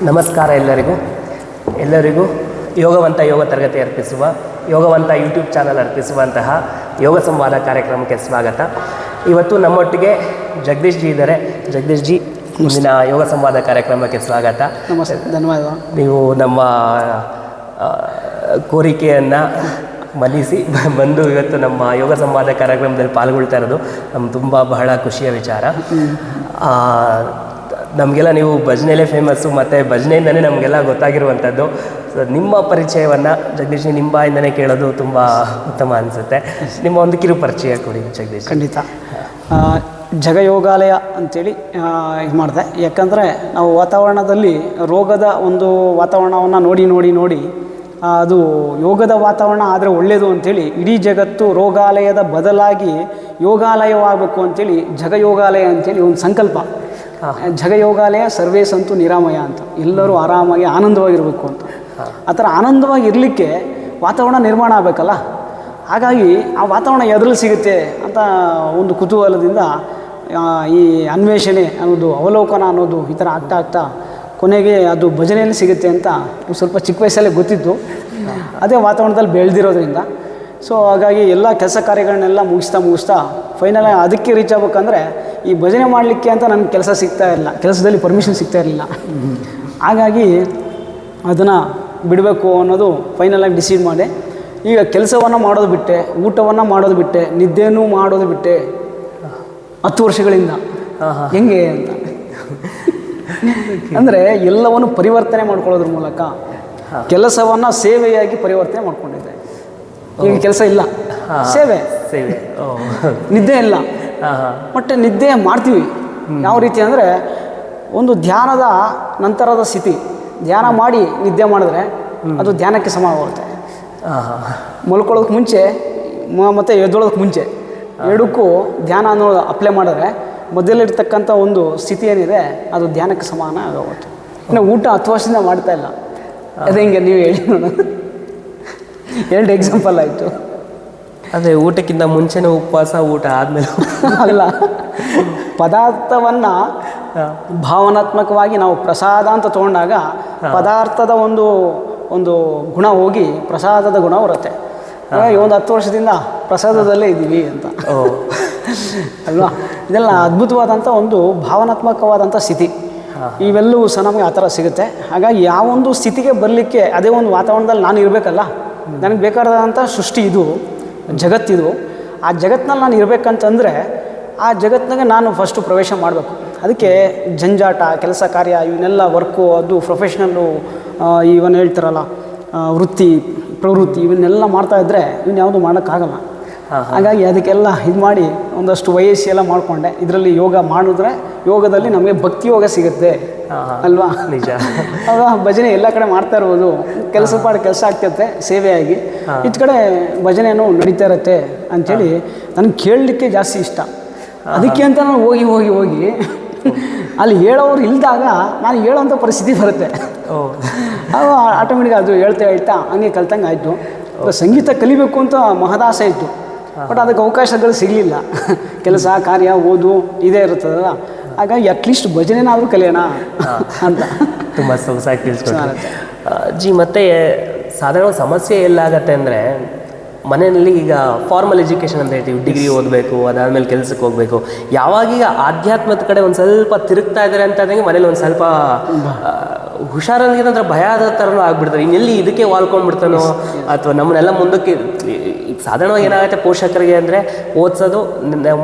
ನಮಸ್ಕಾರ ಎಲ್ಲರಿಗೂ ಯೋಗವಂತ ಯೋಗ ತರಗತಿ ಅರ್ಪಿಸುವ ಯೋಗವಂತ ಯೂಟ್ಯೂಬ್ ಚಾನಲ್ ಅರ್ಪಿಸುವಂತಹ ಯೋಗ ಸಂವಾದ ಕಾರ್ಯಕ್ರಮಕ್ಕೆ ಸ್ವಾಗತ. ಇವತ್ತು ನಮ್ಮೊಟ್ಟಿಗೆ ಜಗದೀಶ್ ಜಿ ಇದ್ದಾರೆ. ಜಗದೀಶ್ ಜಿ, ಮುಂದಿನ ಯೋಗ ಸಂವಾದ ಕಾರ್ಯಕ್ರಮಕ್ಕೆ ಸ್ವಾಗತ. ನಮಸ್ತೆ, ಧನ್ಯವಾದ. ನೀವು ನಮ್ಮ ಕೋರಿಕೆಯನ್ನು ಮನ್ನಿಸಿ ಬಂದು ಇವತ್ತು ನಮ್ಮ ಯೋಗ ಸಂವಾದ ಕಾರ್ಯಕ್ರಮದಲ್ಲಿ ಪಾಲ್ಗೊಳ್ತಾ ಇರೋದು ನಮ್ಗೆ ಬಹಳ ಖುಷಿಯ ವಿಚಾರ. ನಮಗೆಲ್ಲ ನೀವು ಭಜನೆಯಲ್ಲೇ ಫೇಮಸ್ಸು, ಮತ್ತು ಭಜನೆಯಿಂದನೇ ನಮಗೆಲ್ಲ ಗೊತ್ತಾಗಿರುವಂಥದ್ದು. ಸೊ ನಿಮ್ಮ ಪರಿಚಯವನ್ನು ಜಗದೀಶ್ ನಿಮ್ಮ ಬಾಯಿಂದನೇ ಕೇಳೋದು ತುಂಬ ಉತ್ತಮ ಅನಿಸುತ್ತೆ. ನಿಮ್ಮ ಒಂದು ಕಿರು ಪರಿಚಯ ಕೊಡಿ ಜಗದೀಶ್. ಖಂಡಿತ. ಜಗಯೋಗಾಲಯ ಅಂಥೇಳಿ ಇದು ಮಾಡಿದೆ. ಯಾಕಂದರೆ ನಾವು ವಾತಾವರಣದಲ್ಲಿ ರೋಗದ ಒಂದು ವಾತಾವರಣವನ್ನು ನೋಡಿ ಅದು ಯೋಗದ ವಾತಾವರಣ ಆದರೆ ಒಳ್ಳೆಯದು ಅಂಥೇಳಿ ಇಡೀ ಜಗತ್ತು ರೋಗಾಲಯದ ಬದಲಾಗಿ ಯೋಗಾಲಯವಾಗಬೇಕು ಅಂಥೇಳಿ ಜಗಯೋಗಾಲಯ ಅಂಥೇಳಿ ಒಂದು ಸಂಕಲ್ಪ. ಜಗಯೋಗಾಲಯ ಸರ್ವೇ ಸಂತು ನಿರಾಮಯ ಅಂತ, ಎಲ್ಲರೂ ಆರಾಮಾಗಿ ಆನಂದವಾಗಿರಬೇಕು ಅಂತ. ಆ ಥರ ಆನಂದವಾಗಿ ಇರಲಿಕ್ಕೆ ವಾತಾವರಣ ನಿರ್ಮಾಣ ಆಗಬೇಕಲ್ಲ. ಹಾಗಾಗಿ ಆ ವಾತಾವರಣ ಎದುರಲ್ಲಿ ಸಿಗುತ್ತೆ ಅಂತ ಒಂದು ಕುತೂಹಲದಿಂದ ಈ ಅನ್ವೇಷಣೆ ಅನ್ನೋದು, ಅವಲೋಕನ ಅನ್ನೋದು ಈ ಥರ ಆಗ್ತಾ ಕೊನೆಗೆ ಅದು ಭಜನೆಯಲ್ಲಿ ಸಿಗುತ್ತೆ ಅಂತ ಸ್ವಲ್ಪ ಚಿಕ್ಕ ವಯಸ್ಸಲ್ಲೇ ಗೊತ್ತಿತ್ತು. ಅದೇ ವಾತಾವರಣದಲ್ಲಿ ಬೆಳೆದಿರೋದ್ರಿಂದ ಸೊ ಹಾಗಾಗಿ ಎಲ್ಲ ಕೆಲಸ ಕಾರ್ಯಗಳನ್ನೆಲ್ಲ ಮುಗಿಸ್ತಾ ಫೈನಲ್ ಅದಕ್ಕೆ ರೀಚ್ ಆಗ್ಬೇಕಂದ್ರೆ ಈ ಭಜನೆ ಮಾಡಲಿಕ್ಕೆ ಅಂತ ನನಗೆ ಕೆಲಸ ಸಿಗ್ತಾ ಇರಲಿಲ್ಲ, ಕೆಲಸದಲ್ಲಿ ಪರ್ಮಿಷನ್ ಸಿಗ್ತಾ ಇರಲಿಲ್ಲ. ಹಾಗಾಗಿ ಅದನ್ನು ಬಿಡಬೇಕು ಅನ್ನೋದು ಫೈನಲಾಗಿ ಡಿಸೈಡ್ ಮಾಡಿ ಈಗ ಕೆಲಸವನ್ನು ಮಾಡೋದು ಬಿಟ್ಟೆ, ಊಟವನ್ನು ಮಾಡೋದು ಬಿಟ್ಟೆ, ನಿದ್ದೆನೂ ಮಾಡೋದು ಬಿಟ್ಟೆ 10 ವರ್ಷಗಳಿಂದ. ಹೆಂಗೆ ಅಂತ ಅಂದರೆ ಎಲ್ಲವನ್ನು ಪರಿವರ್ತನೆ ಮಾಡ್ಕೊಳ್ಳೋದ್ರ ಮೂಲಕ ಕೆಲಸವನ್ನು ಸೇವೆಯಾಗಿ ಪರಿವರ್ತನೆ ಮಾಡ್ಕೊಂಡಿದ್ದೆ. ಈಗ ಕೆಲಸ ಇಲ್ಲ, ಸೇವೆ ನಿದ್ದೆ ಇಲ್ಲ. ಬಟ್ ನಿದ್ದೆ ಮಾಡ್ತೀವಿ. ಯಾವ ರೀತಿ ಅಂದರೆ ಒಂದು ಧ್ಯಾನದ ನಂತರದ ಸ್ಥಿತಿ. ಧ್ಯಾನ ಮಾಡಿ ನಿದ್ದೆ ಮಾಡಿದ್ರೆ ಅದು ಧ್ಯಾನಕ್ಕೆ ಸಮವಾಗುತ್ತೆ. ಮಲ್ಕೊಳ್ಳೋದಕ್ಕೆ ಮುಂಚೆ ಮತ್ತು ಎದ್ದೊಳೋದಕ್ಕೆ ಮುಂಚೆ ಎರಡಕ್ಕೂ ಧ್ಯಾನ ಅನ್ನೋದು ಅಪ್ಲೈ ಮಾಡಿದ್ರೆ ಮೊದಲಿರ್ತಕ್ಕಂಥ ಒಂದು ಸ್ಥಿತಿ ಏನಿದೆ ಅದು ಧ್ಯಾನಕ್ಕೆ ಸಮಾನ ಆಗೋಗುತ್ತೆ. ಇನ್ನು ಊಟ 10 ವರ್ಷದಿಂದ ಮಾಡ್ತಾ ಇಲ್ಲ. ಅದೇ ಹಿಂಗೆ ನೀವು ಹೇಳಿ ನೋಡೋಣ. 2 ಎಕ್ಸಾಂಪಲ್ ಆಯಿತು. ಅದೇ ಊಟಕ್ಕಿಂತ ಮುಂಚೆನೇ ಉಪವಾಸ, ಊಟ ಆದಮೇಲೆ ಅಲ್ಲ, ಪದಾರ್ಥವನ್ನು ಭಾವನಾತ್ಮಕವಾಗಿ ನಾವು ಪ್ರಸಾದ ಅಂತ ತೊಗೊಂಡಾಗ ಪದಾರ್ಥದ ಒಂದು ಗುಣ ಹೋಗಿ ಪ್ರಸಾದದ ಗುಣ ಬರುತ್ತೆ. ಒಂದು 10 ವರ್ಷದಿಂದ ಪ್ರಸಾದದಲ್ಲೇ ಇದ್ದೀವಿ ಅಂತ ಅಲ್ವಾ. ಇದೆಲ್ಲ ಅದ್ಭುತವಾದಂಥ ಒಂದು ಭಾವನಾತ್ಮಕವಾದಂಥ ಸ್ಥಿತಿ. ಇವೆಲ್ಲವೂ ಸಹ ನಮಗೆ ಆ ಥರ ಸಿಗುತ್ತೆ. ಹಾಗಾಗಿ ಯಾವೊಂದು ಸ್ಥಿತಿಗೆ ಬರಲಿಕ್ಕೆ ಅದೇ ಒಂದು ವಾತಾವರಣದಲ್ಲಿ ನಾನು ಇರಬೇಕಲ್ಲ. ನನಗೆ ಬೇಕಾದಂಥ ಸೃಷ್ಟಿ ಇದು, ಜಗತ್ತಿದು. ಆ ಜಗತ್ತಿನಲ್ಲಿ ನಾನು ಇರಬೇಕಂತಂದರೆ ಆ ಜಗತ್ತಿನಾಗೆ ನಾನು ಫಸ್ಟು ಪ್ರವೇಶ ಮಾಡಬೇಕು. ಅದಕ್ಕೆ ಜಂಜಾಟ, ಕೆಲಸ ಕಾರ್ಯ, ಇವನ್ನೆಲ್ಲ ವರ್ಕು, ಅದು ಪ್ರೊಫೆಷ್ನಲ್ಲು, ಇವನ್ನ ಹೇಳ್ತಾರಲ್ಲ ವೃತ್ತಿ ಪ್ರವೃತ್ತಿ, ಇವನ್ನೆಲ್ಲ ಮಾಡ್ತಾಯಿದ್ರೆ ಯಾವುದು ಮಾಡೋಕ್ಕಾಗಲ್ಲ. ಹಾಗಾಗಿ ಅದಕ್ಕೆಲ್ಲ ಇದು ಮಾಡಿ ಒಂದಷ್ಟು ವಯಸ್ಸೆಲ್ಲ ಮಾಡಿಕೊಂಡೆ. ಇದರಲ್ಲಿ ಯೋಗ ಮಾಡಿದ್ರೆ ಯೋಗದಲ್ಲಿ ನಮಗೆ ಭಕ್ತಿ ಯೋಗ ಸಿಗುತ್ತೆ ಅಲ್ವಾ. ನಿಜ. ಆಗ ಭಜನೆ ಎಲ್ಲ ಕಡೆ ಮಾಡ್ತಾ ಇರ್ಬೋದು, ಕೆಲಸ ಆಗ್ತೈತೆ ಸೇವೆಯಾಗಿ. ಇತ್ತ ಕಡೆ ಭಜನೆಯೂ ನಡೀತಾ ಇರುತ್ತೆ ಅಂಥೇಳಿ ನನಗೆ ಕೇಳಲಿಕ್ಕೆ ಜಾಸ್ತಿ ಇಷ್ಟ. ಅದಕ್ಕೆ ಅಂತ ನಾನು ಹೋಗಿ ಅಲ್ಲಿ ಹೇಳೋರು ಇಲ್ದಾಗ ನಾನು ಹೇಳೋವಂಥ ಪರಿಸ್ಥಿತಿ ಬರುತ್ತೆ. ಆಗ ಆಟೋಮೆಟಿಕ್ ಅದು ಹೇಳ್ತಾ ಹಂಗೆ ಕಲ್ತಂಗೆ ಆಯಿತು. ಸಂಗೀತ ಕಲಿಬೇಕು ಅಂತ ಮಹದಾಸೆ ಇತ್ತು. ಬಟ್ ಅದಕ್ಕೆ ಅವಕಾಶಗಳು ಸಿಗಲಿಲ್ಲ. ಕೆಲಸ ಕಾರ್ಯ ಓದು ಇದೇ ಇರ್ತದಲ್ಲ. ಹಾಗಾಗಿ ಅಟ್ಲೀಸ್ಟ್ ಭಜನೆನಾದರೂ ಕಲಿಯೋಣ ಅಂತ ತುಂಬ ಸೊಗಸಾಗಿ ತಿಳಿಸ್ಕೊಡ್ತಾರೆ ಜಿ. ಮತ್ತು ಸಾಧಾರಣ ಸಮಸ್ಯೆ ಎಲ್ಲಾಗತ್ತೆ ಅಂದರೆ ಮನೆಯಲ್ಲಿ ಈಗ ಫಾರ್ಮಲ್ ಎಜುಕೇಷನ್ ಅಂತ ಹೇಳ್ತೀವಿ, ಡಿಗ್ರಿ ಓದಬೇಕು, ಅದಾದಮೇಲೆ ಕೆಲಸಕ್ಕೆ ಹೋಗಬೇಕು. ಯಾವಾಗೀಗ ಆಧ್ಯಾತ್ಮದ ಕಡೆ ಒಂದು ಸ್ವಲ್ಪ ತಿರುಗ್ತಾ ಇದ್ದಾರೆ ಅಂತಂದಂಗೆ ಮನೇಲಿ ಒಂದು ಸ್ವಲ್ಪ ಹುಷಾರಾಗಿರೋದ್ರ ಭಯ ಆದ ಥರನೂ ಆಗ್ಬಿಡ್ತಾರೆ. ಇನ್ನೆಲ್ಲಿ ಇದಕ್ಕೆ ವಾಲ್ಕೊಂಡ್ಬಿಡ್ತಾನೋ ಅಥವಾ ನಮ್ಮನ್ನೆಲ್ಲ ಮುಂದಕ್ಕೆ. ಈಗ ಸಾಧಾರಣವಾಗಿ ಏನಾಗುತ್ತೆ ಪೋಷಕರಿಗೆ ಅಂದರೆ ಓದಿಸೋದು,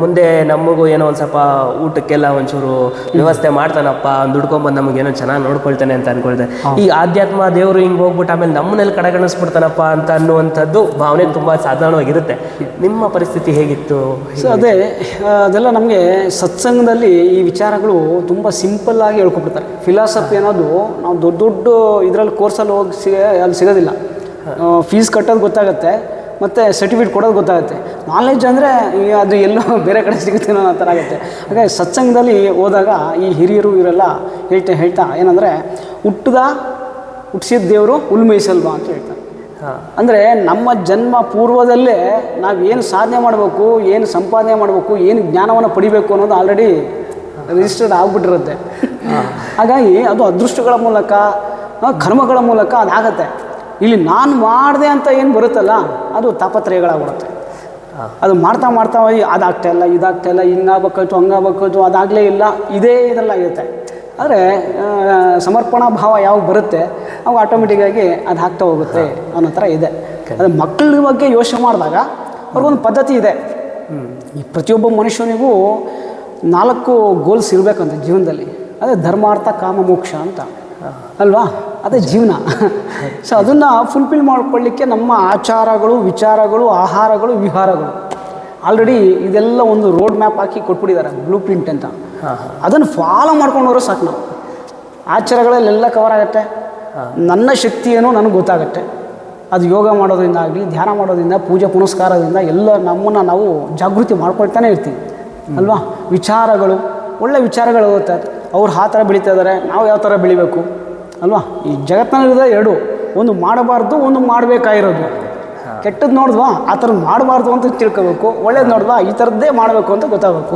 ಮುಂದೆ ನಮಗೂ ಏನೋ ಒಂದು ಸ್ವಲ್ಪ ಊಟಕ್ಕೆಲ್ಲ ಒಂಚೂರು ವ್ಯವಸ್ಥೆ ಮಾಡ್ತಾನಪ್ಪ, ದುಡ್ಕೊಂಬಂದು ನಮಗೇನೋ ಚೆನ್ನಾಗಿ ನೋಡ್ಕೊಳ್ತಾನೆ ಅಂತ ಅಂದ್ಕೊಳ್ತಾರೆ. ಈ ಆಧ್ಯಾತ್ಮ ದೇವರು ಹಿಂಗೆ ಹೋಗ್ಬಿಟ್ಟು ಆಮೇಲೆ ನಮ್ಮನ್ನೆಲ್ಲ ಕಡೆಗಣಿಸ್ಬಿಡ್ತಾನಪ್ಪ ಅಂತ ಅನ್ನುವಂಥದ್ದು ಭಾವನೆ ತುಂಬ ಸಾಧಾರಣವಾಗಿರುತ್ತೆ. ನಿಮ್ಮ ಪರಿಸ್ಥಿತಿ ಹೇಗಿತ್ತು? ಸೊ ಅದೆಲ್ಲ ನಮಗೆ ಸತ್ಸಂಗದಲ್ಲಿ ಈ ವಿಚಾರಗಳು ತುಂಬ ಸಿಂಪಲ್ಲಾಗಿ ಹೇಳ್ಕೊಬಿಡ್ತಾರೆ. ಫಿಲಾಸಫಿ ಅನ್ನೋದು ನಾವು ದೊಡ್ಡ ಇದರಲ್ಲಿ ಕೋರ್ಸಲ್ಲಿ ಹೋಗಿ ಅಲ್ಲಿ ಸಿಗೋದಿಲ್ಲ. ಫೀಸ್ ಕಟ್ಟೋದು ಗೊತ್ತಾಗುತ್ತೆ ಮತ್ತು ಸರ್ಟಿಫಿಕೇಟ್ ಕೊಡೋದು ಗೊತ್ತಾಗುತ್ತೆ. ನಾಲೆಡ್ಜ್ ಅಂದರೆ ಅದು ಎಲ್ಲೋ ಬೇರೆ ಕಡೆ ಸಿಗುತ್ತೆ ಅನ್ನೋ ಥರ ಆಗುತ್ತೆ. ಹಾಗಾಗಿ ಸತ್ಸಂಗದಲ್ಲಿ ಹೋದಾಗ ಈ ಹಿರಿಯರು ಇವರೆಲ್ಲ ಹೇಳ್ತಾ ಏನಂದರೆ ಹುಟ್ಟಿಸಿದ ದೇವರು ಹುಲ್ಮೇಯಿಸಲ್ವಾ ಅಂತ ಹೇಳ್ತಾರೆ. ಅಂದರೆ ನಮ್ಮ ಜನ್ಮ ಪೂರ್ವದಲ್ಲೇ ನಾವು ಏನು ಸಾಧನೆ ಮಾಡಬೇಕು, ಏನು ಸಂಪಾದನೆ ಮಾಡಬೇಕು, ಏನು ಜ್ಞಾನವನ್ನು ಪಡಿಬೇಕು ಅನ್ನೋದು ಆಲ್ರೆಡಿ ರಿಜಿಸ್ಟರ್ಡ್ ಆಗಿಬಿಟ್ಟಿರುತ್ತೆ. ಹಾಗಾಗಿ ಅದು ಅದೃಷ್ಟಗಳ ಮೂಲಕ ಕರ್ಮಗಳ ಮೂಲಕ ಅದಾಗತ್ತೆ. ಇಲ್ಲಿ ನಾನು ಮಾಡಿದೆ ಅಂತ ಏನು ಬರುತ್ತಲ್ಲ ಅದು ತಾಪತ್ರಯಗಳಾಗ್ಬಿಡುತ್ತೆ. ಅದು ಮಾಡ್ತಾ ಮಾಡ್ತಾ ಅದಾಗ್ತಾ ಇಲ್ಲ, ಇದಾಗ್ತಾ ಇಲ್ಲ, ಹಿಂಗಾಗಬೇಕಾಯ್ತು, ಹಂಗಾಗಬೇಕಾಯ್ತು, ಅದಾಗಲೇ ಇಲ್ಲ, ಇದೇ ಇದರಲ್ಲಾಗಿರುತ್ತೆ. ಆದರೆ ಸಮರ್ಪಣಾ ಭಾವ ಯಾವಾಗ ಬರುತ್ತೆ ಅವಾಗ ಆಟೋಮೆಟಿಕ್ಕಾಗಿ ಅದು ಆಗ್ತಾ ಹೋಗುತ್ತೆ ಅನ್ನೋ ಥರ ಇದೆ. ಅದು ಮಕ್ಕಳ ಬಗ್ಗೆ ಯೋಚನೆ ಮಾಡಿದಾಗ ಅವ್ರಿಗೊಂದು ಪದ್ಧತಿ ಇದೆ. ಈ ಪ್ರತಿಯೊಬ್ಬ ಮನುಷ್ಯನಿಗೂ 4 ಗೋಲ್ಸ್ ಇರಬೇಕಂತ ಜೀವನದಲ್ಲಿ. ಅದೇ ಧರ್ಮಾರ್ಥ ಕಾಮ ಮೋಕ್ಷ ಅಂತ ಅಲ್ವಾ, ಅದೇ ಜೀವನ. ಸೊ ಅದನ್ನು ಫುಲ್ಫಿಲ್ ಮಾಡ್ಕೊಳ್ಳಿಕ್ಕೆ ನಮ್ಮ ಆಚಾರಗಳು, ವಿಚಾರಗಳು, ಆಹಾರಗಳು, ವಿಹಾರಗಳು ಆಲ್ರೆಡಿ ಇದೆಲ್ಲ ಒಂದು ರೋಡ್ ಮ್ಯಾಪ್ ಹಾಕಿ ಕೊಟ್ಬಿಟ್ಟಿದ್ದಾರೆ, ಬ್ಲೂ ಪ್ರಿಂಟ್ ಅಂತ. ಅದನ್ನು ಫಾಲೋ ಮಾಡ್ಕೊಂಡು ಹೋದ್ರೆ ಸಾಕು. ನಾವು ಆಚಾರಗಳಲ್ಲೆಲ್ಲ ಕವರ್ ಆಗುತ್ತೆ. ನನ್ನ ಶಕ್ತಿ ಏನೋ ನನಗೆ ಗೊತ್ತಾಗುತ್ತೆ. ಅದು ಯೋಗ ಮಾಡೋದ್ರಿಂದ ಆಗಲಿ, ಧ್ಯಾನ ಮಾಡೋದ್ರಿಂದ, ಪೂಜೆ ಪುನಸ್ಕಾರದಿಂದ ಎಲ್ಲ ನಮ್ಮನ್ನು ನಾವು ಜಾಗೃತಿ ಮಾಡ್ಕೊಳ್ತಾನೆ ಇರ್ತೀವಿ ಅಲ್ವಾ. ವಿಚಾರಗಳು, ಒಳ್ಳೆ ವಿಚಾರಗಳು ಹೋಗುತ್ತೆ. ಅವ್ರು ಆ ಥರ ಬೆಳೀತಾ ಇದ್ದಾರೆ, ನಾವು ಯಾವ ಥರ ಬೆಳಿಬೇಕು ಅಲ್ವಾ. ಈ ಜಗತ್ತಿನಲ್ಲಿದೆ 2, ಒಂದು ಮಾಡಬಾರ್ದು, ಒಂದು ಮಾಡಬೇಕಾಗಿರೋದು. ಕೆಟ್ಟದ್ದು ನೋಡಿದ್ವಾ ಆ ಥರ ಮಾಡಬಾರ್ದು ಅಂತ ತಿಳ್ಕೋಬೇಕು, ಒಳ್ಳೇದು ನೋಡಿದ್ವಾ ಈ ಥರದ್ದೇ ಮಾಡಬೇಕು ಅಂತ ಗೊತ್ತಾಗಬೇಕು.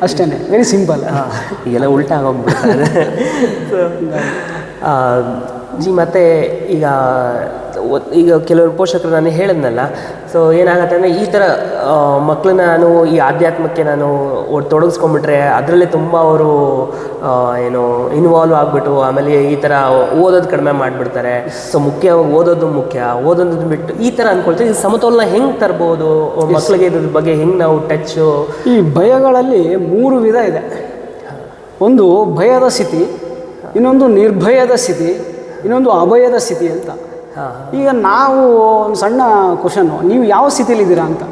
ಅಷ್ಟೇ, ವೆರಿ ಸಿಂಪಲ್. ಈಗೆಲ್ಲ ಉಲ್ಟಾ ಆಗೋಗ್ಬಿಡ್ತಾರೆ. ಜಿ ಮತ್ತು ಈಗ ಕೆಲವರು ಪೋಷಕರು ನಾನು ಹೇಳಿದ್ನಲ್ಲ, ಸೊ ಏನಾಗುತ್ತೆ ಅಂದರೆ ಈ ಥರ ಮಕ್ಕಳನ್ನ ನಾನು ಈ ಆಧ್ಯಾತ್ಮಕ್ಕೆ ನಾನು ತೊಡಗಿಸ್ಕೊಂಡ್ಬಿಟ್ರೆ ಅದರಲ್ಲೇ ತುಂಬ ಅವರು ಏನು ಇನ್ವಾಲ್ವ್ ಆಗಿಬಿಟ್ಟು ಆಮೇಲೆ ಈ ಥರ ಓದೋದು ಕಡಿಮೆ ಮಾಡಿಬಿಡ್ತಾರೆ. ಸೊ ಮುಖ್ಯವಾಗಿ ಓದೋದು ಬಿಟ್ಟು ಈ ಥರ ಅಂದ್ಕೊಳ್ತೀವಿ. ಈ ಸಮತೋಲನ ಹೆಂಗೆ ತರ್ಬೋದು ಮಕ್ಕಳಿಗೆ, ಇದ್ರ ಬಗ್ಗೆ ಹೆಂಗೆ ನಾವು ಟಚ್ಚು? ಈ ಭಯಗಳಲ್ಲಿ 3 ವಿಧ ಇದೆ. ಒಂದು ಭಯದ ಸ್ಥಿತಿ, ಇನ್ನೊಂದು ನಿರ್ಭಯದ ಸ್ಥಿತಿ, ಇನ್ನೊಂದು ಅಭಯದ ಸ್ಥಿತಿ ಅಂತ. ಈಗ ನಾವು ಒಂದು ಸಣ್ಣ ಕ್ವಶನ್ನು, ನೀವು ಯಾವ ಸ್ಥಿತಿಯಲ್ಲಿದ್ದೀರಾ ಅಂತ.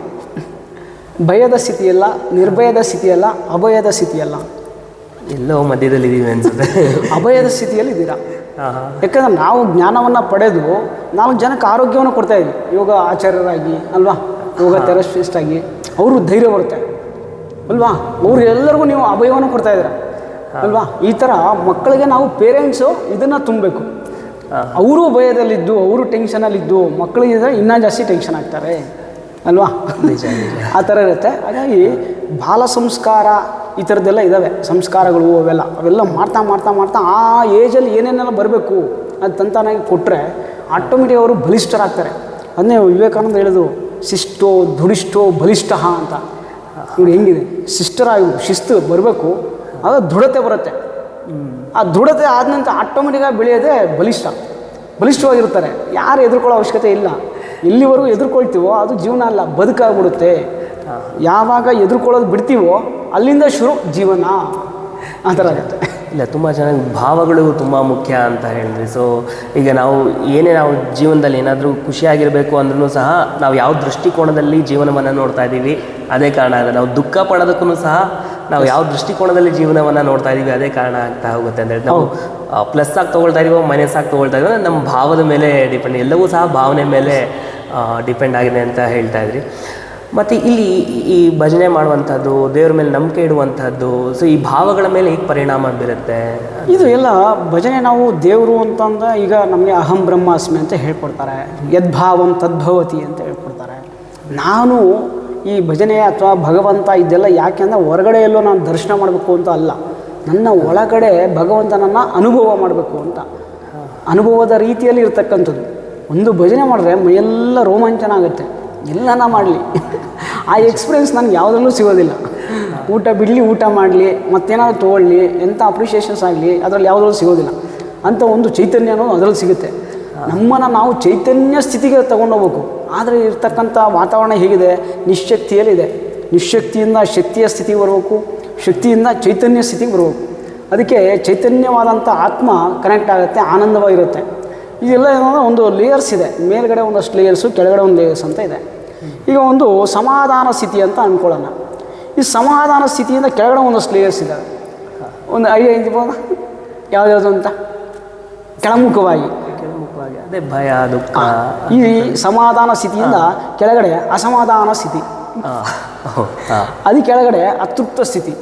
ಭಯದ ಸ್ಥಿತಿಯಲ್ಲ, ನಿರ್ಭಯದ ಸ್ಥಿತಿಯಲ್ಲ, ಅಭಯದ ಸ್ಥಿತಿಯಲ್ಲ, ಎಲ್ಲೋ ಮಧ್ಯದಲ್ಲಿದ್ದೀವಿ ಅನ್ಸುತ್ತೆ. ಅಭಯದ ಸ್ಥಿತಿಯಲ್ಲಿದ್ದೀರಾ. ಯಾಕಂದರೆ ನಾವು ಜ್ಞಾನವನ್ನು ಪಡೆದು 4 ಜನಕ್ಕೆ ಆರೋಗ್ಯವನ್ನು ಕೊಡ್ತಾಯಿದ್ವಿ, ಯೋಗ ಆಚಾರ್ಯರಾಗಿ ಅಲ್ವಾ, ಯೋಗ ಥೆರಪಿಸ್ಟ್ ಆಗಿ. ಅವರು ಧೈರ್ಯ ಬರುತ್ತೆ ಅಲ್ವಾ, ಅವ್ರಿಗೆಲ್ಲರಿಗೂ ನೀವು ಅಭಯವನ್ನು ಕೊಡ್ತಾಯಿದ್ದೀರ ಅಲ್ವಾ. ಈ ಥರ ಮಕ್ಕಳಿಗೆ ನಾವು ಪೇರೆಂಟ್ಸು ಇದನ್ನು ತುಂಬಬೇಕು. ಅವರು ಭಯದಲ್ಲಿದ್ದು, ಅವರು ಟೆನ್ಷನಲ್ಲಿದ್ದು, ಮಕ್ಕಳಿಗೆ ಇನ್ನೂ ಜಾಸ್ತಿ ಟೆನ್ಷನ್ ಆಗ್ತಾರೆ ಅಲ್ವಾ. ಆ ಥರ ಇರುತ್ತೆ. ಹಾಗಾಗಿ ಬಾಲ ಸಂಸ್ಕಾರ ಈ ಥರದ್ದೆಲ್ಲ ಇದ್ದಾವೆ, ಸಂಸ್ಕಾರಗಳು ಅವೆಲ್ಲ ಮಾಡ್ತಾ ಆ ಏಜಲ್ಲಿ ಏನೇನೆಲ್ಲ ಬರಬೇಕು ಅದು ತಂತಾನಾಗಿ ಕೊಟ್ಟರೆ ಆಟೋಮೆಟಿಕ್ ಅವರು ಬಲಿಷ್ಠರಾಗ್ತಾರೆ. ಅದನ್ನೇ ವಿವೇಕಾನಂದ ಹೇಳಿದ್ರು, ಶಿಷ್ಟೋ ಧುಡಿಷ್ಟೋ ಬಲಿಷ್ಠ ಅಂತ. ಇವ್ರು ಹೆಂಗಿದೆ, ಶಿಸ್ತು ಬರಬೇಕು, ಅದು ದೃಢತೆ ಬರುತ್ತೆ. ಆ ದೃಢತೆ ಆದ ನಂತರ ಆಟೋಮೆಟಿಕ್ಕಾಗಿ ಬೆಳೆಯೋದೇ ಬಲಿಷ್ಠವಾಗಿರ್ತಾರೆ. ಯಾರು ಎದುರ್ಕೊಳ್ಳೋ ಅವಶ್ಯಕತೆ ಇಲ್ಲ. ಎಲ್ಲಿವರೆಗೂ ಎದುರ್ಕೊಳ್ತೀವೋ ಅದು ಜೀವನ ಅಲ್ಲ, ಬದುಕಾಗ್ಬಿಡುತ್ತೆ. ಯಾವಾಗ ಎದುರ್ಕೊಳ್ಳೋದು ಬಿಡ್ತೀವೋ ಅಲ್ಲಿಂದ ಶುರು ಜೀವನ, ಆ ಥರ ಆಗುತ್ತೆ. ಇಲ್ಲ, ತುಂಬ ಚೆನ್ನಾಗಿ ಭಾವಗಳು ತುಂಬ ಮುಖ್ಯ ಅಂತ ಹೇಳಿದ್ರಿ. ಸೊ ಈಗ ನಾವು ಜೀವನದಲ್ಲಿ ಏನಾದರೂ ಖುಷಿಯಾಗಿರಬೇಕು ಅಂದ್ರೂ ಸಹ ನಾವು ಯಾವ ದೃಷ್ಟಿಕೋನದಲ್ಲಿ ಜೀವನವನ್ನು ನೋಡ್ತಾ ಇದ್ದೀವಿ ಅದೇ ಕಾರಣ ಆಗುತ್ತೆ. ನಾವು ದುಃಖ ಪಡೋದಕ್ಕೂ ಸಹ ನಾವು ಯಾವ ದೃಷ್ಟಿಕೋನದಲ್ಲಿ ಜೀವನವನ್ನು ನೋಡ್ತಾ ಇದ್ದೀವಿ ಅದೇ ಕಾರಣ ಆಗ್ತಾ ಹೋಗುತ್ತೆ. ಅಂದರೆ ನಾವು ಪ್ಲಸ್ ಆಗಿ ತೊಗೊಳ್ತಾ ಇದೀವೋ ಮೈನಸ್ ಆಗಿ ತೊಗೊಳ್ತಾ ಇದೀವೋ ನಮ್ಮ ಭಾವದ ಮೇಲೆ ಡಿಪೆಂಡ್, ಎಲ್ಲವೂ ಸಹ ಭಾವನೆ ಮೇಲೆ ಡಿಪೆಂಡ್ ಆಗಿದೆ ಅಂತ ಹೇಳ್ತಾ ಇದ್ರಿ. ಮತ್ತು ಇಲ್ಲಿ ಈ ಭಜನೆ ಮಾಡುವಂಥದ್ದು, ದೇವ್ರ ಮೇಲೆ ನಂಬಿಕೆ ಇಡುವಂಥದ್ದು, ಸೊ ಈ ಭಾವಗಳ ಮೇಲೆ ಹೇಗೆ ಪರಿಣಾಮ ಬೀರುತ್ತೆ? ಇದು ಎಲ್ಲ ಭಜನೆ ನಾವು ದೇವರು ಅಂತಂದ್ರೆ ಈಗ ನಮಗೆ ಅಹಂ ಬ್ರಹ್ಮಾಸ್ಮಿ ಅಂತ ಹೇಳ್ಕೊಡ್ತಾರೆ, ಯದ್ಭಾವಂ ತದ್ಭವತಿ ಅಂತ ಹೇಳ್ಕೊಡ್ತಾರೆ. ನಾನು ಈ ಭಜನೆ ಅಥವಾ ಭಗವಂತ ಇದೆಲ್ಲ ಯಾಕೆ ಅಂದರೆ ಹೊರಗಡೆ ಎಲ್ಲೋ ನಾನು ದರ್ಶನ ಮಾಡಬೇಕು ಅಂತ ಅಲ್ಲ, ನನ್ನ ಒಳಗಡೆ ಭಗವಂತನನ್ನು ಅನುಭವ ಮಾಡಬೇಕು ಅಂತ. ಅನುಭವದ ರೀತಿಯಲ್ಲಿ ಇರ್ತಕ್ಕಂಥದ್ದು. ಒಂದು ಭಜನೆ ಮಾಡಿದ್ರೆ ಮೈಯೆಲ್ಲ ರೋಮಾಂಚನ ಆಗುತ್ತೆ. ಎಲ್ಲನ ಮಾಡಲಿ ಆ ಎಕ್ಸ್ಪೀರಿಯೆನ್ಸ್ ನನಗೆ ಯಾವುದರಲ್ಲೂ ಸಿಗೋದಿಲ್ಲ. ಊಟ ಬಿಡಲಿ, ಊಟ ಮಾಡಲಿ, ಮತ್ತೇನಾದ್ರು ತೊಗೊಳ್ಳಿ, ಎಂಥ ಅಪ್ರಿಷಿಯೇಷನ್ಸ್ ಆಗಲಿ ಅದರಲ್ಲಿ ಯಾವುದ್ರಲ್ಲೂ ಸಿಗೋದಿಲ್ಲ. ಅಂಥ ಒಂದು ಚೈತನ್ಯ ಅನ್ನೋದು ಅದರಲ್ಲಿ ಸಿಗುತ್ತೆ. ನಮ್ಮನ್ನು ನಾವು ಚೈತನ್ಯ ಸ್ಥಿತಿಗೆ ತೊಗೊಂಡೋಗ್ಬೇಕು. ಆದರೆ ಇರ್ತಕ್ಕಂಥ ವಾತಾವರಣ ಹೇಗಿದೆ, ನಿಶ್ಶಕ್ತಿಯಲ್ಲಿದೆ. ನಿಶ್ಶಕ್ತಿಯಿಂದ ಶಕ್ತಿಯ ಸ್ಥಿತಿಗೆ ಬರಬೇಕು, ಶಕ್ತಿಯಿಂದ ಚೈತನ್ಯ ಸ್ಥಿತಿಗೆ ಬರಬೇಕು. ಅದಕ್ಕೆ ಚೈತನ್ಯವಾದಂಥ ಆತ್ಮ ಕನೆಕ್ಟ್ ಆಗುತ್ತೆ, ಆನಂದವಾಗಿರುತ್ತೆ. ಇದೆಲ್ಲ ಏನಂದರೆ ಒಂದು ಲೇಯರ್ಸ್ ಇದೆ, ಮೇಲ್ಗಡೆ ಒಂದಷ್ಟು ಲೇಯರ್ಸು, ಕೆಳಗಡೆ ಒಂದು ಲೇಯರ್ಸ್ ಅಂತ ಇದೆ. ಈಗ ಒಂದು ಸಮಾಧಾನ ಸ್ಥಿತಿ ಅಂತ ಅಂದ್ಕೊಳ್ಳೋಣ. ಈ ಸಮಾಧಾನ ಸ್ಥಿತಿಯಿಂದ ಕೆಳಗಡೆ ಒಂದಷ್ಟು ಲೇಯರ್ಸ್ ಇದ್ದಾವೆ. ಒಂದು ಐಡಿಯಾ ಇದ್ಬೋದು ಯಾವ್ಯಾವುದು ಅಂತ? ಕೆಳಮುಖವಾಗಿ ಅದೇ ಭಯ, ದುಃಖ. ಈ ಸಮಾಧಾನ ಸ್ಥಿತಿಯಿಂದ ಕೆಳಗಡೆ ಅಸಮಾಧಾನ ಸ್ಥಿತಿ, ಅದು ಕೆಳಗಡೆ ಅತೃಪ್ತ ಸ್ಥಿತಿ.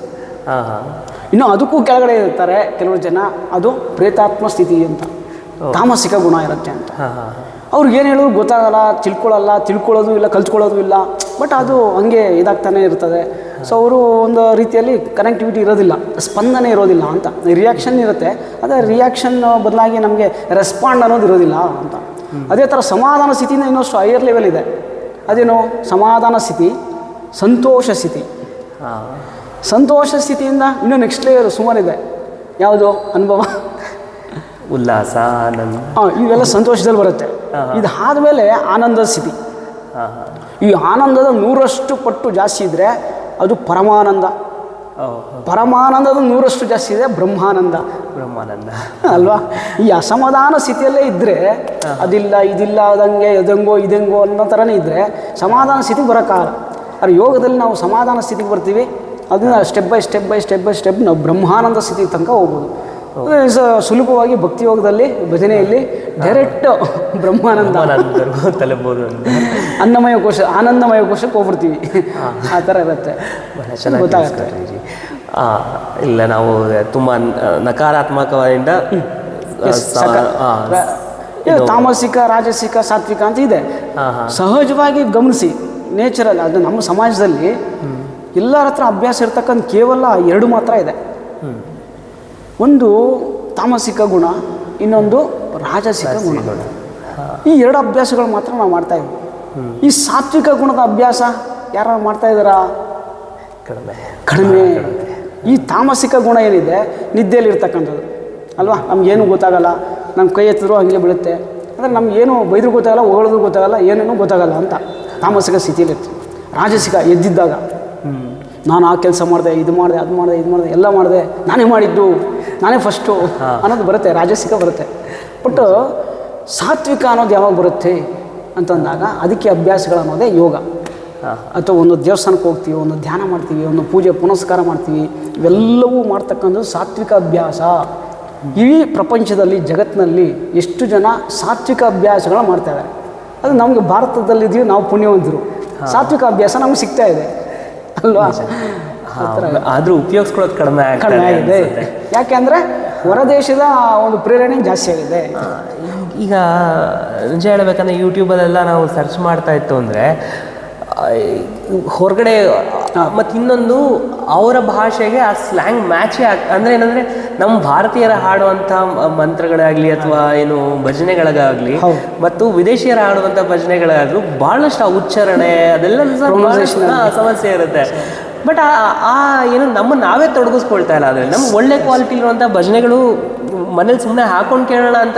ಇನ್ನು ಅದಕ್ಕೂ ಕೆಳಗಡೆ ಇರ್ತಾರೆ ಕೆಲವರು ಜನ, ಅದು ಪ್ರೇತಾತ್ಮ ಸ್ಥಿತಿ ಅಂತ, ತಾಮಸಿಕ ಗುಣ ಇರುತ್ತೆ ಅಂತ. ಅವ್ರಿಗೆ ಏನು ಹೇಳೋದು ಗೊತ್ತಾಗಲ್ಲ, ತಿಳ್ಕೊಳ್ಳೋದು ಇಲ್ಲ, ಕಲ್ತ್ಕೊಳ್ಳೋದು ಇಲ್ಲ. ಬಟ್ ಅದು ಹಂಗೆ ಇದಾಗ್ತಾನೆ ಇರ್ತದೆ. ಸೊ ಅವರು ಒಂದು ರೀತಿಯಲ್ಲಿ ಕನೆಕ್ಟಿವಿಟಿ ಇರೋದಿಲ್ಲ, ಸ್ಪಂದನೆ ಇರೋದಿಲ್ಲ ಅಂತ. ರಿಯಾಕ್ಷನ್ ಇರುತ್ತೆ, ಅದೇ ರಿಯಾಕ್ಷನ್ ಬದಲಾಗಿ ನಮಗೆ ರೆಸ್ಪಾಂಡ್ ಅನ್ನೋದು ಇರೋದಿಲ್ಲ ಅಂತ. ಅದೇ ಥರ ಸಮಾಧಾನ ಸ್ಥಿತಿಯಿಂದ ಇನ್ನಷ್ಟು ಹೈಯರ್ ಲೆವೆಲ್ ಇದೆ. ಅದೇನು ಸಮಾಧಾನ ಸ್ಥಿತಿ, ಸಂತೋಷ ಸ್ಥಿತಿ. ಸಂತೋಷ ಸ್ಥಿತಿಯಿಂದ ಇನ್ನೂ ನೆಕ್ಸ್ಟ್ ಲೇಯರ್ ಸುಮಾರಿದೆ. ಯಾವುದು ಅನುಭವ, ಉಲ್ಲಾಸ, ಆನಂದ, ಇವೆಲ್ಲ ಸಂತೋಷದಲ್ಲಿ ಬರುತ್ತೆ. ಇದಾದಮೇಲೆ ಆನಂದದ ಸ್ಥಿತಿ. ಈ ಆನಂದದ 100ರಷ್ಟು ಪಟ್ಟು ಜಾಸ್ತಿ ಇದ್ದರೆ ಅದು ಪರಮಾನಂದ. ಪರಮಾನಂದದ 100ರಷ್ಟು ಜಾಸ್ತಿ ಇದೆ ಬ್ರಹ್ಮಾನಂದ. ಅಲ್ವಾ? ಈ ಅಸಮಾಧಾನ ಸ್ಥಿತಿಯಲ್ಲೇ ಇದ್ದರೆ ಅದಿಲ್ಲ ಇದಿಲ್ಲ ಅದಂಗೆ ಅದಂಗೋ ಇದಂಗೋ ಅನ್ನೋ ಥರನೇ ಇದ್ದರೆ ಸಮಾಧಾನ ಸ್ಥಿತಿಗೆ ಬರೋಕ್ಕಾಗಲ್ಲ. ಆದರೆ ಯೋಗದಲ್ಲಿ ನಾವು ಸಮಾಧಾನ ಸ್ಥಿತಿಗೆ ಬರ್ತೀವಿ. ಅದನ್ನ ಸ್ಟೆಪ್ ಬೈ ಸ್ಟೆಪ್ ನಾವು ಬ್ರಹ್ಮಾನಂದ ಸ್ಥಿತಿ ತನಕ ಹೋಗ್ಬೋದು. ಸುಲಭವಾಗಿ ಭಕ್ತಿ ಯೋಗದಲ್ಲಿ ಭಜನೆಯಲ್ಲಿ ಡೈರೆಕ್ಟ್ ಬ್ರಹ್ಮಾನಂದ ತಲುಪಬಹುದು. ಆನಂದಮಯ ಕೋಶಕ್ಕೆ ಹೋಗ್ಬಿಡ್ತೀವಿ. ಆ ಥರ ಇರುತ್ತೆ. ಗೊತ್ತಾಗುತ್ತೆ. ಇಲ್ಲ, ನಾವು ತುಂಬ ನಕಾರಾತ್ಮಕದಿಂದ ತಾಮಸಿಕ, ರಾಜಸಿಕ, ಸಾತ್ವಿಕ ಅಂತ ಇದೆ. ಸಹಜವಾಗಿ ಗಮನಿಸಿ, ನೇಚರಲ್ಲಿ ಅದು ನಮ್ಮ ಸಮಾಜದಲ್ಲಿ ಎಲ್ಲರ ಹತ್ರ ಅಭ್ಯಾಸ ಇರ್ತಕ್ಕಂಥ ಕೇವಲ 2 ಮಾತ್ರ ಇದೆ. ಒಂದು ತಾಮಸಿಕ ಗುಣ, ಇನ್ನೊಂದು ರಾಜಸಿಕ ಗುಣ. ಈ 2 ಅಭ್ಯಾಸಗಳು ಮಾತ್ರ ನಾವು ಮಾಡ್ತಾ ಇದ್ದೀವಿ. ಈ ಸಾತ್ವಿಕ ಗುಣದ ಅಭ್ಯಾಸ ಯಾರು ಮಾಡ್ತಾ ಇದ್ದಾರಾ? ಕಡಿಮೆ. ಈ ತಾಮಸಿಕ ಗುಣ ಏನಿದೆ ನಿದ್ದೆಯಲ್ಲಿ ಇರ್ತಕ್ಕಂಥದ್ದು ಅಲ್ವಾ? ನಮಗೇನು ಗೊತ್ತಾಗಲ್ಲ, ನಮ್ಮ ಕೈ ಎತ್ತಿದ್ರು ಹಂಗೆ ಬೀಳುತ್ತೆ. ಅಂದರೆ ನಮಗೇನು ಬೈದರೂ ಗೊತ್ತಾಗಲ್ಲ, ಹೊಗಳೋದು ಗೊತ್ತಾಗಲ್ಲ, ಏನೇನೂ ಗೊತ್ತಾಗಲ್ಲ ಅಂತ ತಾಮಸಿಕ ಸ್ಥಿತಿಯಲ್ಲಿ ಇರ್ತೀವಿ. ರಾಜಸಿಕ ಎದ್ದಿದ್ದಾಗ ನಾನು ಆ ಕೆಲಸ ಮಾಡಿದೆ, ಇದು ಮಾಡಿದೆ, ಅದು ಮಾಡಿದೆ, ಇದು ಮಾಡಿದೆ, ಎಲ್ಲ ಮಾಡಿದೆ, ನಾನೇ ಮಾಡಿದ್ದು, ನಾನೇ ಫಸ್ಟು ಅನ್ನೋದು ಬರುತ್ತೆ, ರಾಜಸಿಕ ಬರುತ್ತೆ. ಬಟ್ ಸಾತ್ವಿಕ ಅನ್ನೋದು ಯಾವಾಗ ಬರುತ್ತೆ ಅಂತಂದಾಗ ಅದಕ್ಕೆ ಅಭ್ಯಾಸಗಳು ಅನ್ನೋದೇ ಯೋಗ. ಅಥವಾ ಒಂದು ದೇವಸ್ಥಾನಕ್ಕೆ ಹೋಗ್ತೀವಿ, ಒಂದು ಧ್ಯಾನ ಮಾಡ್ತೀವಿ, ಒಂದು ಪೂಜೆ ಪುನಸ್ಕಾರ ಮಾಡ್ತೀವಿ, ಇವೆಲ್ಲವೂ ಮಾಡ್ತಕ್ಕಂಥದ್ದು ಸಾತ್ವಿಕ ಅಭ್ಯಾಸ. ಇಡೀ ಪ್ರಪಂಚದಲ್ಲಿ ಜಗತ್ತಿನಲ್ಲಿ ಎಷ್ಟು ಜನ ಸಾತ್ವಿಕ ಅಭ್ಯಾಸಗಳು ಮಾಡ್ತಾ ಇದ್ದಾರೆ. ಅದು ನಮಗೆ ಭಾರತದಲ್ಲಿದ್ದೀವಿ, ನಾವು ಪುಣ್ಯವಂತರು. ಸಾತ್ವಿಕ ಅಭ್ಯಾಸ ನಮ್ಗೆ ಸಿಗ್ತಾ ಇದೆ ಅಲ್ವಾ? ಆದರೂ ಉಪಯೋಗಿಸ್ಕೊಳ್ಳೋದು ಕಡಿಮೆ ಆಗಿದೆ. ಯಾಕೆಂದರೆ ಹೊರದೇಶದ ಒಂದು ಪ್ರೇರಣೆ ಜಾಸ್ತಿ ಆಗಿದೆ. ಈಗ ನಿಜ ಹೇಳ್ಬೇಕಂದ್ರೆ ಯೂಟ್ಯೂಬಲ್ಲೆಲ್ಲ ನಾವು ಸರ್ಚ್ ಮಾಡ್ತಾ ಇತ್ತು ಅಂದರೆ ಹೊರಗಡೆ ಮತ್ತು ಇನ್ನೊಂದು ಅವರ ಭಾಷೆಗೆ ಆ ಸ್ಲ್ಯಾಂಗ್ ಮ್ಯಾಚೇ ಅಂದರೆ ಏನಂದರೆ ನಮ್ಮ ಭಾರತೀಯರ ಹಾಡುವಂಥ ಮಂತ್ರಗಳಾಗಲಿ ಅಥವಾ ಏನು ಭಜನೆಗಳಿಗಾಗಲಿ ಮತ್ತು ವಿದೇಶಿಯರ ಹಾಡುವಂಥ ಭಜನೆಗಳಾಗಲಿ ಭಾಳಷ್ಟು ಆ ಉಚ್ಚಾರಣೆ ಅದೆಲ್ಲ ಸಮಸ್ಯೆ ಇರುತ್ತೆ. ಬಟ್ ಆ ಏನು ನಮ್ಮನ್ನು ನಾವೇ ತೊಡಗಿಸ್ಕೊಳ್ತಾ ಇಲ್ಲ. ಆದರೆ ನಮ್ಗೆ ಒಳ್ಳೆ ಕ್ವಾಲಿಟಿ ಇರುವಂಥ ಭಜನೆಗಳು ಮನೇಲಿ ಸುಮ್ಮನೆ ಹಾಕೊಂಡು ಕೇಳೋಣ ಅಂತ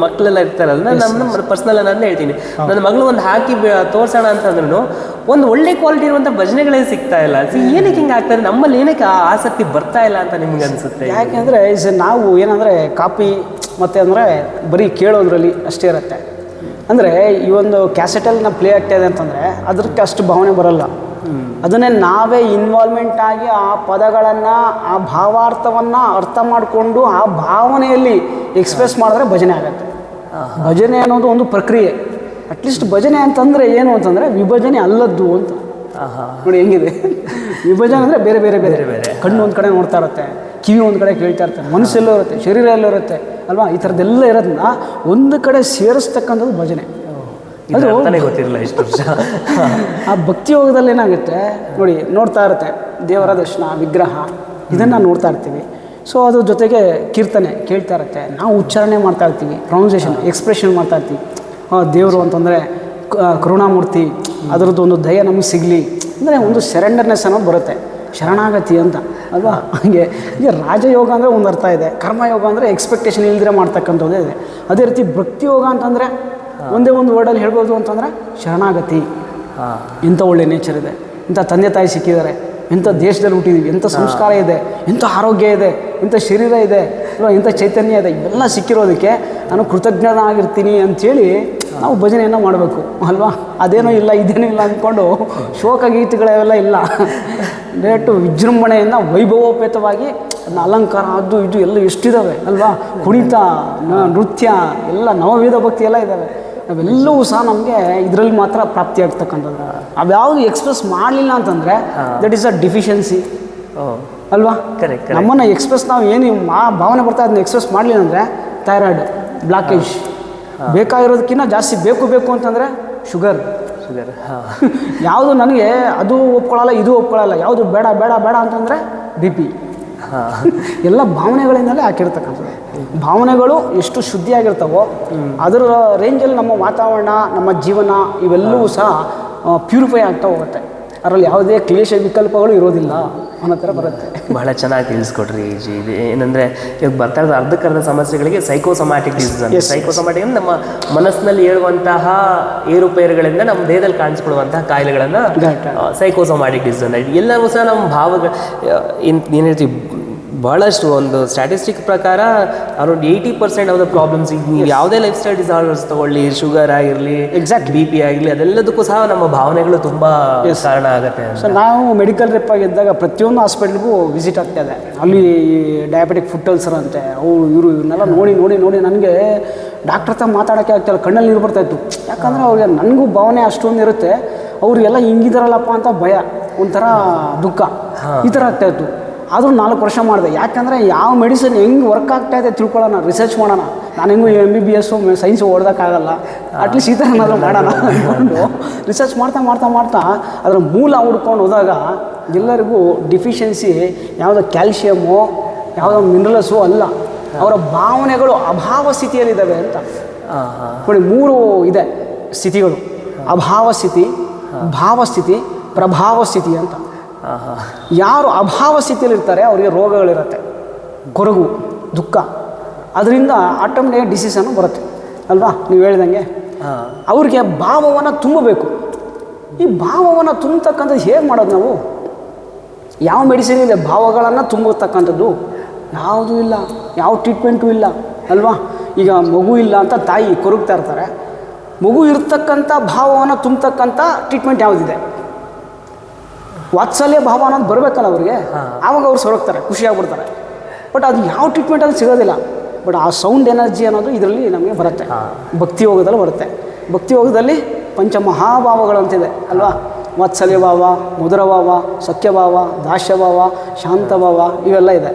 ಮಕ್ಕಳೆಲ್ಲ ಇರ್ತಾರಲ್ಲ, ನಮ್ಮ ಪರ್ಸ್ನಲ್ ನಾನು ಹೇಳ್ತೀನಿ, ನನ್ನ ಮಗಳು ಒಂದು ಹಾಕಿ ತೋರಿಸೋಣ ಅಂತಂದ್ರೂ ಒಂದು ಒಳ್ಳೆ ಕ್ವಾಲಿಟಿ ಇರುವಂಥ ಭಜನೆಗಳೇ ಸಿಗ್ತಾ ಇಲ್ಲ. ಏನಕ್ಕೆ ಹಿಂಗೆ ಆಗ್ತಾರೆ? ನಮ್ಮಲ್ಲಿ ಏನಕ್ಕೆ ಆ ಆಸಕ್ತಿ ಬರ್ತಾ ಇಲ್ಲ ಅಂತ ನಿಮ್ಗೆ ಅನಿಸುತ್ತೆ? ಯಾಕೆಂದರೆ ನಾವು ಏನಂದರೆ ಕಾಪಿ ಮತ್ತು ಅಂದರೆ ಬರೀ ಕೇಳೋದ್ರಲ್ಲಿ ಅಷ್ಟೇ ಇರುತ್ತೆ. ಅಂದರೆ ಈ ಒಂದು ಕ್ಯಾಸೆಟಲ್ಲಿ ನಾವು ಪ್ಲೇ ಆಗ್ತಾ ಇದೆ ಅಂತಂದರೆ ಅದಕ್ಕೆ ಅಷ್ಟು ಭಾವನೆ ಬರೋಲ್ಲ. ಅದನ್ನೇ ನಾವೇ ಇನ್ವಾಲ್ವ್ಮೆಂಟ್ ಆಗಿ ಆ ಪದಗಳನ್ನು, ಆ ಭಾವಾರ್ಥವನ್ನು ಅರ್ಥ ಮಾಡಿಕೊಂಡು ಆ ಭಾವನೆಯಲ್ಲಿ ಎಕ್ಸ್ಪ್ರೆಸ್ ಮಾಡಿದ್ರೆ ಭಜನೆ ಆಗುತ್ತೆ. ಭಜನೆ ಅನ್ನೋದು ಒಂದು ಪ್ರಕ್ರಿಯೆ. ಅಟ್ಲೀಸ್ಟ್ ಭಜನೆ ಅಂತಂದರೆ ಏನು ಅಂತಂದರೆ ವಿಭಜನೆ ಅಲ್ಲದ್ದು ಅಂತ. ನೋಡಿ ಹೆಂಗಿದೆ ವಿಭಜನೆ ಅಂದರೆ ಬೇರೆ ಬೇರೆ ಬೇರೆ ಬೇರೆ. ಕಣ್ಣು ಒಂದು ಕಡೆ ನೋಡ್ತಾ ಇರುತ್ತೆ, ಕಿವಿ ಒಂದು ಕಡೆ ಕೇಳ್ತಾ ಇರ್ತಾರೆ, ಮನಸ್ಸೆಲ್ಲೋ ಇರುತ್ತೆ, ಶರೀರ ಎಲ್ಲೋ ಇರುತ್ತೆ ಅಲ್ವಾ? ಈ ಥರದ್ದೆಲ್ಲ ಇರೋದನ್ನ ಒಂದು ಕಡೆ ಸೇರಿಸ್ತಕ್ಕಂಥದ್ದು ಭಜನೆ. ಅದು ಗೊತ್ತಿರಲಿಲ್ಲ ಇಷ್ಟು ವರ್ಷ. ಆ ಭಕ್ತಿ ಯೋಗದಲ್ಲಿ ಏನಾಗುತ್ತೆ ನೋಡಿ, ನೋಡ್ತಾ ಇರುತ್ತೆ ದೇವರ ದರ್ಶನ, ವಿಗ್ರಹ, ಇದನ್ನು ನೋಡ್ತಾ ಇರ್ತೀವಿ. ಸೊ ಅದ್ರ ಜೊತೆಗೆ ಕೀರ್ತನೆ ಕೇಳ್ತಾ ಇರುತ್ತೆ, ನಾವು ಉಚ್ಚಾರಣೆ ಮಾಡ್ತಾ ಇರ್ತೀವಿ, ಪ್ರೊನೌನ್ಸಿಯೇಷನ್, ಎಕ್ಸ್ಪ್ರೆಷನ್ ಮಾಡ್ತಾ ಇರ್ತೀವಿ. ದೇವರು ಅಂತಂದರೆ ಕರುಣಾಮೂರ್ತಿ, ಅದರದ್ದು ಒಂದು ದಯ ನಮಗೆ ಸಿಗಲಿ ಅಂದರೆ ಒಂದು ಸರೆಂಡರ್ನೆಸ್ ಅನ್ನೋದು ಬರುತ್ತೆ, ಶರಣಾಗತಿ ಅಂತ ಅಲ್ವಾ? ಹಾಗೆ ಈಗ ರಾಜಯೋಗ ಅಂದರೆ ಒಂದು ಅರ್ಥ ಇದೆ, ಕರ್ಮಯೋಗ ಅಂದರೆ ಎಕ್ಸ್ಪೆಕ್ಟೇಷನ್ ಇಲ್ದಿರ ಮಾಡ್ತಕ್ಕಂಥದ್ದೇ ಇದೆ. ಅದೇ ರೀತಿ ಭಕ್ತಿ ಯೋಗ ಅಂತಂದರೆ ಒಂದೇ ಒಂದು ವರ್ಡಲ್ಲಿ ಹೇಳ್ಬೋದು ಅಂತಂದರೆ ಶರಣಾಗತಿ. ಎಂಥ ಒಳ್ಳೆ ನೇಚರ್ ಇದೆ, ಇಂಥ ತಂದೆ ತಾಯಿ ಸಿಕ್ಕಿದ್ದಾರೆ, ಎಂಥ ದೇಶದಲ್ಲಿ ಹುಟ್ಟಿದ್ದೀವಿ, ಎಂಥ ಸಂಸ್ಕಾರ ಇದೆ, ಎಂಥ ಆರೋಗ್ಯ ಇದೆ, ಎಂಥ ಶರೀರ ಇದೆ ಅಲ್ವಾ, ಎಂಥ ಚೈತನ್ಯ ಇದೆ, ಇವೆಲ್ಲ ಸಿಕ್ಕಿರೋದಕ್ಕೆ ನಾನು ಕೃತಜ್ಞನಾಗಿರ್ತೀನಿ ಅಂಥೇಳಿ ನಾವು ಭಜನೆಯನ್ನು ಮಾಡಬೇಕು ಅಲ್ವಾ? ಅದೇನೂ ಇಲ್ಲ ಇದೇನೂ ಇಲ್ಲ ಅಂದ್ಕೊಂಡು ಶೋಕ ಗೀತೆಗಳೆಲ್ಲ ಇಲ್ಲ, ಡೈರೆಕ್ಟು ವಿಜೃಂಭಣೆಯಿಂದ ವೈಭವೋಪೇತವಾಗಿ ಅದನ್ನ ಅಲಂಕಾರ ಅದು ಇದು ಎಲ್ಲ ಎಷ್ಟಿದ್ದಾವೆ ಅಲ್ವಾ? ಕುಣಿತ, ನೃತ್ಯ ಎಲ್ಲ ನವವಿಧ ಭಕ್ತಿ ಎಲ್ಲ ಇದ್ದಾವೆ. ಅವೆಲ್ಲವೂ ಸಹ ನಮಗೆ ಇದರಲ್ಲಿ ಮಾತ್ರ ಪ್ರಾಪ್ತಿಯಾಗ್ತಕ್ಕಂಥದ್ದು. ಅವ್ಯಾವುದು ಎಕ್ಸ್ಪ್ರೆಸ್ ಮಾಡಲಿಲ್ಲ ಅಂತಂದರೆ ದಟ್ ಈಸ್ ಅ ಡಿಫಿಷಿಯನ್ಸಿ ಅಲ್ವಾ? ನಮ್ಮನ್ನು ಎಕ್ಸ್ಪ್ರೆಸ್ ನಾವು ಏನು ಭಾವನೆ ಬರ್ತಾ ಅದನ್ನ ಎಕ್ಸ್ಪ್ರೆಸ್ ಮಾಡಲಿಲ್ಲ ಅಂದರೆ ಥೈರಾಯ್ಡ್ ಬ್ಲಾಕೇಜ್ ಬೇಕಾಗಿರೋದಕ್ಕಿಂತ ಜಾಸ್ತಿ ಬೇಕು ಅಂತಂದರೆ ಶುಗರ್. ಹಾಂ. ಯಾವುದು ನನಗೆ ಅದು ಒಪ್ಕೊಳ್ಳಲ್ಲ, ಇದು ಒಪ್ಕೊಳ್ಳಲ್ಲ, ಯಾವುದು ಬೇಡ ಬೇಡ ಬೇಡ ಅಂತಂದರೆ BP. ಹಾಂ. ಎಲ್ಲ ಭಾವನೆಗಳಿಂದಲೇ ಹಾಕಿರ್ತಕ್ಕಂಥದ್ದು. ಭಾವನೆಗಳು ಎಷ್ಟು ಶುದ್ಧಿಯಾಗಿರ್ತಾವೋ ಅದರ ರೇಂಜಲ್ಲಿ ನಮ್ಮ ವಾತಾವರಣ, ನಮ್ಮ ಜೀವನ ಇವೆಲ್ಲವೂ ಸಹ ಪ್ಯೂರಿಫೈ ಆಗ್ತಾ ಹೋಗುತ್ತೆ. ಅದರಲ್ಲಿ ಯಾವುದೇ ಕ್ಲೇಶ ವಿಕಲ್ಪಗಳು ಇರೋದಿಲ್ಲ ಅನ್ನೋ ಥರ ಬರುತ್ತೆ. ಬಹಳ ಚೆನ್ನಾಗಿ ತಿಳಿಸ್ಕೊಡ್ರಿ ಜಿ. ಇದು ಏನಂದರೆ ಇವಾಗ ಬರ್ತಾ ಇರೋದು ಅರ್ಧಕ್ಕರ್ಧ ಸಮಸ್ಯೆಗಳಿಗೆ ಸೈಕೋಸೊಮ್ಯಾಟಿಕ್ ಡಿಸೀಸ್ ಅಂತ. ಸೈಕೋಸೊಮ್ಯಾಟಿಕ್ ಅಂದರೆ ನಮ್ಮ ಮನಸ್ಸಿನಲ್ಲಿ ಹೇಳುವಂತಹ ಏರುಪೇರುಗಳಿಂದ ನಮ್ಮ ದೇಹದಲ್ಲಿ ಕಾಣಿಸ್ಕೊಳ್ಳುವಂತಹ ಕಾಯಿಲೆಗಳನ್ನು ಸೈಕೋಸೊಮ್ಯಾಟಿಕ್ ಡಿಸೀಸ್ ಅಂತ. ಎಲ್ಲವೂ ಸಹ ನಮ್ಮ ಭಾವಗಳು ಏನು ಹೇಳ್ತೀವಿ, ಭಾಳಷ್ಟು ಒಂದು ಸ್ಟ್ಯಾಟಿಸ್ಟಿಕ್ ಪ್ರಕಾರ ಅರೌಂಡ್ 80% ಆಫ್ ದ ಪ್ರಾಬ್ಲಮ್ಸ್, ಈಗ ನೀವು ಯಾವುದೇ ಲೈಫ್ ಸ್ಟೈಲ್ ಡಿಸಾರ್ಡರ್ಸ್ ತೊಗೊಳ್ಳಿ, ಶುಗರ್ ಆಗಿರಲಿ, BP ಆಗಿರಲಿ, ಅದೆಲ್ಲದಕ್ಕೂ ಸಹ ನಮ್ಮ ಭಾವನೆಗಳು ತುಂಬ ಕಾರಣ ಆಗುತ್ತೆ. ಸೊ ನಾವು ಮೆಡಿಕಲ್ ರೆಪ್ ಆಗಿದ್ದಾಗ ಪ್ರತಿಯೊಂದು ಹಾಸ್ಪಿಟ್ಲಿಗೂ ವಿಸಿಟ್ ಆಗ್ತಾ ಇದೆ. ಅಲ್ಲಿ ಡಯಾಬಿಟಿಕ್ ಫುಟ್ ಅಲ್ಸರ್ ಅಂತೆ, ಇವನ್ನೆಲ್ಲ ನೋಡಿ ನನಗೆ ಡಾಕ್ಟರ್ ಹತ್ರ ಮಾತಾಡೋಕ್ಕೆ ಆಗ್ತಾಯಿಲ್ಲ, ಕಣ್ಣಲ್ಲಿ ನೀರು ಬರ್ತಾಯಿತ್ತು. ಯಾಕಂದರೆ ಅವ್ರಿಗೆ ನನಗೂ ಭಾವನೆ ಅಷ್ಟೊಂದು ಇರುತ್ತೆ, ಅವ್ರಿಗೆಲ್ಲ ಹಿಂಗಿದಾರಲ್ಲಪ್ಪ ಅಂತ ಭಯ, ಒಂಥರ ದುಃಖ, ಈ ಥರ ಆಗ್ತಾಯಿತ್ತು. ಆದರೂ 4 ವರ್ಷ ಮಾಡಿದೆ. ಯಾಕಂದರೆ ಯಾವ ಮೆಡಿಸಿನ್ ಹೆಂಗೆ ವರ್ಕ್ ಆಗ್ತಾಯಿದೆ ತಿಳ್ಕೊಳ್ಳೋಣ, ರಿಸರ್ಚ್ ಮಾಡೋಣ. ನಾನು ಹೆಂಗೂ MBBS ಸೈನ್ಸು ಓದೋಕ್ಕಾಗಲ್ಲ, ಅಟ್ಲೀಸ್ಟ್ ಈ ಥರ ಏನಾದರೂ ಮಾಡೋಣ ಅಂದ್ಕೊಂಡು ರಿಸರ್ಚ್ ಮಾಡ್ತಾ ಅದರ ಮೂಲ ಹುಡ್ಕೊಂಡು ಹೋದಾಗ ಎಲ್ಲರಿಗೂ ಡಿಫಿಷಿಯನ್ಸಿ ಯಾವುದೋ ಕ್ಯಾಲ್ಶಿಯಮು, ಯಾವುದೋ ಮಿನರಲ್ಸು ಅಲ್ಲ, ಅವರ ಭಾವನೆಗಳು ಅಭಾವ ಸ್ಥಿತಿಯಲ್ಲಿದ್ದಾವೆ ಅಂತ. ನೋಡಿ 3 ಇದೆ ಸ್ಥಿತಿಗಳು: ಅಭಾವ ಸ್ಥಿತಿ, ಭಾವಸ್ಥಿತಿ, ಪ್ರಭಾವ ಸ್ಥಿತಿ ಅಂತ. ಯಾರು ಅಭಾವ ಸ್ಥಿತಿಯಲ್ಲಿರ್ತಾರೆ ಅವರಿಗೆ ರೋಗಗಳಿರುತ್ತೆ, ಕೊರಗು, ದುಃಖ, ಅದರಿಂದ ಆಟೋಮೆಟಿಕ್ ಡಿಸೀಸನ್ನು ಬರುತ್ತೆ ಅಲ್ವಾ. ನೀವು ಹೇಳ್ದಂಗೆ ಅವ್ರಿಗೆ ಭಾವವನ್ನು ತುಂಬಬೇಕು. ಈ ಭಾವವನ್ನು ತುಂಬತಕ್ಕಂಥದ್ದು ಹೇಗೆ ಮಾಡೋದು ನಾವು? ಯಾವ ಮೆಡಿಸಿನ್ ಇದೆ ಭಾವಗಳನ್ನು ತುಂಬತಕ್ಕಂಥದ್ದು? ಯಾವುದೂ ಇಲ್ಲ, ಯಾವ ಟ್ರೀಟ್ಮೆಂಟು ಇಲ್ಲ ಅಲ್ವಾ. ಈಗ ಮಗು ಇಲ್ಲ ಅಂತ ತಾಯಿ ಕೊರಗ್ತಾ ಇರ್ತಾರೆ, ಮಗು ಇರ್ತಕ್ಕಂಥ ಭಾವವನ್ನು ತುಂಬತಕ್ಕಂಥ ಟ್ರೀಟ್ಮೆಂಟ್ ಯಾವುದಿದೆ? ವಾತ್ಸಲ್ಯ ಭಾವ ಅನ್ನೋದು ಬರಬೇಕಲ್ಲ ಅವ್ರಿಗೆ, ಆವಾಗ ಅವ್ರು ಸೊರಗ್ತಾರೆ, ಖುಷಿಯಾಗ್ಬಿಡ್ತಾರೆ. ಬಟ್ ಅದು ಯಾವ ಟ್ರೀಟ್ಮೆಂಟಲ್ಲಿ ಸಿಗೋದಿಲ್ಲ. ಬಟ್ ಆ ಸೌಂಡ್ ಎನರ್ಜಿ ಅನ್ನೋದು ಇದರಲ್ಲಿ ನಮಗೆ ಬರುತ್ತೆ, ಭಕ್ತಿ ಯೋಗದಲ್ಲಿ ಬರುತ್ತೆ. ಭಕ್ತಿ ಯೋಗದಲ್ಲಿ ಪಂಚಮಹಾಭಾವಗಳಂತಿದೆ ಅಲ್ವಾ. ವಾತ್ಸಲ್ಯ ಭಾವ, ಮಧುರ ಭಾವ, ಸಖ್ಯಭಾವ, ದಾಸ್ಯಭಾವ, ಶಾಂತಭಾವ, ಇವೆಲ್ಲ ಇದೆ.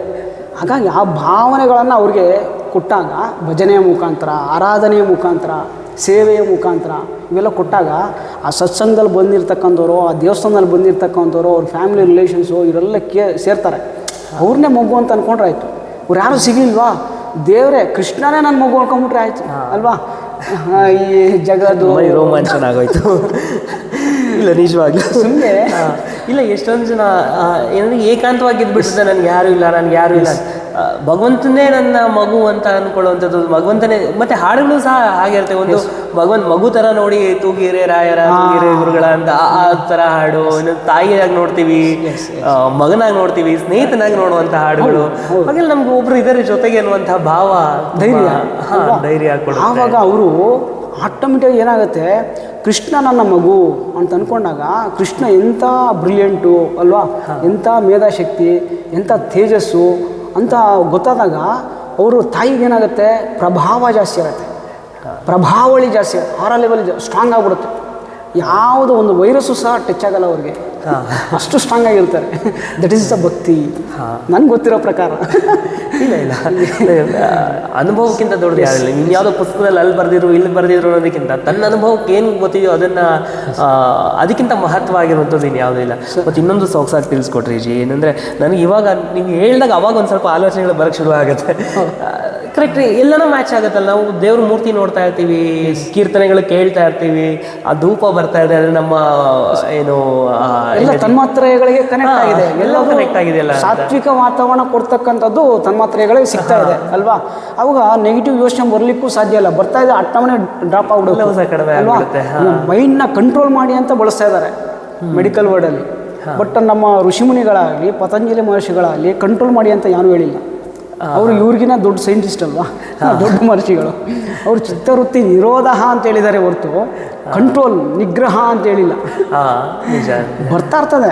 ಹಾಗಾಗಿ ಆ ಭಾವನೆಗಳನ್ನು ಅವ್ರಿಗೆ ಕೊಟ್ಟಾಗ ಭಜನೆಯ ಮುಖಾಂತರ, ಆರಾಧನೆಯ ಮುಖಾಂತರ, ಸೇವೆಯ ಮುಖಾಂತರ ಇವೆಲ್ಲ ಕೊಟ್ಟಾಗ ಆ ಸತ್ಸಂಗದಲ್ಲಿ ಬಂದಿರ್ತಕ್ಕಂಥವ್ರು, ಆ ದೇವಸ್ಥಾನದಲ್ಲಿ ಬಂದಿರ್ತಕ್ಕಂಥವ್ರು, ಅವ್ರ ಫ್ಯಾಮಿಲಿ ರಿಲೇಷನ್ಸು ಇವರೆಲ್ಲ ಸೇರ್ತಾರೆ. ಅವ್ರನ್ನೇ ಮಗು ಅಂತ ಅಂದ್ಕೊಂಡ್ರೆ ಆಯಿತು. ಅವ್ರು ಯಾರೂ ಸಿಗಲಿಲ್ವಾ, ದೇವರೇ ಕೃಷ್ಣನೇ ನನ್ನ ಮಗು ಅನ್ಕೊಂಡ್ಬಿಟ್ರೆ ಆಯಿತು ಅಲ್ವಾ. ಈ ಜಗದ್ದು ರೋಮಾಂಚನ ಆಗೋಯ್ತು. ಇಲ್ಲ ನಿಜವಾಗ್ಲೂ ಸುಮ್ಮನೆ ಇಲ್ಲ, ಎಷ್ಟೊಂದು ಜನ ಏನಂದರೆ ಏಕಾಂತವಾಗಿದ್ದುಬಿಟ್ಟಿದೆ, ನನಗೆ ಯಾರೂ ಇಲ್ಲ, ಭಗವಂತನೇ ನನ್ನ ಮಗು ಅಂತ ಅಂದ್ಕೊಳ್ಳುವಂಥದ್ದು. ಭಗವಂತನೇ ಮತ್ತೆ ಹಾಡುಗಳು ಸಹ ಹಾಗೆ ಇರ್ತವೆ. ಒಂದು ಭಗವಂತ ಮಗು ಥರ ನೋಡಿ ತೂಗಿರೆ ರಾಯರ, ತೂಗಿರೆ ಗುರುಗಳ ಅಂತ ಆ ಥರ ಹಾಡು. ಇನ್ನೊಂದು ತಾಯಿಯಾಗಿ ನೋಡ್ತೀವಿ, ಮಗನಾಗಿ ನೋಡ್ತೀವಿ, ಸ್ನೇಹಿತನಾಗಿ ನೋಡುವಂಥ ಹಾಡುಗಳು. ಹಾಗೆಲ್ಲ ನಮ್ಗೆ ಒಬ್ರು ಇದರ ಜೊತೆಗೆ ಅನ್ನುವಂಥ ಭಾವ, ಧೈರ್ಯ ಕೊಡುತ್ತೆ. ಆವಾಗ ಅವರು ಆಟೋಮೆಟಿಕ್ ಏನಾಗುತ್ತೆ, ಕೃಷ್ಣ ನನ್ನ ಮಗು ಅಂತ ಅಂದ್ಕೊಂಡಾಗ ಕೃಷ್ಣ ಎಂಥ ಬ್ರಿಲಿಯಂಟು ಅಲ್ವಾ, ಎಂಥ ಮೇಧಾಶಕ್ತಿ, ಎಂಥ ತೇಜಸ್ಸು ಅಂತ ಗೊತ್ತಾದಾಗ ಅವರು ತಾಯಿಗೆ ಏನಾಗುತ್ತೆ, ಪ್ರಭಾವ ಜಾಸ್ತಿ ಆಗುತ್ತೆ, ಪ್ರಭಾವಳಿ ಜಾಸ್ತಿ ಆಗುತ್ತೆ, ಆರ ಲೆವೆಲ್ ಸ್ಟ್ರಾಂಗ್ ಆಗಿಬಿಡುತ್ತೆ. ಯಾವುದೋ ಒಂದು ವೈರಸ್ಸು ಸಹ ಟಚ್ ಆಗಲ್ಲ ಅವ್ರಿಗೆ, ಅಷ್ಟು ಸ್ಟ್ರಾಂಗ್ ಆಗಿರ್ತಾರೆ. ದಟ್ ಈಸ್ ದ ಭಕ್ತಿ, ನನಗೆ ಗೊತ್ತಿರೋ ಪ್ರಕಾರ. ಇಲ್ಲ ಅನುಭವಕ್ಕಿಂತ ದೊಡ್ಡದು ಯಾರಿಲ್ಲ. ನೀನು ಯಾವುದೋ ಪುಸ್ತಕದಲ್ಲಿ ಅಲ್ಲಿ ಬರೆದಿರು ಇಲ್ಲಿ ಬರೆದಿರು ಅನ್ನೋದಕ್ಕಿಂತ ತನ್ನ ಅನುಭವಕ್ಕೆ ಏನು ಗೊತ್ತಿದೆಯೋ ಅದನ್ನು ಅದಕ್ಕಿಂತ ಮಹತ್ವ ಆಗಿರುವಂಥದ್ದು ಇನ್ನು ಯಾವುದೂ ಇಲ್ಲ. ಮತ್ತು ಇನ್ನೊಂದು ಸೊಗಸಾಗಿ ತಿಳಿಸ್ಕೊಟ್ರಿ ಜಿ, ಏನಂದರೆ ನನಗೆ ಇವಾಗ ನೀವು ಹೇಳಿದಾಗ ಅವಾಗ ಒಂದು ಸ್ವಲ್ಪ ಆಲೋಚನೆಗಳು ಬರೋಕ್ಕೆ ಶುರು ಆಗುತ್ತೆ. ಕರೆಕ್ಟ್, ಎಲ್ಲನೂ ಮ್ಯಾಚ್ ಆಗುತ್ತಲ್ಲ. ನಾವು ದೇವ್ರ ಮೂರ್ತಿ ನೋಡ್ತಾ ಇರ್ತೀವಿ, ಕೀರ್ತನೆಗಳು ಕೇಳ್ತಾ ಇರ್ತೀವಿ, ಆ ಧೂಪ ಬರ್ತಾ ಇದೆ, ಅದು ನಮ್ಮ ಏನು ತನ್ಮಾತ್ರೆಗಳಿಗೆ ಕನೆಕ್ಟ್ ಆಗಿದೆ, ಎಲ್ಲ ಕನೆಕ್ಟ್ ಆಗಿದೆ. ಎಲ್ಲ ಸಾತ್ವಿಕ ವಾತಾವರಣ ಕೊಡ್ತಕ್ಕಂಥದ್ದು ತನ್ಮಾತ್ರೆಗಳಿಗೆ ಸಿಗ್ತಾ ಇದೆ ಅಲ್ವಾ. ಅವಾಗ ನೆಗೆಟಿವ್ ಯೋಚನೆ ಬರಲಿಕ್ಕೂ ಸಾಧ್ಯ ಇಲ್ಲ, ಬರ್ತಾ ಇದೆ ಅಟ್ಟಮನೆ ಡ್ರಾಪ್ ಆಗ್ಬಿಡುತ್ತೆ ಅಲ್ವಾ. ಮೈಂಡ್ನ ಕಂಟ್ರೋಲ್ ಮಾಡಿ ಅಂತ ಬಳಸ್ತಾ ಇದ್ದಾರೆ ಮೆಡಿಕಲ್ ವರ್ಡಲ್ಲಿ. ಬಟ್ ನಮ್ಮ ಋಷಿಮುನಿಗಳಾಗಲಿ, ಪತಂಜಲಿ ಮಹರ್ಷಿಗಳಾಗಲಿ ಕಂಟ್ರೋಲ್ ಮಾಡಿ ಅಂತ ಯಾರೂ ಹೇಳಿಲ್ಲ. ಅವರು ಇವ್ರಿಗಿನ ದೊಡ್ಡ ಸೈಂಟಿಸ್ಟ್ ಅಲ್ವಾ, ದೊಡ್ಡ ಮಹರ್ಷಿಗಳು. ಅವರು ಚಿತ್ತವೃತ್ತಿ ನಿರೋಧ ಅಂತ ಹೇಳಿದ್ದಾರೆ ಹೊರತು ಕಂಟ್ರೋಲ್, ನಿಗ್ರಹ ಅಂತ ಹೇಳಿಲ್ಲ. ಬರ್ತಾ ಇರ್ತದೆ,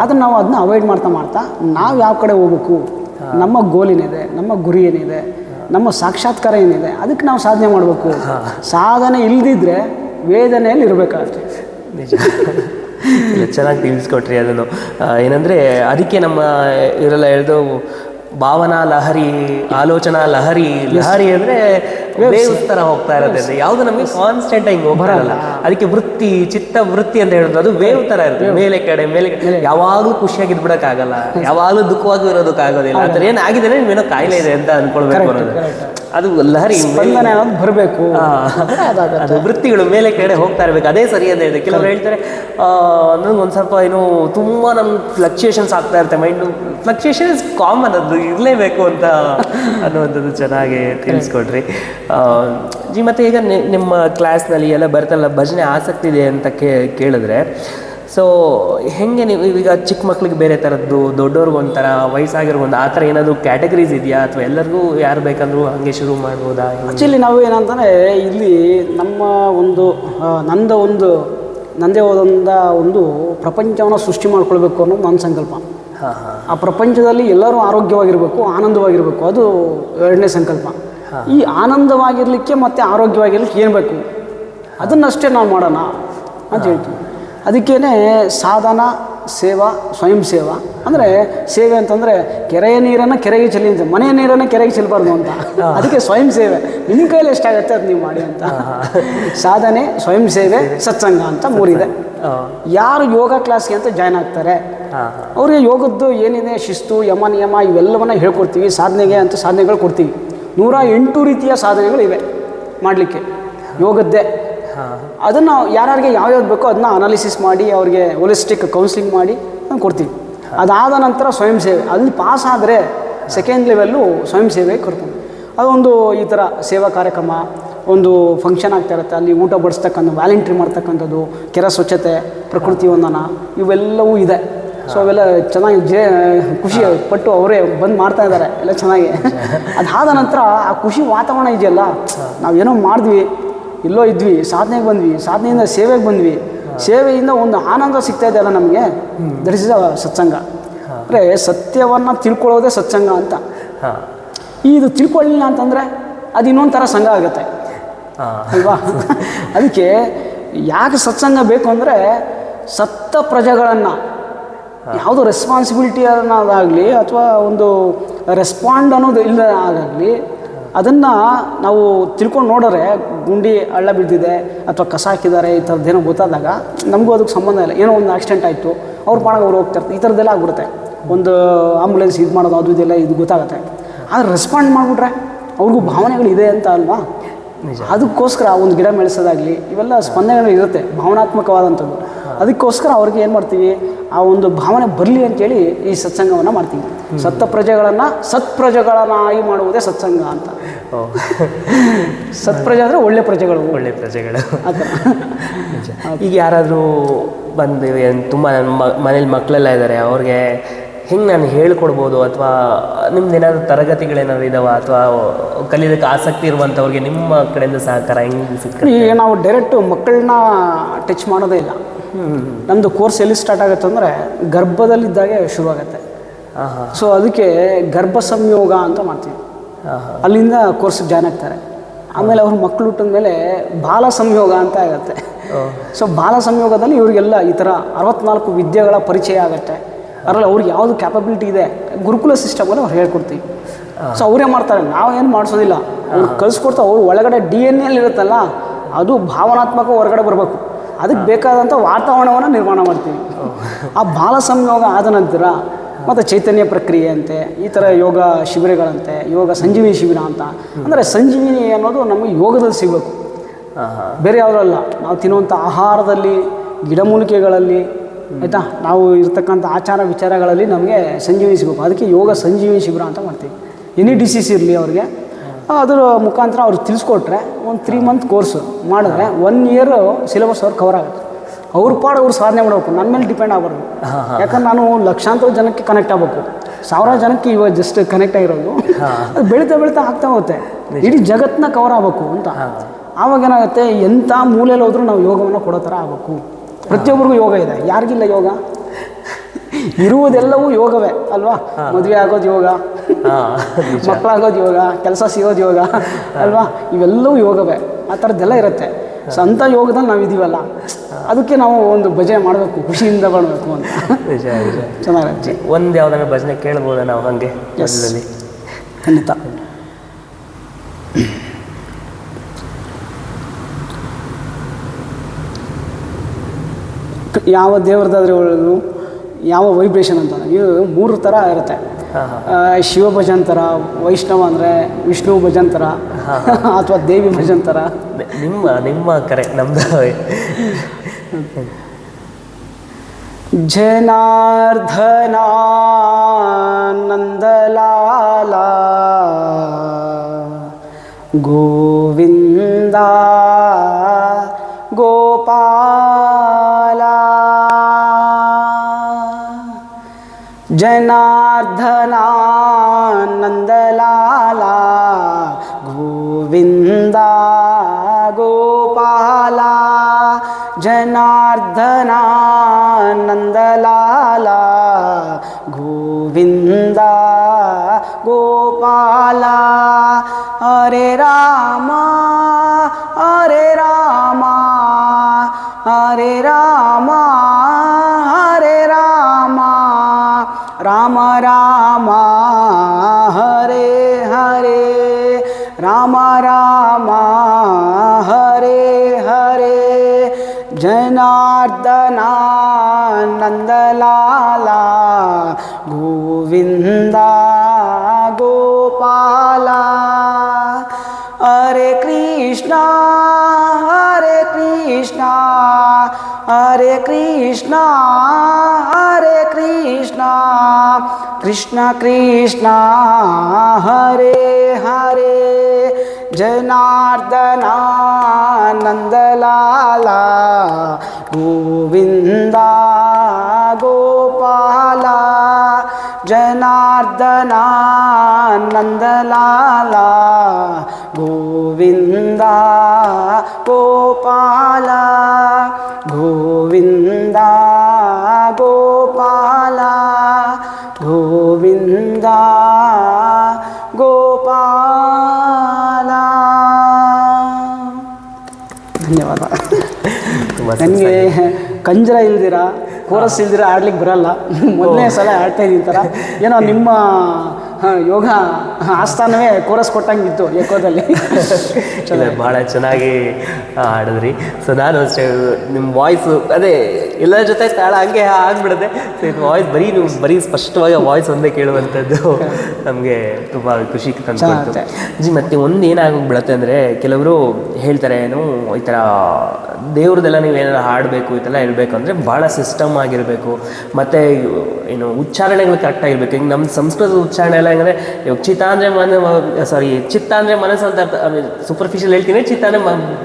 ಆದರೆ ನಾವು ಅದನ್ನ ಅವಾಯ್ಡ್ ಮಾಡ್ತಾ ನಾವು ಯಾವ ಕಡೆ ಹೋಗ್ಬೇಕು, ನಮ್ಮ ಗೋಲ್ ಏನಿದೆ, ನಮ್ಮ ಗುರಿ ಏನಿದೆ, ನಮ್ಮ ಸಾಕ್ಷಾತ್ಕಾರ ಏನಿದೆ, ಅದಕ್ಕೆ ನಾವು ಸಾಧನೆ ಮಾಡಬೇಕು. ಸಾಧನೆ ಇಲ್ದಿದ್ರೆ ವೇದನೆಯಲ್ಲಿ ಇರಬೇಕಾಗುತ್ತೆ. ನಿಜ, ಚೆನ್ನಾಗಿ ತಿಳಿಸ್ಕೊಟ್ರಿ ಅದನ್ನು. ಏನಂದರೆ ಅದಕ್ಕೆ ನಮ್ಮ ಇವರೆಲ್ಲ ಹೇಳ್ದು ಭಾವನಾ ಲಹರಿ, ಆಲೋಚನಾ ಲಹರಿ. ಲಹರಿ ಅಂದರೆ ವೇವ್ಸ್ ತರ ಹೋಗ್ತಾ ಇರುತ್ತೆ, ಯಾವ್ದು ನಮಗೆ ಕಾನ್ಸ್ಟೆಂಟ್ ಆಗಿ ಬರಲ್ಲ. ಅದಕ್ಕೆ ವೃತ್ತಿ, ಚಿತ್ತ ವೃತ್ತಿ ಅಂತ ಹೇಳೋದು ಅದು ವೇವ್ ತರ ಇರುತ್ತೆ, ಮೇಲೆ ಕಡೆ ಯಾವಾಗ್ಲೂ ಖುಷಿಯಾಗಿ ಬಿಡಕ್ಕಾಗಲ್ಲ, ಯಾವಾಗ್ಲೂ ದುಃಖವಾಗಿ ಇರೋದಕ್ಕಾಗೋದಿಲ್ಲ. ಆ ಥರ ಏನಾಗಿದೆ ನೀವೇನೋ ಕಾಯಿಲೆ ಇದೆ ಅಂತ ಅನ್ಕೊಳ್ಬೇಕು ಅನ್ನೋದು, ಅದು ಲಹರಿ ಬರಬೇಕು. ಅದು ವೃತ್ತಿಗಳು ಮೇಲೆ ಕಡೆ ಹೋಗ್ತಾ ಇರ್ಬೇಕು, ಅದೇ ಸರಿ ಅಂತ ಹೇಳಿದೆ. ಕೆಲವರು ಹೇಳ್ತಾರೆ ನನಗೆ ಒಂದು ಸ್ವಲ್ಪ ಏನೋ ತುಂಬ ನಮ್ಗೆ ಫ್ಲಕ್ಚುಯೇಷನ್ಸ್ ಆಗ್ತಾ ಇರುತ್ತೆ, ಮೈಂಡ್ ಫ್ಲಕ್ಚುಯೇಷನ್ ಇಸ್ ಕಾಮನ್, ಅದು ಇರಲೇಬೇಕು ಅಂತ ಅನ್ನುವಂಥದ್ದು ಚೆನ್ನಾಗಿ ತಿಳಿಸ್ಕೊಡ್ರಿ ಜಿ. ಮತ್ತು ಈಗ ನಿಮ್ಮ ಕ್ಲಾಸ್ನಲ್ಲಿ ಎಲ್ಲ ಬರ್ತಲ್ಲ ಭಜನೆ ಆಸಕ್ತಿ ಇದೆ ಅಂತ ಕೇಳಿದ್ರೆ, ಸೊ ಹೆಂಗೆ ನೀವು ಈಗ ಚಿಕ್ಕ ಮಕ್ಳಿಗೆ ಬೇರೆ ಥರದ್ದು, ದೊಡ್ಡವ್ರಿಗೆ ಒಂಥರ, ವಯಸ್ಸಾಗಿರೋದು ಆ ಥರ ಏನಾದರೂ ಕ್ಯಾಟಗರೀಸ್ ಇದೆಯಾ, ಅಥವಾ ಎಲ್ಲರಿಗೂ ಯಾರು ಬೇಕಂದ್ರೂ ಹಾಗೆ ಶುರು ಮಾಡ್ಬೋದಾ? ಆ್ಯಕ್ಚುಲಿ ನಾವು ಏನಂತಂದರೆ ಇಲ್ಲಿ ನಮ್ಮ ಒಂದು ನಂದೇ ಒಂದು ಪ್ರಪಂಚವನ್ನು ಸೃಷ್ಟಿ ಮಾಡ್ಕೊಳ್ಬೇಕು ಅನ್ನೋದು ನನ್ನ ಸಂಕಲ್ಪ. ಆ ಪ್ರಪಂಚದಲ್ಲಿ ಎಲ್ಲರೂ ಆರೋಗ್ಯವಾಗಿರಬೇಕು, ಆನಂದವಾಗಿರಬೇಕು, ಅದು ಎರಡನೇ ಸಂಕಲ್ಪ. ಈ ಆನಂದವಾಗಿರಲಿಕ್ಕೆ ಮತ್ತು ಆರೋಗ್ಯವಾಗಿರ್ಲಿಕ್ಕೆ ಏನು ಬೇಕು ಅದನ್ನಷ್ಟೇ ನಾವು ಮಾಡೋಣ ಅಂತ ಹೇಳ್ತೀವಿ. ಅದಕ್ಕೇ ಸಾಧನ, ಸೇವಾ, ಸ್ವಯಂ ಸೇವಾ. ಅಂದರೆ ಸೇವೆ ಅಂತಂದರೆ ಕೆರೆಯ ನೀರನ್ನು ಕೆರೆಗೆ ಚೆಲ್ಲಿ ಅಂತ, ಮನೆಯ ನೀರನ್ನು ಕೆರೆಗೆ ಚೆಲ್ಲಬಾರ್ದು ಅಂತ. ಅದಕ್ಕೆ ಸ್ವಯಂ ಸೇವೆ, ನಿಮ್ಮ ಕೈಯಲ್ಲಿ ಎಷ್ಟಾಗುತ್ತೆ ಅದು ನೀವು ಮಾಡಿ ಅಂತ. ಸಾಧನೆ, ಸ್ವಯಂ ಸೇವೆ, ಸತ್ಸಂಗ ಅಂತ ಮೂರಿದೆ. ಯಾರು ಯೋಗ ಕ್ಲಾಸ್ಗೆ ಅಂತ ಜಾಯ್ನ್ ಆಗ್ತಾರೆ ಅವ್ರಿಗೆ ಯೋಗದ್ದು ಏನಿದೆ ಶಿಸ್ತು, ಯಮ, ನಿಯಮ ಇವೆಲ್ಲವನ್ನ ಹೇಳ್ಕೊಡ್ತೀವಿ. ಸಾಧನೆಗಳು ಕೊಡ್ತೀವಿ. 108 ರೀತಿಯ ಸಾಧನೆಗಳಿವೆ ಮಾಡಲಿಕ್ಕೆ ಯೋಗದ್ದೇ. ಅದನ್ನು ಯಾರ್ಯಾರಿಗೆ ಯಾವ್ಯಾವ್ದು ಬೇಕೋ ಅದನ್ನ ಅನಾಲಿಸಿಸ್ ಮಾಡಿ ಅವ್ರಿಗೆ ಹೋಲಿಸ್ಟಿಕ್ ಕೌನ್ಸಿಲಿಂಗ್ ಮಾಡಿ ಕೊಡ್ತೀವಿ. ಅದಾದ ನಂತರ ಸ್ವಯಂ ಸೇವೆ, ಅಲ್ಲಿ ಪಾಸ್ ಆದರೆ ಸೆಕೆಂಡ್ ಲೆವೆಲ್ಲು ಸ್ವಯಂ ಸೇವೆ ಕರ್ಕೊಂಡು ಅದೊಂದು ಈ ಥರ ಸೇವಾ ಕಾರ್ಯಕ್ರಮ, ಒಂದು ಫಂಕ್ಷನ್ ಆಗ್ತಾ ಇರುತ್ತೆ, ಅಲ್ಲಿ ಊಟ ಬಡಿಸ್ತಕ್ಕಂಥ, ವ್ಯಾಲೆಂಟ್ರಿ ಮಾಡ್ತಕ್ಕಂಥದ್ದು, ಕೆರೆ ಸ್ವಚ್ಛತೆ, ಪ್ರಕೃತಿ ವಂದನ ಇವೆಲ್ಲವೂ ಇದೆ. ಸೊ ಅವೆಲ್ಲ ಚೆನ್ನಾಗಿ ಖುಷಿ ಪಟ್ಟು ಅವರೇ ಬಂದು ಮಾಡ್ತಾ ಇದ್ದಾರೆ ಎಲ್ಲ ಚೆನ್ನಾಗಿ. ಅದಾದ ನಂತರ ಆ ಖುಷಿ ವಾತಾವರಣ ಇದೆಯಲ್ಲ, ನಾವೇನೋ ಮಾಡಿದ್ವಿ, ಎಲ್ಲೋ ಇದ್ವಿ, ಸಾಧನೆಗೆ ಬಂದ್ವಿ, ಸಾಧನೆಯಿಂದ ಸೇವೆಗೆ ಬಂದ್ವಿ, ಸೇವೆಯಿಂದ ಒಂದು ಆನಂದ ಸಿಗ್ತಾ ಇದೆಯಲ್ಲ ನಮಗೆ, ದಟ್ ಇಸ್ ಸತ್ಸಂಗ. ಅಂದರೆ ಸತ್ಯವನ್ನು ತಿಳ್ಕೊಳ್ಳೋದೇ ಸತ್ಸಂಗ ಅಂತ. ಇದು ತಿಳ್ಕೊಳ್ಳಿಲ್ಲ ಅಂತಂದರೆ ಅದು ಇನ್ನೊಂದು ಥರ ಸಂಘ ಆಗುತ್ತೆ ಅಲ್ವಾ? ಅದಕ್ಕೆ ಯಾಕೆ ಸತ್ಸಂಗ ಬೇಕು ಅಂದರೆ, ಸತ್ತ ಪ್ರಜೆಗಳನ್ನು ಯಾವುದೋ ರೆಸ್ಪಾನ್ಸಿಬಿಲಿಟಿ ಅನ್ನೋದಾಗಲಿ ಅಥವಾ ಒಂದು ರೆಸ್ಪಾಂಡ್ ಅನ್ನೋದು ಇಲ್ಲ ಆಗಲಿ, ಅದನ್ನು ನಾವು ತಿಳ್ಕೊಂಡು ನೋಡಿದ್ರೆ ಗುಂಡಿ ಹಳ್ಳ ಬಿದ್ದಿದೆ ಅಥವಾ ಕಸ ಹಾಕಿದ್ದಾರೆ ಈ ಥರದ್ದೇನೋ ಗೊತ್ತಾದಾಗ ನಮಗೂ ಅದಕ್ಕೆ ಸಂಬಂಧ ಇಲ್ಲ. ಏನೋ ಒಂದು ಆಕ್ಸಿಡೆಂಟ್ ಆಯಿತು, ಅವ್ರು ಪಾಡಾಗ ಅವ್ರು ಹೋಗ್ತಾರೆ, ಈ ಥರದ್ದೆಲ್ಲ ಆಗ್ಬಿಡುತ್ತೆ. ಒಂದು ಆಂಬುಲೆನ್ಸ್ ಇದು ಮಾಡೋದು ಅದು ಇದೆಲ್ಲ ಇದು ಗೊತ್ತಾಗುತ್ತೆ. ಆದರೆ ರೆಸ್ಪಾಂಡ್ ಮಾಡಿಬಿಟ್ರೆ ಅವ್ರಿಗೂ ಭಾವನೆಗಳಿದೆ ಅಂತ ಅಲ್ವಾ? ಅದಕ್ಕೋಸ್ಕರ ಒಂದು ಗಿಡ ಬೆಳೆಸೋದಾಗಲಿ ಇವೆಲ್ಲ ಸ್ಪಂದನೆಗಳು ಇರುತ್ತೆ, ಭಾವನಾತ್ಮಕವಾದಂಥದ್ದು. ಅದಕ್ಕೋಸ್ಕರ ಅವ್ರಿಗೆ ಏನು ಮಾಡ್ತೀವಿ, ಆ ಒಂದು ಭಾವನೆ ಬರಲಿ ಅಂತೇಳಿ ಈ ಸತ್ಸಂಗವನ್ನು ಮಾಡ್ತೀವಿ. ಸತ್ತ ಪ್ರಜೆಗಳನ್ನು ಸತ್ಪ್ರಜೆಗಳನ್ನಾಗಿ ಮಾಡುವುದೇ ಸತ್ಸಂಗ ಅಂತ. ಸತ್ಪ್ರಜೆ ಅಂದರೆ ಒಳ್ಳೆ ಪ್ರಜೆಗಳು ಆ ಥರ. ಈಗ ಯಾರಾದರೂ ಬಂದು ತುಂಬ ನನ್ನ ಮನೇಲಿ ಮಕ್ಕಳೆಲ್ಲ ಇದ್ದಾರೆ, ಅವ್ರಿಗೆ ಹೆಂಗೆ ನಾನು ಹೇಳ್ಕೊಡ್ಬೋದು, ಅಥವಾ ನಿಮ್ದು ಏನಾದರೂ ತರಗತಿಗಳೇನಾದ್ರು ಇದಾವ, ಅಥವಾ ಕಲಿಯೋದಕ್ಕೆ ಆಸಕ್ತಿ ಇರುವಂಥವ್ರಿಗೆ ನಿಮ್ಮ ಕಡೆಯಿಂದ ಸಹಕಾರ ಹೆಂಗೆ ಸಿಗ್ತದೆ? ಈಗ ನಾವು ಡೈರೆಕ್ಟು ಮಕ್ಕಳನ್ನ ಟಚ್ ಮಾಡೋದೇ ಇಲ್ಲ. ನಮ್ಮದು ಕೋರ್ಸ್ ಎಲ್ಲಿ ಸ್ಟಾರ್ಟ್ ಆಗುತ್ತೆ ಅಂದರೆ ಗರ್ಭದಲ್ಲಿದ್ದಾಗೆ ಶುರುವಾಗುತ್ತೆ. ಸೊ ಅದಕ್ಕೆ ಗರ್ಭ ಸಂಯೋಗ ಅಂತ ಮಾಡ್ತೀವಿ. ಅಲ್ಲಿಂದ ಕೋರ್ಸ್ ಜಾಯ್ನ್ ಆಗ್ತಾರೆ. ಆಮೇಲೆ ಅವ್ರ ಮಕ್ಕಳು ಹುಟ್ಟಿದ ಮೇಲೆ ಬಾಲ ಸಂಯೋಗ ಅಂತ ಆಗುತ್ತೆ. ಸೊ ಬಾಲ ಸಂಯೋಗದಲ್ಲಿ ಇವರಿಗೆಲ್ಲ ಈ ಥರ 64 ವಿದ್ಯೆಗಳ ಪರಿಚಯ ಆಗುತ್ತೆ. ಅದರಲ್ಲಿ ಅವ್ರಿಗೆ ಯಾವುದು ಕ್ಯಾಪಬಿಲಿಟಿ ಇದೆ ಗುರುಕುಲ ಸಿಸ್ಟಮಲ್ಲಿ ಅವ್ರು ಹೇಳ್ಕೊಡ್ತೀವಿ. ಸೊ ಅವರೇ ಮಾಡ್ತಾರೆ, ನಾವೇನು ಮಾಡಿಸೋದಿಲ್ಲ. ಅವ್ರು ಕಲಿಸ್ಕೊಡ್ತಾರೆ. ಅವ್ರು ಒಳಗಡೆ DNA ಇರುತ್ತಲ್ಲ, ಅದು ಭಾವನಾತ್ಮಕ ಹೊರಗಡೆ ಬರಬೇಕು. ಅದಕ್ಕೆ ಬೇಕಾದಂಥ ವಾತಾವರಣವನ್ನು ನಿರ್ಮಾಣ ಮಾಡ್ತೀವಿ. ಆ ಬಾಲ ಸಂಯೋಗ ಆದ ನಂತರ ಮತ್ತು ಚೈತನ್ಯ ಪ್ರಕ್ರಿಯೆ ಅಂತೆ, ಈ ಥರ ಯೋಗ ಶಿಬಿರಗಳಂತೆ, ಯೋಗ ಸಂಜೀವಿನಿ ಶಿಬಿರ ಅಂತ. ಅಂದರೆ ಸಂಜೀವಿನಿ ಅನ್ನೋದು ನಮಗೆ ಯೋಗದಲ್ಲಿ ಸಿಗಬೇಕು, ಬೇರೆ ಯಾವುದಲ್ಲ. ನಾವು ತಿನ್ನುವಂಥ ಆಹಾರದಲ್ಲಿ, ಗಿಡಮೂಲಿಕೆಗಳಲ್ಲಿ, ಆಯಿತಾ, ನಾವು ಇರ್ತಕ್ಕಂಥ ಆಚಾರ ವಿಚಾರಗಳಲ್ಲಿ ನಮಗೆ ಸಂಜೀವಿನಿ ಸಿಗಬೇಕು. ಅದಕ್ಕೆ ಯೋಗ ಸಂಜೀವಿನಿ ಶಿಬಿರ ಅಂತ ಮಾಡ್ತೀವಿ. ಎನಿ ಡಿಸೀಸ್ ಇರಲಿ ಅವ್ರಿಗೆ ಅದರ ಮುಖಾಂತರ ಅವ್ರಿಗೆ ತಿಳಿಸ್ಕೊಟ್ರೆ ಒಂದು 3 ಮಂತ್ ಕೋರ್ಸು ಮಾಡಿದ್ರೆ 1 ಇಯರ್ ಸಿಲೆಬಸ್ ಅವ್ರು ಕವರ್ ಆಗುತ್ತೆ. ಅವ್ರ ಪಾಡು ಅವ್ರು ಸಾಧನೆ ಮಾಡಬೇಕು, ನನ್ನ ಮೇಲೆ ಡಿಪೆಂಡ್ ಆಗಬಾರ್ದು. ಯಾಕಂದ್ರೆ ನಾನು ಲಕ್ಷಾಂತರ ಜನಕ್ಕೆ ಕನೆಕ್ಟ್ ಆಗಬೇಕು, 1000 ಜನಕ್ಕೆ ಇವಾಗ ಜಸ್ಟ್ ಕನೆಕ್ಟ್ ಆಗಿರೋದು. ಅದು ಬೆಳೀತಾ ಆಗ್ತಾ ಹೋಗುತ್ತೆ, ಇಡೀ ಜಗತ್ತನ್ನ ಕವರ್ ಆಗಬೇಕು ಅಂತ. ಆವಾಗ ಏನಾಗುತ್ತೆ, ಎಂಥ ಮೂಲೆಯಲ್ಲಿ ಹೋದ್ರೂ ನಾವು ಯೋಗವನ್ನು ಕೊಡೋ ಥರ ಆಗಬೇಕು. ಪ್ರತಿಯೊಬ್ಬರಿಗೂ ಯೋಗ ಇದೆ, ಯಾರಿಗಿಲ್ಲ ಯೋಗ? ಇರುವುದೆಲ್ಲವೂ ಯೋಗವೇ ಅಲ್ವಾ? ಮದುವೆ ಆಗೋದು ಯೋಗ, ಮಕ್ಕಳಾಗೋದು ಯೋಗ, ಕೆಲಸ ಸಿಗೋದು ಯೋಗ ಅಲ್ವಾ? ಇವೆಲ್ಲವೂ ಯೋಗವೇ. ಆ ಥರದ್ದೆಲ್ಲ ಇರುತ್ತೆ. ಸೊ ಅಂಥ ಯೋಗದಲ್ಲಿ ನಾವು ಇದೀವಲ್ಲ, ಅದಕ್ಕೆ ನಾವು ಒಂದು ಭಜನೆ ಮಾಡಬೇಕು, ಖುಷಿಯಿಂದ ಮಾಡಬೇಕು ಅಂತ. ಚೆನ್ನಾಗಿರುತ್ತೆ. ಒಂದು ಯಾವುದಾದ್ರು ಭಜನೆ ಕೇಳ್ಬೋದಾ ನಾವು? ಹಾಗೆ ಖಂಡಿತ. ಯಾವ ದೇವ್ರದ್ದಾದ್ರೆ ಒಳ್ಳೆಯದು, ಯಾವ ವೈಬ್ರೇಷನ್ ಅಂತ ಇದು 3 ಥರ ಇರುತ್ತೆ. ಶಿವ ಭಜನ್ ಥರ, ವೈಷ್ಣವ ಅಂದರೆ ವಿಷ್ಣು ಭಜನ್ ಥರ, ಅಥವಾ ದೇವಿ ಭಜನ್ ಥರ. ನಿಮ್ಮ ಕರೆ ನಮ್ದು ಜನಾರ್ದನ ನಂದಲಾಲ ಗೋವಿಂದ ಗೋಪಾಲ ಜನಾರ್ದನ ನಂದಲಾಲ ಗೋವಿಂದ ಗೋಪಾಲ ಜನಾರ್ದನ ನಂದಲಾಲ ಗೋವಿಂದ ಗೋಪಾಲ ಹರೇ ರಾಮ ಹರೇ ರಾಮ ಹರೇ ರಾಮ ಹರೇ ರಾಮ ರಾಮ ರಾಮ ಹರೇ ಹರೇ ರಾಮ ರಾಮ ಹರೇ ಹರೇ ಜನಾರ್ದನ ನಂದಲಾಲ ಗೋವಿಂದ ಗೋಪಾಲ ಹರೇ ಕೃಷ್ಣ ಹರೇ ಕೃಷ್ಣ ಹರೇ ಕೃಷ್ಣ ಹರೇ ಕೃಷ್ಣ ಕೃಷ್ಣ ಕೃಷ್ಣ ಹರೇ ಹರೇ ಜನಾರ್ದನ ನಂದಲಾಲ ಗೋವಿಂದ ಗೋಪಾಲ ಜನಾರ್ದನ ನಂದಲಾಲ ಗೋವಿಂದ ಗೋಪಾಲ ಗೋವಿಂದ ಗೋಪಾಲ ಗೋವಿಂದ ಗೋಪಾಲ. ಧನ್ಯವಾದ. ನನಗೆ ಕಂಜರ ಇಲ್ದಿರ ಕೋರಸ್ ಇಲ್ದಿರ ಆಡ್ಲಿಕ್ಕೆ ಬರಲ್ಲ. ಮೊದಲನೇ ಸಲ ಆಡ್ತಾ ಇದ್ದೀನಿ ಥರ ಏನೋ ನಿಮ್ಮ ಯೋಗ ಆಸ್ಥಾನವೇ ಕೋರಸ್ ಕೊಟ್ಟಂಗಿತ್ತು ಎಕೋದಲ್ಲಿ. ಭಾಳ ಚೆನ್ನಾಗಿ ಹಾಡಿದ್ರಿ. ಸೊ ನಾನು ಅಷ್ಟೇ ನಿಮ್ಮ ವಾಯ್ಸು ಅದೇ ಎಲ್ಲರ ಜೊತೆ ತಾಳ ಹಂಗೆ ಆಗಿಬಿಡುತ್ತೆ. ಸೊ ಇದು ವಾಯ್ಸ್ ಬರೀ ಸ್ಪಷ್ಟವಾಗಿ ವಾಯ್ಸ್ ಒಂದೇ ಕೇಳುವಂಥದ್ದು ನಮಗೆ ತುಂಬ ಖುಷಿ ತಂದುಕೊಡ್ತು ಜಿ. ಮತ್ತು ಒಂದು ಏನಾಗೋಗ್ಬಿಡತ್ತೆ ಅಂದರೆ ಕೆಲವರು ಹೇಳ್ತಾರೆ ಏನು ಈ ಥರ ದೇವ್ರದ್ದೆಲ್ಲ ನೀವೇನಾರು ಹಾಡಬೇಕು ಈ ಥರ ಇರಬೇಕು ಅಂದರೆ ಭಾಳ ಸಿಸ್ಟಮ್ ಆಗಿರಬೇಕು, ಮತ್ತು ಏನು ಉಚ್ಚಾರಣೆಗಳು ಕರೆಕ್ಟಾಗಿರ್ಬೇಕು. ಈಗ ನಮ್ಮ ಸಂಸ್ಕೃತದ ಉಚ್ಚಾರಣೆ ಎಲ್ಲ ಹೆಂಗಂದರೆ ಇವಾಗ ಚಿತ್ತ ಅಂದರೆ ಚಿತ್ತ ಅಂದರೆ ಮನಸ್ಸು ಅಂತ ಅರ್ಥ. ಸೂಪರ್ಫಿಷಿಯಲ್ ಹೇಳ್ತೀನಿ, ಚಿತ್ತ ಅಂದರೆ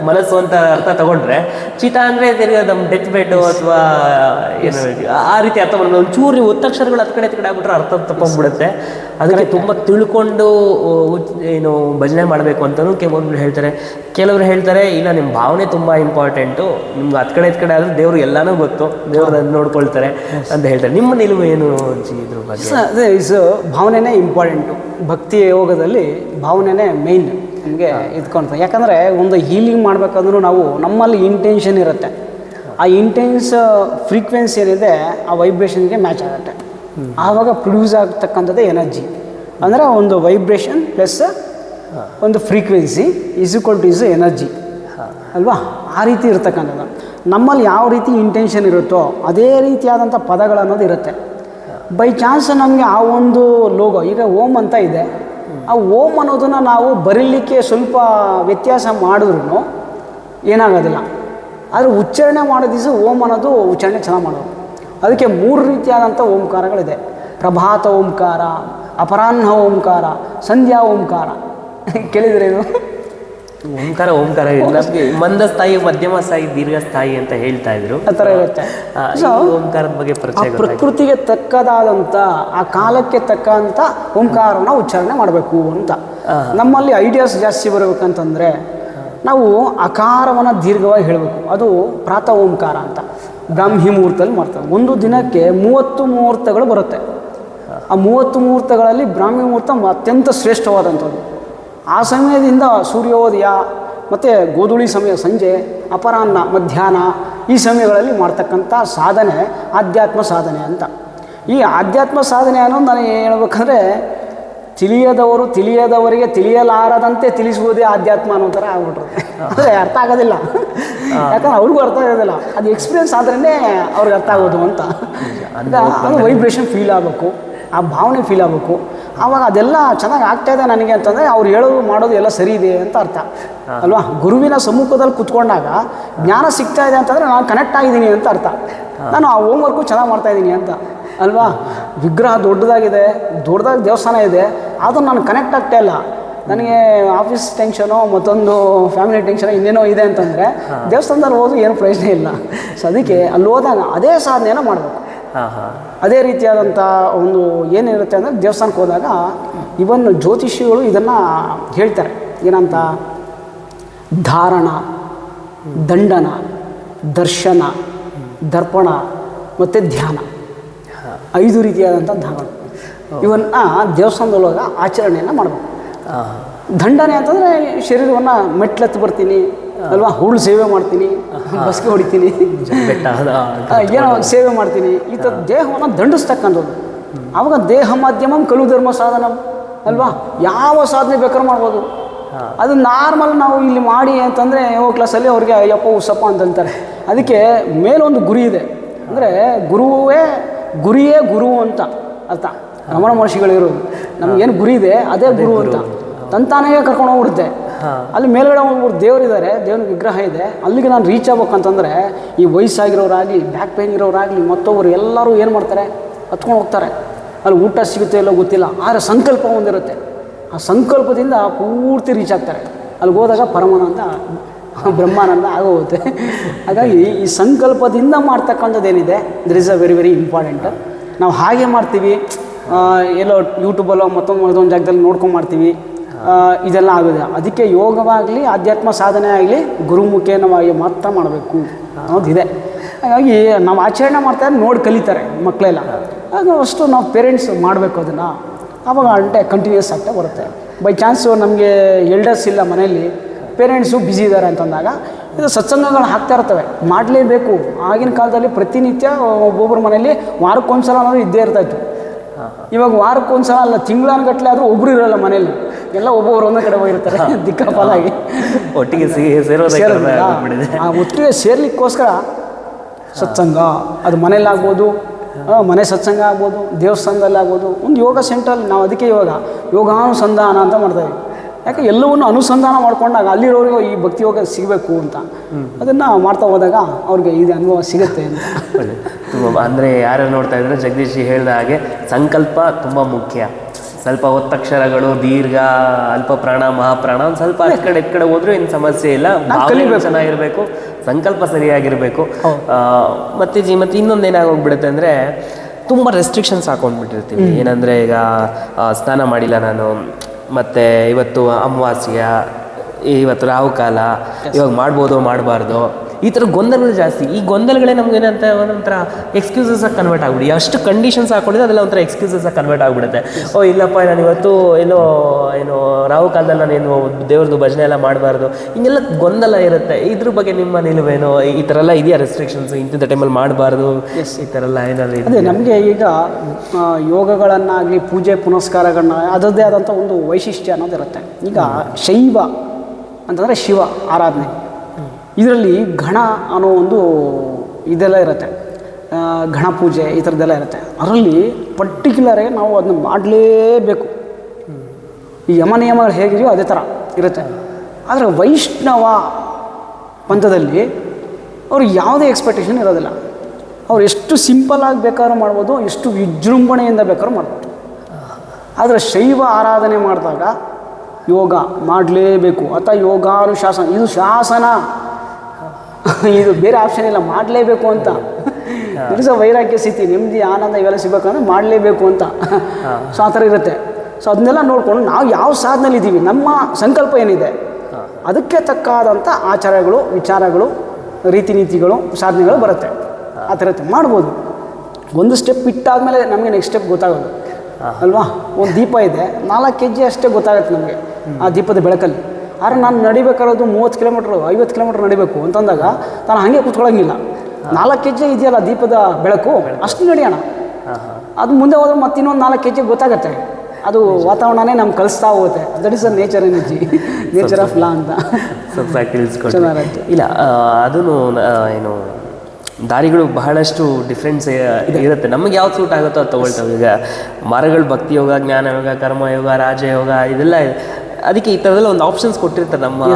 ಮನಸ್ಸು ಅಂತ ಅರ್ಥ ತಗೊಂಡ್ರೆ, ಚಿತ್ತ ಅಂದರೆ ನಮ್ಮ ಡೆತ್ ಬೆಡ್ ಅಥವಾ ಏನು ಆ ರೀತಿ ಅರ್ಥ ಮಾಡೋದು. ಒಂಚೂರು ನೀವು ಒತ್ತಕ್ಷರಗಳು ಹತ್ತು ಕಡೆ ಆಗ್ಬಿಟ್ರೆ ಅರ್ಥ ತಪ್ಪೋಗ್ಬಿಡುತ್ತೆ. ಅದಕ್ಕೆ ತುಂಬ ತಿಳ್ಕೊಂಡು ಏನು ಭಜನೆ ಮಾಡಬೇಕು ಅಂತಲೂ ಕೆಲವರು ಹೇಳ್ತಾರೆ ಇಲ್ಲ ನಿಮ್ಮ ಭಾವನೆ ತುಂಬ ಇಂಪಾರ್ಟೆಂಟು, ನಿಮ್ಗೆ ಹತ್ತು ಕಡೆ ಆದರೆ ದೇವರು ಎಲ್ಲನೂ ಗೊತ್ತು, ದೇವ್ರನ್ನ ನೋಡ್ಕೊಳ್ತಾರೆ ಅಂತ ಹೇಳ್ತಾರೆ. ನಿಮ್ಮ ನಿಲುವು ಏನು ಇದ್ರ ಬಗ್ಗೆ? ಅದೇ ಭಾವನೆನೇ ಇಂಪಾರ್ಟೆಂಟು. ಭಕ್ತಿ ಯೋಗದಲ್ಲಿ ಭಾವನೆನೇ ಮೇಯ್ನ್ ನಮಗೆ ಇದ್ಕೊಳ್ತಾರೆ. ಯಾಕಂದರೆ ಒಂದು ಹೀಲಿಂಗ್ ಮಾಡಬೇಕಂದ್ರೂ ನಾವು ನಮ್ಮಲ್ಲಿ ಇಂಟೆನ್ಷನ್ ಇರುತ್ತೆ. ಆ ಇಂಟೆನ್ಸ್ ಫ್ರೀಕ್ವೆನ್ಸಿ ಏನಿದೆ ಆ ವೈಬ್ರೇಷನ್ಗೆ ಮ್ಯಾಚ್ ಆಗುತ್ತೆ. ಆವಾಗ ಪ್ರೊಡ್ಯೂಸ್ ಆಗ್ತಕ್ಕಂಥದ್ದೇ ಎನರ್ಜಿ. ಅಂದರೆ ಒಂದು ವೈಬ್ರೇಷನ್ ಪ್ಲಸ್ ಒಂದು ಫ್ರೀಕ್ವೆನ್ಸಿ ಈಸ್ ಎನರ್ಜಿ ಅಲ್ವಾ? ಆ ರೀತಿ ಇರ್ತಕ್ಕಂಥದ್ದು. ನಮ್ಮಲ್ಲಿ ಯಾವ ರೀತಿ ಇಂಟೆನ್ಷನ್ ಇರುತ್ತೋ ಅದೇ ರೀತಿಯಾದಂಥ ಪದಗಳನ್ನೋದು ಇರುತ್ತೆ. ಬೈ ಚಾನ್ಸ್ ನಮಗೆ ಆ ಒಂದು ಲೋಗೋ, ಈಗ ಓಮ್ ಅಂತ ಇದೆ, ಆ ಓಮ್ ಅನ್ನೋದನ್ನು ನಾವು ಬರೀಲಿಕ್ಕೆ ಸ್ವಲ್ಪ ವ್ಯತ್ಯಾಸ ಮಾಡಿದ್ರೂ ಏನಾಗೋದಿಲ್ಲ. ಆದರೆ ಉಚ್ಚಾರಣೆ ಮಾಡೋ ದಿವಸ ಓಮ್ ಅನ್ನೋದು ಉಚ್ಚಾರಣೆ ಚೆನ್ನಾಗಿ ಮಾಡೋದು. ಅದಕ್ಕೆ 3 ರೀತಿಯಾದಂಥ ಓಂಕಾರಗಳಿದೆ. ಪ್ರಭಾತ ಓಂಕಾರ, ಅಪರಾಹ್ನ ಓಂಕಾರ, ಸಂಧ್ಯಾ ಓಂಕಾರ. ಕೇಳಿದರೆ ಇದು ಓಂಕಾರ ನಮಗೆ ಮಂದ ಸ್ಥಾಯಿ, ಮಧ್ಯಮ ಸ್ಥಾಯಿ, ದೀರ್ಘ ಸ್ಥಾಯಿ ಅಂತ ಹೇಳ್ತಾ ಇದ್ರು. ಆ ಥರ ಇರುತ್ತೆ. ಓಂಕಾರದ ಬಗ್ಗೆ ಪ್ರಕೃತಿಗೆ ತಕ್ಕದಾದಂಥ ಆ ಕಾಲಕ್ಕೆ ತಕ್ಕಂಥ ಓಂಕಾರನ ಉಚ್ಚಾರಣೆ ಮಾಡಬೇಕು ಅಂತ. ನಮ್ಮಲ್ಲಿ ಐಡಿಯಾಸ್ ಜಾಸ್ತಿ ಬರಬೇಕಂತಂದರೆ ನಾವು ಅಕಾರವನ್ನು ದೀರ್ಘವಾಗಿ ಹೇಳಬೇಕು. ಅದು ಪ್ರಾತಃ ಓಂಕಾರ ಅಂತ ಬ್ರಾಹ್ಮಿ ಮುಹೂರ್ತದಲ್ಲಿ ಮಾಡ್ತಾರೆ. ಒಂದು ದಿನಕ್ಕೆ 30 ಮುಹೂರ್ತಗಳು ಬರುತ್ತೆ. ಆ 30 ಮುಹೂರ್ತಗಳಲ್ಲಿ ಬ್ರಾಹ್ಮಿ ಮುಹೂರ್ತ ಅತ್ಯಂತ ಶ್ರೇಷ್ಠವಾದಂಥದ್ದು. ಆ ಸಮಯದಿಂದ ಸೂರ್ಯೋದಯ ಮತ್ತು ಗೋಧೂಳಿ ಸಮಯ, ಸಂಜೆ, ಅಪರಾಹ್ನ, ಮಧ್ಯಾಹ್ನ ಈ ಸಮಯಗಳಲ್ಲಿ ಮಾಡ್ತಕ್ಕಂಥ ಸಾಧನೆ ಆಧ್ಯಾತ್ಮ ಸಾಧನೆ ಅಂತ. ಈ ಆಧ್ಯಾತ್ಮ ಸಾಧನೆ ಅನ್ನೋದು ನಾನು ಹೇಳ್ಬೇಕಂದ್ರೆ ತಿಳಿಯದವರಿಗೆ ತಿಳಿಯಲಾರದಂತೆ ತಿಳಿಸುವುದೇ ಆಧ್ಯಾತ್ಮ ಅನ್ನೋ ಥರ ಆಗ್ಬಿಟ್ರುತ್ತೆ. ಅಂದರೆ ಅರ್ಥ ಆಗೋದಿಲ್ಲ, ಯಾಕಂದ್ರೆ ಅವ್ರಿಗೂ ಅರ್ಥ ಆಗೋದಿಲ್ಲ. ಅದು ಎಕ್ಸ್ಪೀರಿಯನ್ಸ್ ಆದ್ರೇ ಅವ್ರಿಗೆ ಅರ್ಥ ಆಗೋದು ಅಂತ. ಅದು ವೈಬ್ರೇಷನ್ ಫೀಲ್ ಆಗಬೇಕು, ಆ ಭಾವನೆ ಫೀಲ್ ಆಗಬೇಕು. ಆವಾಗ ಅದೆಲ್ಲ ಚೆನ್ನಾಗಿ ಆಗ್ತಾಯಿದೆ ನನಗೆ ಅಂತಂದರೆ ಅವ್ರು ಹೇಳೋದು ಮಾಡೋದು ಎಲ್ಲ ಸರಿ ಇದೆ ಅಂತ ಅರ್ಥ ಅಲ್ವಾ. ಗುರುವಿನ ಸಮ್ಮುಖದಲ್ಲಿ ಕುತ್ಕೊಂಡಾಗ ಜ್ಞಾನ ಸಿಗ್ತಾ ಇದೆ ಅಂತಂದರೆ ನಾನು ಕನೆಕ್ಟ್ ಆಗಿದ್ದೀನಿ ಅಂತ ಅರ್ಥ. ನಾನು ಆ ಹೋಮ್ವರ್ಕು ಚೆನ್ನಾಗಿ ಮಾಡ್ತಾಯಿದ್ದೀನಿ ಅಂತ ಅಲ್ವಾ. ವಿಗ್ರಹ ದೊಡ್ಡದಾಗಿದೆ, ದೊಡ್ಡದಾಗಿ ದೇವಸ್ಥಾನ ಇದೆ, ಆದರೂ ನಾನು ಕನೆಕ್ಟ್ ಆಗ್ತಾ ಇಲ್ಲ. ನನಗೆ ಆಫೀಸ್ ಟೆನ್ಷನೋ ಮತ್ತೊಂದು ಫ್ಯಾಮಿಲಿ ಟೆನ್ಷನೋ ಇನ್ನೇನೋ ಇದೆ ಅಂತಂದರೆ ದೇವಸ್ಥಾನದಲ್ಲಿ ಹೋದ್ರು ಏನು ಪ್ರಯೋಜನ ಇಲ್ಲ. ಸೊ ಅದಕ್ಕೆ ಅಲ್ಲಿ ಹೋದಾಗ ಅದೇ ಸಾಧನೆಯನ್ನು ಮಾಡಬೇಕು. ಅದೇ ರೀತಿಯಾದಂಥ ಒಂದು ಏನಿರುತ್ತೆ ಅಂದರೆ ದೇವಸ್ಥಾನಕ್ಕೆ ಹೋದಾಗ ಇವನ್ ಜ್ಯೋತಿಷಿಗಳು ಇದನ್ನು ಹೇಳ್ತಾರೆ. ಏನಂತ? ಧಾರಣ, ದಂಡನ, ದರ್ಶನ, ದರ್ಪಣ ಮತ್ತು ಧ್ಯಾನ, 5 ರೀತಿಯಾದಂಥ ಧಾರಣ. ಇವನ್ನ ದೇವಸ್ಥಾನದೊಳಗೆ ಆಚರಣೆಯನ್ನು ಮಾಡಬೇಕು. ದಂಡನೆ ಅಂತಂದರೆ ಶರೀರವನ್ನು ಮೆಟ್ಲೆತ್ತು ಬರ್ತೀನಿ ಅಲ್ವಾ, ಹುಳು ಸೇವೆ ಮಾಡ್ತೀನಿ, ಬಸ್ಗೆ ಹೊಡಿತೀನಿ, ಏನೋ ಸೇವೆ ಮಾಡ್ತೀನಿ, ಈ ಥರ ದೇಹವನ್ನು ದಂಡಿಸ್ತಕ್ಕಂಥದ್ದು. ಆವಾಗ ದೇಹ ಮಾಧ್ಯಮಂ ಕಲು ಧರ್ಮ ಸಾಧನ ಅಲ್ವಾ. ಯಾವ ಸಾಧನೆ ಬೇಕಾದ್ರೂ ಮಾಡ್ಬೋದು. ಅದು ನಾರ್ಮಲ್ ನಾವು ಇಲ್ಲಿ ಮಾಡಿ ಅಂತಂದರೆ ಯಾವ ಕ್ಲಾಸಲ್ಲಿ ಅವ್ರಿಗೆ ಅಯ್ಯಪ್ಪ ಉಸಪ್ಪ ಅಂತಂತಾರೆ. ಅದಕ್ಕೆ ಮೇಲೊಂದು ಗುರಿ ಇದೆ. ಅಂದರೆ ಗುರಿಯೇ ಗುರು ಅಂತ ಅರ್ಥ. ರಮಣ ಮಹರ್ಷಿಗಳಿರೋದು ನಮಗೇನು ಗುರಿ ಇದೆ ಅದೇ ಗುರು ಅಂತ ತಂತಾನೇ ಕರ್ಕೊಂಡು ಹೋಗ್ಬಿಡುತ್ತೆ. ಅಲ್ಲಿ ಮೇಲ್ಗಡೆ ಒಬ್ಬರು ದೇವರಿದ್ದಾರೆ, ದೇವ್ರ ವಿಗ್ರಹ ಇದೆ, ಅಲ್ಲಿಗೆ ನಾನು ರೀಚ್ ಆಗ್ಬೇಕಂತಂದರೆ ಈ ವಯಸ್ಸಾಗಿರೋರಾಗಲಿ, ಬ್ಯಾಕ್ ಪೇನ್ ಇರೋರಾಗಲಿ, ಮತ್ತೊಬ್ಬರು ಎಲ್ಲರೂ ಏನು ಮಾಡ್ತಾರೆ, ಹತ್ಕೊಂಡು ಹೋಗ್ತಾರೆ. ಅಲ್ಲಿ ಊಟ ಸಿಗುತ್ತೆ ಇಲ್ಲೋ ಗೊತ್ತಿಲ್ಲ, ಆದರೆ ಸಂಕಲ್ಪ ಒಂದಿರುತ್ತೆ. ಆ ಸಂಕಲ್ಪದಿಂದ ಪೂರ್ತಿ ರೀಚ್ ಆಗ್ತಾರೆ. ಅಲ್ಲಿಗೆ ಹೋದಾಗ ಪರಮಾನಂದ, ಬ್ರಹ್ಮಾನಂದ ಆಗೋಗುತ್ತೆ. ಹಾಗಾಗಿ ಈ ಸಂಕಲ್ಪದಿಂದ ಮಾಡ್ತಕ್ಕಂಥದ್ದೇನಿದೆ there is a very very important. ನಾವು ಹಾಗೆ ಮಾಡ್ತೀವಿ, ಎಲ್ಲೋ ಯೂಟ್ಯೂಬಲ್ಲೋ ಮತ್ತೊಂದು ಜಾಗದಲ್ಲಿ ನೋಡ್ಕೊಂಡು ಮಾಡ್ತೀವಿ, ಇದೆಲ್ಲ ಆಗೋದಿಲ್ಲ. ಅದಕ್ಕೆ ಯೋಗವಾಗಲಿ ಆಧ್ಯಾತ್ಮ ಸಾಧನೆ ಆಗಲಿ ಗುರುಮುಖೇನವಾಗಿ ಮಾತ್ರ ಮಾಡಬೇಕು ಅನ್ನೋದಿದೆ. ಹಾಗಾಗಿ ನಾವು ಆಚರಣೆ ಮಾಡ್ತಾರೆ, ನೋಡಿ ಕಲಿತಾರೆ ಮಕ್ಕಳೆಲ್ಲ. ಆಗ ಅಷ್ಟು ನಾವು ಪೇರೆಂಟ್ಸ್ ಮಾಡಬೇಕು ಅದನ್ನು. ಆವಾಗ ಕಂಟಿನ್ಯೂಸ್ ಆಗ್ತಾ ಬರುತ್ತೆ. ಬೈ ಚಾನ್ಸು ನಮಗೆ ಎಲ್ಡರ್ಸ್ ಇಲ್ಲ ಮನೆಯಲ್ಲಿ, ಪೇರೆಂಟ್ಸು ಬ್ಯುಸಿ ಇದ್ದಾರೆ ಅಂತಂದಾಗ ಇದು ಸತ್ಸಂಗಗಳು ಹಾಕ್ತಾ ಇರ್ತವೆ, ಮಾಡಲೇಬೇಕು. ಆಗಿನ ಕಾಲದಲ್ಲಿ ಪ್ರತಿನಿತ್ಯ ಒಬ್ಬೊಬ್ಬರ ಮನೆಯಲ್ಲಿ ವಾರಕ್ಕೊಂದ್ಸಲ ಅನ್ನೋದು ಇದ್ದೇ ಇರ್ತಾಯಿತ್ತು. ಇವಾಗ ವಾರಕ್ಕೊಂದ್ಸಲ ಅಲ್ಲ, ತಿಂಗಳಾನುಗಟ್ಟಲೆ ಆದರೂ ಒಬ್ಬರು ಇರೋಲ್ಲ ಮನೆಯಲ್ಲಿ, ಎಲ್ಲ ಒಬ್ಬೊಬ್ಬರು ಒಂದೇ ಕಡೆ ಹೋಗಿರ್ತಾರೆ ದಿಕ್ಕಾಪಾಲಾಗಿ. ಒಟ್ಟಿಗೆ ಆ ಒಟ್ಟಿಗೆ ಸೇರ್ಲಿಕ್ಕೋಸ್ಕರ ಸತ್ಸಂಗ, ಅದು ಮನೇಲಾಗ್ಬೋದು, ಮನೆ ಸತ್ಸಂಗ ಆಗ್ಬೋದು, ದೇವಸ್ಥಾನದಲ್ಲಿ ಆಗ್ಬೋದು, ಒಂದು ಯೋಗ ಸೆಂಟ್ರಲ್ಲಿ ನಾವು ಅದಕ್ಕೆ ಯೋಗಾನುಸಂಧಾನ ಅಂತ ಮಾಡ್ತಾಯಿದ್ವಿ. ಯಾಕೆ ಎಲ್ಲವನ್ನೂ ಅನುಸಂಧಾನ ಮಾಡ್ಕೊಂಡಾಗ ಅಲ್ಲಿರೋರಿಗೆ ಈ ಭಕ್ತಿ ಯೋಗ ಸಿಗಬೇಕು ಅಂತ ಅದನ್ನು ಮಾಡ್ತಾ ಹೋದಾಗ ಅವ್ರಿಗೆ ಇದು ಅನುಭವ ಸಿಗುತ್ತೆ ಅಂತ. ಅಂದರೆ ಯಾರು ನೋಡ್ತಾ ಇದ್ರೆ ಜಗದೀಶ್ ಹೇಳಿದ ಹಾಗೆ ಸಂಕಲ್ಪ ತುಂಬ ಮುಖ್ಯ. ಸ್ವಲ್ಪ ಒತ್ತಕ್ಷರಗಳು, ದೀರ್ಘ, ಅಲ್ಪ ಪ್ರಾಣ, ಮಹಾಪ್ರಾಣ ಒಂದು ಸ್ವಲ್ಪ ಆ ಕಡೆ ಈ ಕಡೆ ಹೋದ್ರೂ ಏನು ಸಮಸ್ಯೆ ಇಲ್ಲ. ಭಾವನೆ ಚೆನ್ನಾಗಿರಬೇಕು, ಸಂಕಲ್ಪ ಸರಿಯಾಗಿರಬೇಕು. ಮತ್ತು ಇನ್ನೊಂದು ಏನಾಗೋಗ್ಬಿಡುತ್ತೆ ಅಂದರೆ ತುಂಬ ರೆಸ್ಟ್ರಿಕ್ಷನ್ಸ್ ಹಾಕೊಂಡ್ಬಿಟ್ಟಿರ್ತೀವಿ. ಏನಂದರೆ ಈಗ ಸ್ನಾನ ಮಾಡಿಲ್ಲ ನಾನು, ಮತ್ತು ಇವತ್ತು ಅಮಾವಾಸ್ಯ, ಇವತ್ತು ರಾಹುಕಾಲ, ಇವಾಗ ಮಾಡ್ಬೋದು ಮಾಡಬಾರ್ದು, ಈ ಥರ ಗೊಂದಲಗಳು ಜಾಸ್ತಿ. ಈ ಗೊಂದಲಗಳೇ ನಮಗೇನಂತ ಒಂಥರ ಎಕ್ಸ್ಕ್ಯೂಸಸಾಗಿ ಕನ್ವರ್ಟ್ ಆಗ್ಬಿಡಿ. ಎಷ್ಟು ಕಂಡೀಷನ್ಸ್ ಹಾಕೊಂಡಿದ್ರೆ ಅದೆಲ್ಲ ಒಂಥರ ಎಕ್ಸ್ಕ್ಯೂಸಸಾಗಿ ಕನ್ವರ್ಟ್ ಆಗಿಬಿಡುತ್ತೆ. ಓ ಇಲ್ಲಪ್ಪ ನಾನು ಇವತ್ತು ಏನು ರಾಹುಕಾಲದಲ್ಲಿ ನಾನೇನು ದೇವ್ರದ್ದು ಭಜನೆ ಎಲ್ಲ ಮಾಡಬಾರ್ದು, ಹಿಂಗೆಲ್ಲ ಗೊಂದಲ ಇರುತ್ತೆ. ಇದ್ರ ಬಗ್ಗೆ ನಿಮ್ಮ ನಿಲುವೇನು? ಈ ಥರ ಎಲ್ಲ ಇದೆಯಾ ರೆಸ್ಟ್ರಿಕ್ಷನ್ಸ್, ಇಂಥ ಟೈಮಲ್ಲಿ ಮಾಡಬಾರ್ದು ಈ ಥರ ಎಲ್ಲ ಏನಾದರೂ? ಅದೇ ನಮಗೆ ಈಗ ಯೋಗಗಳನ್ನಾಗಲಿ ಪೂಜೆ ಪುನಸ್ಕಾರಗಳನ್ನ ಅದರದ್ದೇ ಆದಂಥ ಒಂದು ವೈಶಿಷ್ಟ್ಯ ಅನ್ನೋದಿರುತ್ತೆ. ಈಗ ಶೈವ ಅಂತಂದರೆ ಶಿವ ಆರಾಧನೆ, ಇದರಲ್ಲಿ ಗಣ ಅನ್ನೋ ಒಂದು ಇದೆಲ್ಲ ಇರುತ್ತೆ, ಗಣ ಪೂಜೆ ಈ ಥರದ್ದೆಲ್ಲ ಇರುತ್ತೆ. ಅದರಲ್ಲಿ ಪರ್ಟಿಕ್ಯುಲರಾಗಿ ನಾವು ಅದನ್ನ ಮಾಡಲೇಬೇಕು. ಈ ಯಮ ನಿಯಮಗಳು ಹೇಗಿದೆಯೋ ಅದೇ ಥರ ಇರುತ್ತೆ. ಆದರೆ ವೈಷ್ಣವ ಪಂಥದಲ್ಲಿ ಅವ್ರಿಗೆ ಯಾವುದೇ ಎಕ್ಸ್ಪೆಕ್ಟೇಷನ್ ಇರೋದಿಲ್ಲ. ಅವ್ರು ಎಷ್ಟು ಸಿಂಪಲ್ಲಾಗಿ ಬೇಕಾದ್ರೂ ಮಾಡ್ಬೋದು, ಎಷ್ಟು ವಿಜೃಂಭಣೆಯಿಂದ ಬೇಕಾದ್ರೂ ಮಾಡ್ಬೋದು. ಆದರೆ ಶೈವ ಆರಾಧನೆ ಮಾಡಿದಾಗ ಯೋಗ ಮಾಡಲೇಬೇಕು. ಅಥವಾ ಯೋಗಾನುಶಾಸನ, ಇದು ಶಾಸನ, ಇದು ಬೇರೆ ಆಪ್ಷನ್ ಇಲ್ಲ, ಮಾಡಲೇಬೇಕು ಅಂತ. ಇಟ್ಸ್ ಅ ವೈರಾಗ್ಯ ಸ್ಥಿತಿ, ನೆಮ್ಮದಿ ಆನಂದ ಇವೆಲ್ಲ ಸಿಗಬೇಕಂದ್ರೆ ಮಾಡಲೇಬೇಕು ಅಂತ. ಸೊ ಆ ಥರ ಇರುತ್ತೆ. ಸೊ ಅದನ್ನೆಲ್ಲ ನೋಡಿಕೊಂಡು ನಾವು ಯಾವ ಸಾಧನೆಯಲ್ಲಿ ಇದ್ದೀವಿ, ನಮ್ಮ ಸಂಕಲ್ಪ ಏನಿದೆ ಅದಕ್ಕೆ ತಕ್ಕಾದಂಥ ಆಚಾರಗಳು, ವಿಚಾರಗಳು, ರೀತಿ ನೀತಿಗಳು, ಸಾಧನೆಗಳು ಬರುತ್ತೆ. ಆ ಥರ ಮಾಡ್ಬೋದು. ಒಂದು ಸ್ಟೆಪ್ ಇಟ್ಟಾದಮೇಲೆ ನಮಗೆ ನೆಕ್ಸ್ಟ್ ಸ್ಟೆಪ್ ಗೊತ್ತಾಗೋದು ಅಲ್ವಾ. ಒಂದು ದೀಪ ಇದೆ, 4 kg ಅಷ್ಟೇ ಗೊತ್ತಾಗುತ್ತೆ ನಮಗೆ ಆ ದೀಪದ ಬೆಳಕಲ್ಲಿ. ಆದರೆ ನಾನು ನಡಿಬೇಕಾರೋದು 30 ಕಿಲೋಮೀಟ್ರು 50 ಕಿಲೋಮೀಟ್ರ್ ನಡಿಬೇಕು ಅಂತಂದಾಗ ನಾನು ಹಾಗೆ ಕೂತ್ಕೊಳ್ಳೋಂಗಿಲ್ಲ. 4 kg ಇದೆಯಲ್ಲ ದೀಪದ ಬೆಳಕು, ಅಷ್ಟು ನಡೆಯೋಣ. ಅದು ಮುಂದೆ ಹೋದ್ರೆ ಮತ್ತೆ ಇನ್ನೊಂದು 4 kg ಗೊತ್ತಾಗತ್ತೆ. ಅದು ವಾತಾವರಣನೇ ನಮ್ಗೆ ಕಲಿಸ್ತಾ ಹೋಗುತ್ತೆ. That is a nature energy, nature of law ಅಂತ ಸ್ವಲ್ಪ ತಿಳಿಸ್ಕೊಡಿ. ಚೆನ್ನಾಗಿರುತ್ತೆ. ಇಲ್ಲ ಅದೂ ಏನು ದಾರಿಗಳು ಬಹಳಷ್ಟು ಡಿಫ್ರೆನ್ಸ್ ಇರುತ್ತೆ. ನಮಗೆ ಯಾವ್ದು ಸೂಟ್ ಆಗುತ್ತೋ ಅದು ತೊಗೊಳ್ತೇವೆ. ಈಗ ಮರಗಳು ಭಕ್ತಿ ಯೋಗ, ಜ್ಞಾನ ಯೋಗ, ಕರ್ಮಯೋಗ, ರಾಜಯೋಗ ಇದೆಲ್ಲ ಅದಕ್ಕೆ ಈ ಥರದೆಲ್ಲ ಒಂದು ಆಪ್ಷನ್ಸ್ ಕೊಟ್ಟಿರ್ತಾರೆ ನಮ್ಮ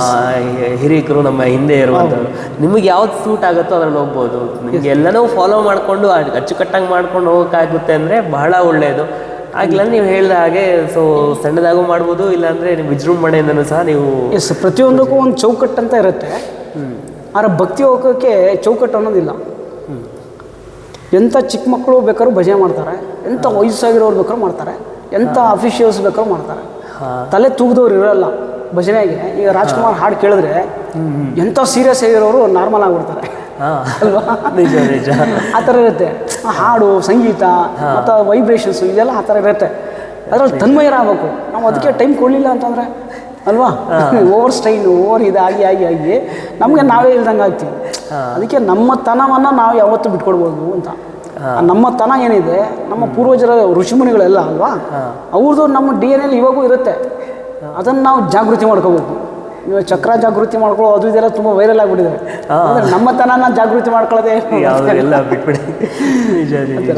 ಹಿರಿಯರು, ನಮ್ಮ ಹಿಂದೆ ಇರುವಂಥವ್ರು. ನಿಮಗೆ ಯಾವ್ದು ಸೂಟ್ ಆಗುತ್ತೋ ಅದ್ರಲ್ಲಿ ಹೋಗ್ಬೋದು. ನಿಮಗೆ ಎಲ್ಲನೂ ಫಾಲೋ ಮಾಡಿಕೊಂಡು ಅಚ್ಚುಕಟ್ಟಾಗಿ ಮಾಡ್ಕೊಂಡು ಹೋಗೋಕ್ಕಾಗುತ್ತೆ ಅಂದರೆ ಬಹಳ ಒಳ್ಳೆಯದು. ಆಗಿಲ್ಲ ನೀವು ಹೇಳಿದ ಹಾಗೆ ಸೊ ಸಣ್ಣದಾಗೂ ಮಾಡ್ಬೋದು, ಇಲ್ಲಾಂದರೆ ನೀವು ವಿಜೃಂಭಣೆಯಿಂದನೂ ಸಹ ನೀವು ಪ್ರತಿಯೊಂದಕ್ಕೂ ಒಂದು ಚೌಕಟ್ಟು ಅಂತ ಇರುತ್ತೆ. ಆದರೆ ಭಕ್ತಿ ಹೋಗೋಕ್ಕೆ ಚೌಕಟ್ಟು ಅನ್ನೋದಿಲ್ಲ. ಎಂಥ ಚಿಕ್ಕ ಮಕ್ಕಳು ಬೇಕಾದ್ರೂ ಭಜನೆ ಮಾಡ್ತಾರೆ, ಎಂಥ ವಯಸ್ಸಾಗಿರೋರು ಬೇಕಾದ್ರೂ ಮಾಡ್ತಾರೆ, ಎಂಥ ಅಫಿಷಿಯಲ್ಸ್ ಬೇಕಾದ್ರೂ ಮಾಡ್ತಾರೆ. ತಲೆ ತೂಗಿದವ್ರು ಇರೋಲ್ಲ ಭಜನೆಗೆ. ಈಗ ರಾಜ್ಕುಮಾರ್ ಹಾಡು ಕೇಳಿದ್ರೆ ಎಂಥ ಸೀರಿಯಸ್ ಆಗಿರೋರು ನಾರ್ಮಲ್ ಆಗಿಬಿಡ್ತಾರೆ ಅಲ್ವಾ? ನಿಜ ನಿಜ. ಆ ಥರ ಇರುತ್ತೆ ಹಾಡು, ಸಂಗೀತ ಮತ್ತು ವೈಬ್ರೇಷನ್ಸು ಇದೆಲ್ಲ ಆ ಥರ ಇರುತ್ತೆ. ಅದ್ರಲ್ಲಿ ತನ್ಮಯರಾಗಬೇಕು ನಾವು. ಅದಕ್ಕೆ ಟೈಮ್ ಕೊಡಲಿಲ್ಲ ಅಂತಂದರೆ ಅಲ್ವಾ, ಓವರ್ ಸ್ಟ್ರೈನ್, ಓವರ್ ಇದಾಗಿ ಆಗಿ ಆಗಿ ನಮಗೆ ನಾವೇ ಇಲ್ದಂಗೆ ಆಗ್ತೀವಿ. ಅದಕ್ಕೆ ನಮ್ಮ ತನವನ್ನು ನಾವು ಯಾವತ್ತೂ ಬಿಟ್ಕೊಡ್ಬೋದು ಅಂತ. ನಮ್ಮ ತನ ಏನಿದೆ, ನಮ್ಮ ಪೂರ್ವಜರ ಋಷಿಮುನಿಗಳೆಲ್ಲ ಅಲ್ವಾ, ಅವ್ರದ್ದು ನಮ್ಮ DNA ಇವಾಗೂ ಇರುತ್ತೆ. ಅದನ್ನು ನಾವು ಜಾಗೃತಿ ಮಾಡ್ಕೋಬೇಕು. ನೀವು ಚಕ್ರ ಜಾಗೃತಿ ಮಾಡ್ಕೊಳ್ಳೋ ಅದು ಇದೆಲ್ಲ ತುಂಬ ವೈರಲ್ ಆಗಿಬಿಟ್ಟಿದೆ. ಅಂದರೆ ನಮ್ಮ ತನನ ಜಾಗೃತಿ ಮಾಡ್ಕೊಳ್ಳೋದೇ ಎಲ್ಲ ಬಿಟ್ಬಿಡಿ. ನಿಜ ನಿಜ.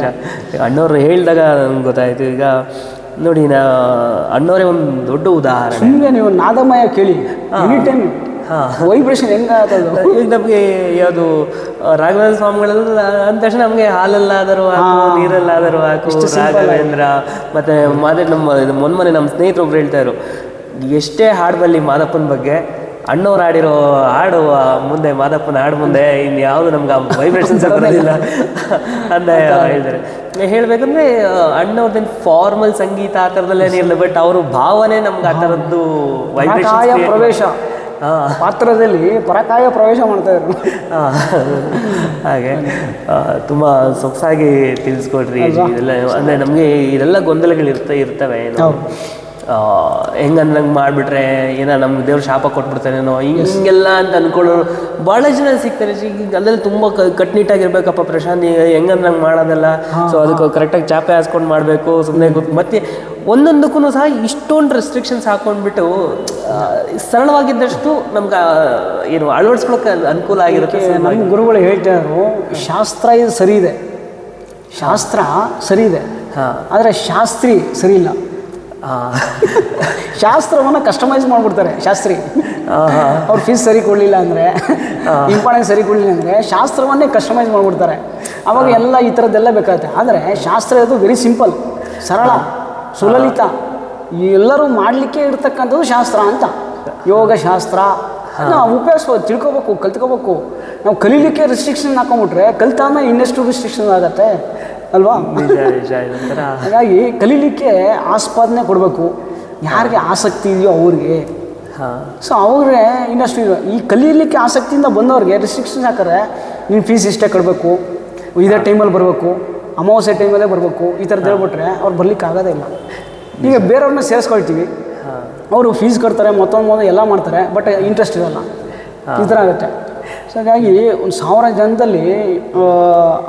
ಅಣ್ಣವ್ರು ಹೇಳಿದಾಗ ನಂಗೆ ಗೊತ್ತಾಯಿತು. ಈಗ ನೋಡಿ, ಅಣ್ಣವರೇ ಒಂದು ದೊಡ್ಡ ಉದಾಹರಣೆ. ಸುಮ್ಮನೆ ನೀವು ನಾದಮಯ ಕೇಳಿ, ಎನಿ ಟೈಮ್ ವೈಬ್ರೇಷನ್ ಹೆಂಗಾಗೋದು. ಈಗ ನಮಗೆ ಯಾವುದು ರಾಘವೇಂದ್ರ ಸ್ವಾಮಿಗಳೆಲ್ಲ ಅಂದ ತಕ್ಷಣ ನಮಗೆ ಹಾಲಲ್ಲಾದರೂ ಹಾಕು, ನೀರಲ್ಲಾದರೂ ಹಾಕು, ರಾಘವೇಂದ್ರ ಮತ್ತು ನಮ್ಮ ಮೊನ್ನೆ ನಮ್ಮ ಸ್ನೇಹಿತರು ಒಬ್ರು ಹೇಳ್ತಾಯಿದ್ರು, ಎಷ್ಟೇ ಹಾಡಲ್ಲಿ ಮಾದಪ್ಪನ ಬಗ್ಗೆ ಅಣ್ಣವ್ರು ಆಡಿರೋ ಹಾಡು ಮುಂದೆ, ಮಾದಪ್ಪನ ಹಾಡು ಮುಂದೆ ಇನ್ನು ಯಾವುದು ನಮ್ಗೆ ಆ ವೈಬ್ರೇಷನ್ಸ್ ಬರೋದಿಲ್ಲ ಅಂತ ಹೇಳ್ತಾರೆ. ಹೇಳಬೇಕಂದ್ರೆ ಅಣ್ಣವ್ರದ್ದೇನು ಫಾರ್ಮಲ್ ಸಂಗೀತ ಆ ಥರದಲ್ಲೇನಿರಲಿಲ್ಲ, ಬಟ್ ಅವರು ಭಾವನೆ ನಮ್ಗೆ ಆ ಥರದ್ದು ವೈಬ್ರೇಷನ್ ಪ್ರವೇಶ ಪಾತ್ರದಲ್ಲಿ ಪರಕಾಯ ಪ್ರವೇಶ ಮಾಡ್ತಾಯಿದ್ರು. ಹಾಗೆ ತುಂಬ ಸೊಗಸಾಗಿ ತಿಳಿಸ್ಕೊಡ್ರಿ ಇದೆಲ್ಲ. ಅಂದರೆ ನಮಗೆ ಇದೆಲ್ಲ ಗೊಂದಲಗಳು ಇರ್ತವೆ. ಏನು ಹೆಂಗಂದಂಗೆ ಮಾಡಿಬಿಟ್ರೆ ಏನೋ ನಮ್ಮ ದೇವ್ರು ಶಾಪ ಕೊಟ್ಬಿಡ್ತಾನೇನೋ ಹಿಂಗೆಲ್ಲ ಅಂತ ಅಂದ್ಕೊಳ್ಳೋರು ಭಾಳ ಜನ ಸಿಗ್ತಾರೆ. ಈಗ ಅಲ್ಲೆಲ್ಲ ತುಂಬ ಕಟ್ನಿಟ್ಟಾಗಿರ್ಬೇಕಪ್ಪ ಪ್ರಶಾಂತ್, ಹೆಂಗಂದಂಗೆ ಮಾಡೋದಲ್ಲ. ಸೊ ಅದಕ್ಕೆ ಕರೆಕ್ಟಾಗಿ ಚಾಪೆ ಹಾಸ್ಕೊಂಡು ಮಾಡಬೇಕು, ಸುಮ್ಮನೆ ಮತ್ತು ಒಂದೊಂದಕ್ಕೂ ಸಹ ಇಷ್ಟೊಂದು ರೆಸ್ಟ್ರಿಕ್ಷನ್ಸ್ ಹಾಕ್ಕೊಂಡ್ಬಿಟ್ಟು ಸರಳವಾಗಿದ್ದಷ್ಟು ನಮ್ಗೆ ಏನು ಅಳವಡಿಸ್ಕೊಳ್ಳೋಕೆ ಅನುಕೂಲ ಆಗಿರುತ್ತೆ. ನಮ್ಮ ಗುರುಗಳು ಹೇಳ್ತಾಯಿದ್ರು, ಶಾಸ್ತ್ರ ಇದು ಸರಿ ಇದೆ, ಶಾಸ್ತ್ರ ಸರಿ ಇದೆ, ಆದರೆ ಶಾಸ್ತ್ರಿ ಸರಿ ಇಲ್ಲ. ಶಾಸ್ತ್ರವನ್ನು ಕಸ್ಟಮೈಸ್ ಮಾಡಿಬಿಡ್ತಾರೆ ಶಾಸ್ತ್ರಿ. ಅವ್ರು ಫೀಸ್ ಸರಿ ಕೊಡಲಿಲ್ಲ ಅಂದರೆ, ಇಂಪಾರ್ಟೆನ್ಸ್ ಸರಿ ಕೊಡಲಿಲ್ಲ ಅಂದರೆ ಶಾಸ್ತ್ರವನ್ನೇ ಕಸ್ಟಮೈಸ್ ಮಾಡಿಬಿಡ್ತಾರೆ. ಆವಾಗ ಎಲ್ಲ ಈ ಥರದ್ದೆಲ್ಲ ಬೇಕಾಗುತ್ತೆ. ಆದರೆ ಶಾಸ್ತ್ರ ಅದು ವೆರಿ ಸಿಂಪಲ್, ಸರಳ, ಸುಲಲಿತ, ಎಲ್ಲರೂ ಮಾಡಲಿಕ್ಕೆ ಇರ್ತಕ್ಕಂಥದ್ದು ಶಾಸ್ತ್ರ ಅಂತ. ಯೋಗ ಶಾಸ್ತ್ರ ನಾವು ಉಪಯೋಗಿಸ್ಬೋದು, ತಿಳ್ಕೊಬೇಕು, ಕಲ್ತ್ಕೋಬೇಕು. ನಾವು ಕಲೀಲಿಕ್ಕೆ ರಿಸ್ಟ್ರಿಕ್ಷನ್ ಹಾಕೊಂಡ್ಬಿಟ್ರೆ ಕಲ್ತಾದ್ಮೇಲೆ ಇನ್ನೆಷ್ಟು ರಿಸ್ಟ್ರಿಕ್ಷನ್ ಆಗುತ್ತೆ ಅಲ್ವಾ? ಹಾಗಾಗಿ ಕಲೀಲಿಕ್ಕೆ ಆಸ್ಪಾದನೆ ಕೊಡಬೇಕು. ಯಾರಿಗೆ ಆಸಕ್ತಿ ಇದೆಯೋ ಅವ್ರಿಗೆ. ಸೊ ಅವ್ರಿಗೆ ಇನ್ನಷ್ಟು ಈ ಕಲೀಲಿಕ್ಕೆ ಆಸಕ್ತಿಯಿಂದ ಬಂದವ್ರಿಗೆ ರಿಸ್ಟ್ರಿಕ್ಷನ್ಸ್ ಹಾಕಿದ್ರೆ ನೀನು ಫೀಸ್ ಇಷ್ಟೇ ಕೊಡಬೇಕು, ಇದೇ ಟೈಮಲ್ಲಿ ಬರಬೇಕು, ಅಮಾವಾಸ್ಯೆ ಟೈಮಲ್ಲೇ ಬರಬೇಕು, ಈ ಥರದ್ದು ಹೇಳ್ಬಿಟ್ರೆ ಅವ್ರು ಬರ್ಲಿಕ್ಕೆ ಆಗೋದೇ ಇಲ್ಲ. ಈಗ ಬೇರೆಯವ್ರನ್ನ ಸೇರಿಸ್ಕೊಳ್ತೀವಿ, ಅವರು ಫೀಸ್ ಕೊಡ್ತಾರೆ, ಮತ್ತೊಂದು ಎಲ್ಲ ಮಾಡ್ತಾರೆ, ಬಟ್ ಇಂಟ್ರೆಸ್ಟ್ ಇರೋಲ್ಲ. ಈ ಥರ ಆಗುತ್ತೆ. ಸೊ ಹಾಗಾಗಿ ಒಂದು 1000 ಜನದಲ್ಲಿ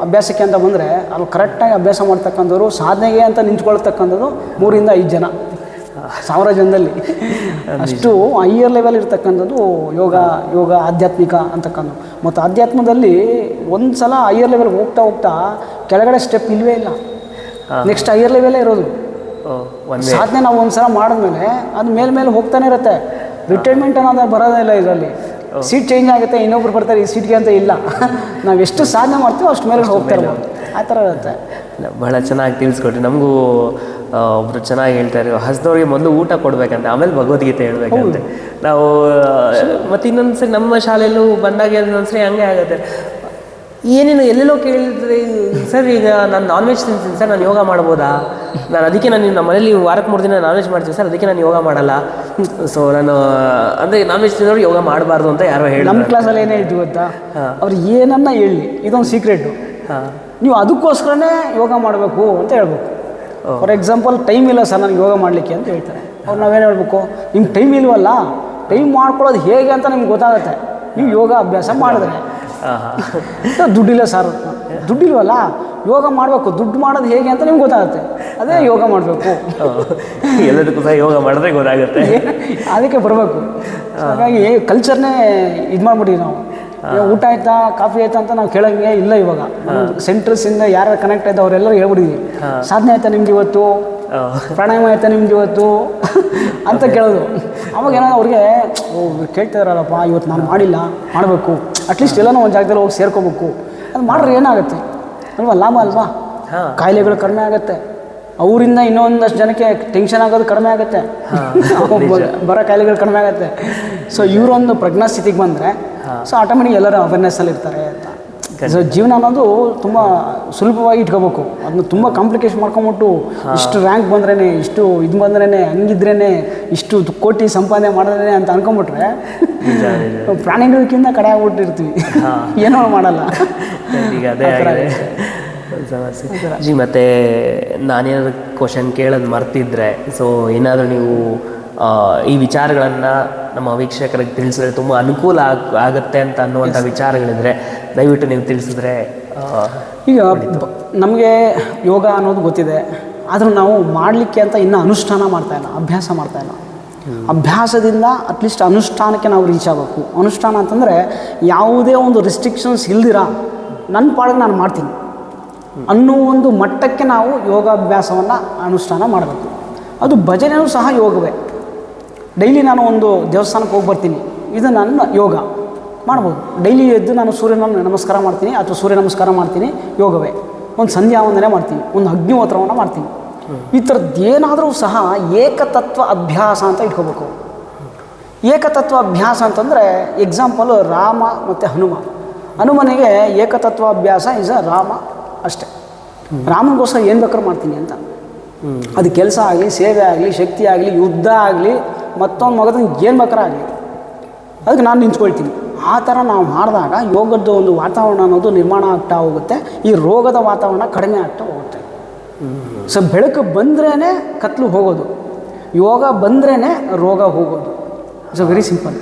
ಅಭ್ಯಾಸಕ್ಕೆ ಅಂತ ಬಂದರೆ ಅಲ್ಲಿ ಕರೆಕ್ಟಾಗಿ ಅಭ್ಯಾಸ ಮಾಡ್ತಕ್ಕಂಥವ್ರು, ಸಾಧನೆಗೆ ಅಂತ ನಿಂತ್ಕೊಳ್ತಕ್ಕಂಥದ್ದು 3 ಇಂದ 5 ಜನ 1000 ಜನದಲ್ಲಿ. ಅಷ್ಟು ಹೈಯರ್ ಲೆವೆಲ್ ಇರ್ತಕ್ಕಂಥದ್ದು ಯೋಗ ಆಧ್ಯಾತ್ಮಿಕ ಅಂತಕ್ಕಂಥ. ಮತ್ತು ಆಧ್ಯಾತ್ಮದಲ್ಲಿ ಒಂದು ಸಲ ಹೈಯರ್ ಲೆವೆಲ್ಗೆ ಹೋಗ್ತಾ ಹೋಗ್ತಾ ಕೆಳಗಡೆ ಸ್ಟೆಪ್ ಇಲ್ಲವೇ ಇಲ್ಲ, ನೆಕ್ಸ್ಟ್ ಹೈಯರ್ ಲೆವೆಲೇ ಇರೋದು. ಸಾಧನೆ ನಾವು ಒಂದು ಸಲ ಮಾಡಿದ್ಮೇಲೆ ಅದು ಮೇಲೆ ಹೋಗ್ತಾನೆ ಇರುತ್ತೆ. ರಿಟೈರ್ಮೆಂಟ್ ಅನ್ನೋದು ಬರೋದೇ ಇಲ್ಲ ಇದರಲ್ಲಿ. ಸೀಟ್ ಚೇಂಜ್ ಆಗುತ್ತೆ, ಇನ್ನೊಬ್ರು ಬರ್ತಾರೆ ಈ ಸೀಟ್ಗೆ ಅಂತ ಇಲ್ಲ. ನಾವು ಎಷ್ಟು ಸಾಧನೆ ಮಾಡ್ತೀವೋ ಅಷ್ಟು ಮೇಲೆ ಹೋಗ್ತಾ ಇರ್ಬೋದು. ಆ ಥರ ಇರುತ್ತೆ. ಭಾಳ ಚೆನ್ನಾಗಿ ತಿಳಿಸ್ಕೊಟ್ರಿ. ನಮಗೂ ಒಬ್ರು ಚೆನ್ನಾಗಿ ಹೇಳ್ತಾರೆ, ಹಸ್ದವ್ರಿಗೆ ಮೊದಲು ಊಟ ಕೊಡ್ಬೇಕಂತ, ಆಮೇಲೆ ಭಗವದ್ಗೀತೆ ಹೇಳ್ಬೇಕಂತೆ. ನಾವು ಮತ್ತು ಇನ್ನೊಂದ್ಸರಿ ನಮ್ಮ ಶಾಲೆಯಲ್ಲೂ ಬಂದಾಗ ಇನ್ನೊಂದ್ಸರಿ ಹಂಗೆ ಆಗುತ್ತೆ. ಏನೇನು ಎಲ್ಲೆಲ್ಲೋ ಕೇಳಿದ್ರೆ, ಸರ್ ಈಗ ನಾನು ನಾನ್ ವೆಜ್ ತಿಂತೀನಿ ಸರ್, ನಾನು ಯೋಗ ಮಾಡ್ಬೋದಾ? ನಾನು ಅದಕ್ಕೆ ನಮ್ಮ ಮನೇಲಿ ವಾರಕ್ಕೆ 3 ದಿನ ನಾನ್ ವೆಜ್ ಮಾಡ್ತೀನಿ ಸರ್, ಅದಕ್ಕೆ ನಾನು ಯೋಗ ಮಾಡಲ್ಲ. ಸೊ ನಾನು ಅಂದರೆ ನಾನ್ ವೆಜ್ ತಿನ್ನೋರು ಯೋಗ ಮಾಡಬಾರ್ದು ಅಂತ ಯಾರೋ ಹೇಳಿ. ನಮ್ಮ ಕ್ಲಾಸಲ್ಲಿ ಏನೇ ಹೇಳ್ತೀವಿ ಗೊತ್ತಾ, ಅವ್ರು ಏನನ್ನ ಹೇಳಿ ಇದೊಂದು ಸೀಕ್ರೆಟು, ನೀವು ಅದಕ್ಕೋಸ್ಕರನೇ ಯೋಗ ಮಾಡಬೇಕು ಅಂತ ಹೇಳ್ಬೇಕು. ಫಾರ್ ಎಕ್ಸಾಂಪಲ್, ಟೈಮ್ ಇಲ್ಲ ಸರ್ ನನಗೆ ಯೋಗ ಮಾಡಲಿಕ್ಕೆ ಅಂತ ಹೇಳ್ತಾರೆ. ಅವ್ರು ನಾವೇನು ಹೇಳ್ಬೇಕು, ನಿಮ್ಗೆ ಟೈಮ್ ಇಲ್ವಲ್ಲ, ಟೈಮ್ ಮಾಡ್ಕೊಳ್ಳೋದು ಹೇಗೆ ಅಂತ ನಿಮ್ಗೆ ಗೊತ್ತಾಗುತ್ತೆ ನೀವು ಯೋಗ ಅಭ್ಯಾಸ ಮಾಡಿದ್ರೆ. ದುಡ್ಡಿಲ್ಲ ಸರ್, ದುಡ್ಡಿಲ್ವಲ್ಲ, ಯೋಗ ಮಾಡಬೇಕು, ದುಡ್ಡು ಮಾಡೋದು ಹೇಗೆ ಅಂತ ನಿಮ್ಗೆ ಗೊತ್ತಾಗುತ್ತೆ. ಅದೇ ಯೋಗ ಮಾಡಬೇಕು. ಎಲ್ಲದಕ್ಕೂ ಸಹ ಯೋಗ ಮಾಡಿದ್ರೆ ಗೊತ್ತಾಗುತ್ತೆ. ಅದಕ್ಕೆ ಬರಬೇಕು. ಹಾಗಾಗಿ ಕಲ್ಚರ್ನೇ ಇದು ಮಾಡ್ಬಿಟ್ಟಿವಿ ನಾವು. ಊಟ ಆಯ್ತಾ ಕಾಫಿ ಆಯ್ತಾ ಅಂತ ನಾವು ಕೇಳೋಂಗೆ ಇಲ್ಲ ಇವಾಗ. ಸೆಂಟ್ರಸ್ಸಿಂದ ಯಾರು ಕನೆಕ್ಟ್ ಆಯ್ತು ಅವರೆಲ್ಲರೂ ಹೇಳ್ಬಿಟ್ಟಿದ್ವಿ, ಸಾಧನೆ ಆಯ್ತಾ ನಿಮ್ದು ಇವತ್ತು, ಪ್ರಾಣಾಯಾಮ ಆಯ್ತಾ ನಿಮ್ದು ಇವತ್ತು ಅಂತ ಕೇಳೋದು. ಅವಾಗ ಏನಾದ್ರು ಅವ್ರಿಗೆ ಕೇಳ್ತಿದಾರಲ್ಲಪ್ಪ ಇವತ್ತು ನಾನು ಮಾಡಿಲ್ಲ, ಮಾಡಬೇಕು, ಅಟ್ಲೀಸ್ಟ್ ಎಲ್ಲನೋ ಒಂದು ಜಾಗದಲ್ಲಿ ಹೋಗಿ ಸೇರ್ಕೋಬೇಕು. ಅದು ಮಾಡಿದ್ರೆ ಏನಾಗುತ್ತೆ ಅಲ್ವಾ, ಲಾಭ ಅಲ್ವಾ. ಕಾಯಿಲೆಗಳು ಕಡಿಮೆ ಆಗುತ್ತೆ, ಅವರಿಂದ ಇನ್ನೊಂದಷ್ಟು ಜನಕ್ಕೆ ಟೆನ್ಷನ್ ಆಗೋದು ಕಡಿಮೆ ಆಗುತ್ತೆ, ಬರೋ ಕಾಯಿಲೆಗಳು ಕಡಿಮೆ ಆಗುತ್ತೆ. ಸೊ ಇವರೊಂದು ಪ್ರಜ್ಞಾಸ್ಥಿತಿಗೆ ಬಂದರೆ ಸೊ ಆಟೋಮೆಟಿಕ್ ಎಲ್ಲರೂ ಅವೇರ್ನೆಸ್ಸಲ್ಲಿ ಇರ್ತಾರೆ ಅಂತ. ಸೊ ಜೀವನ ಅನ್ನೋದು ತುಂಬ ಸುಲಭವಾಗಿ ಇಟ್ಕೋಬೇಕು. ಅದನ್ನ ತುಂಬ ಕಾಂಪ್ಲಿಕೇಶನ್ ಮಾಡ್ಕೊಂಬಿಟ್ಟು ಇಷ್ಟು ರ್ಯಾಂಕ್ ಬಂದ್ರೇ, ಇಷ್ಟು ಇದು ಬಂದ್ರೇ, ಹಂಗಿದ್ರೇ, ಇಷ್ಟು ಕೋಟಿ ಸಂಪಾದನೆ ಮಾಡಿದ್ರೇ ಅಂತ ಅನ್ಕೊಂಬಿಟ್ರೆ ಪ್ರಾಣಿಗಳಕ್ಕಿಂತ ಕಡೆ ಆಗ್ಬಿಟ್ಟಿರ್ತೀವಿ, ಏನೋ ಮಾಡಲ್ಲ. ಈಗ ಅದೇ ಸಮಸ್ಯೆ ಜಿ. ಮತ್ತು ನಾನೇನಾದ್ರು ಕ್ವಶನ್ ಕೇಳೋದು ಮರ್ತಿದ್ರೆ, ಸೊ ಏನಾದರೂ ನೀವು ಈ ವಿಚಾರಗಳನ್ನು ನಮ್ಮ ವೀಕ್ಷಕರಿಗೆ ತಿಳಿಸಿದ್ರೆ ತುಂಬ ಅನುಕೂಲ ಆಗುತ್ತೆ ಅಂತ ಅನ್ನುವಂಥ ವಿಚಾರಗಳಿದ್ರೆ ದಯವಿಟ್ಟು ನೀವು ತಿಳಿಸಿದ್ರೆ. ಈಗ ನಮಗೆ ಯೋಗ ಅನ್ನೋದು ಗೊತ್ತಿದೆ, ಆದರೂ ನಾವು ಮಾಡಲಿಕ್ಕೆ ಅಂತ ಇನ್ನೂ ಅನುಷ್ಠಾನ ಮಾಡ್ತಾಯಿಲ್ಲ, ಅಭ್ಯಾಸ ಮಾಡ್ತಾಯಿಲ್ಲ. ಅಭ್ಯಾಸದಿಂದ ಅಟ್ಲೀಸ್ಟ್ ಅನುಷ್ಠಾನಕ್ಕೆ ನಾವು ರೀಚ್ ಆಗಬೇಕು. ಅನುಷ್ಠಾನ ಅಂತಂದರೆ ಯಾವುದೇ ಒಂದು ರಿಸ್ಟ್ರಿಕ್ಷನ್ಸ್ ಇಲ್ದಿರ ನನ್ನ ಪಾಡಿಗೆ ನಾನು ಮಾಡ್ತೀನಿ ಅನ್ನೋ ಒಂದು ಮಟ್ಟಕ್ಕೆ ನಾವು ಯೋಗಾಭ್ಯಾಸವನ್ನು ಅನುಷ್ಠಾನ ಮಾಡಬೇಕು. ಅದು ಭಜನೆಯೂ ಸಹ ಯೋಗವೇ. ಡೈಲಿ ನಾನು ಒಂದು ದೇವಸ್ಥಾನಕ್ಕೆ ಹೋಗಿ ಬರ್ತೀನಿ, ಇದು ನನ್ನ ಯೋಗ ಮಾಡ್ಬೋದು. ಡೈಲಿ ಎದ್ದು ನಾನು ಸೂರ್ಯನ ನಮಸ್ಕಾರ ಮಾಡ್ತೀನಿ ಅಥವಾ ಸೂರ್ಯ ನಮಸ್ಕಾರ ಮಾಡ್ತೀನಿ, ಯೋಗವೇ. ಒಂದು ಸಂಧ್ಯಾ ವಂದನೆ ಮಾಡ್ತೀನಿ, ಒಂದು ಅಗ್ನಿಹೋತ್ರವನ್ನು ಮಾಡ್ತೀನಿ. ಈ ಥರದ್ದು ಏನಾದರೂ ಸಹ ಏಕತತ್ವ ಅಭ್ಯಾಸ ಅಂತ ಇಟ್ಕೋಬೇಕು. ಏಕತತ್ವ ಅಭ್ಯಾಸ ಅಂತಂದರೆ ಎಕ್ಸಾಂಪಲು ರಾಮ ಮತ್ತು ಹನುಮನಿಗೆ ಏಕತತ್ವ ಅಭ್ಯಾಸ ಇಸ್ ರಾಮ ಅಷ್ಟೇ. ರಾಮನಿಗೋಸ್ಕರ ಏನು ಬೇಕಾದ್ರೂ ಮಾಡ್ತೀನಿ ಅಂತ. ಅದು ಕೆಲಸ ಆಗಲಿ, ಸೇವೆ ಆಗಲಿ, ಶಕ್ತಿ ಆಗಲಿ, ಯುದ್ಧ ಆಗಲಿ, ಮತ್ತೊಂದು ಮಗದ ಏನು ಬೇಕಾದ್ರೂ ಆಗಲಿ, ಅದಕ್ಕೆ ನಾನು ನಿಂತ್ಕೊಳ್ತೀನಿ. ಆ ಥರ ನಾವು ಮಾಡಿದಾಗ ಯೋಗದ ಒಂದು ವಾತಾವರಣ ಅನ್ನೋದು ನಿರ್ಮಾಣ ಆಗ್ತಾ ಹೋಗುತ್ತೆ. ಈ ರೋಗದ ವಾತಾವರಣ ಕಡಿಮೆ ಆಗ್ತಾ ಹೋಗುತ್ತೆ. ಸೊ ಬೆಳಕು ಬಂದ್ರೇ ಕತ್ಲು ಹೋಗೋದು, ಯೋಗ ಬಂದ್ರೇ ರೋಗ ಹೋಗೋದು. It's very simple.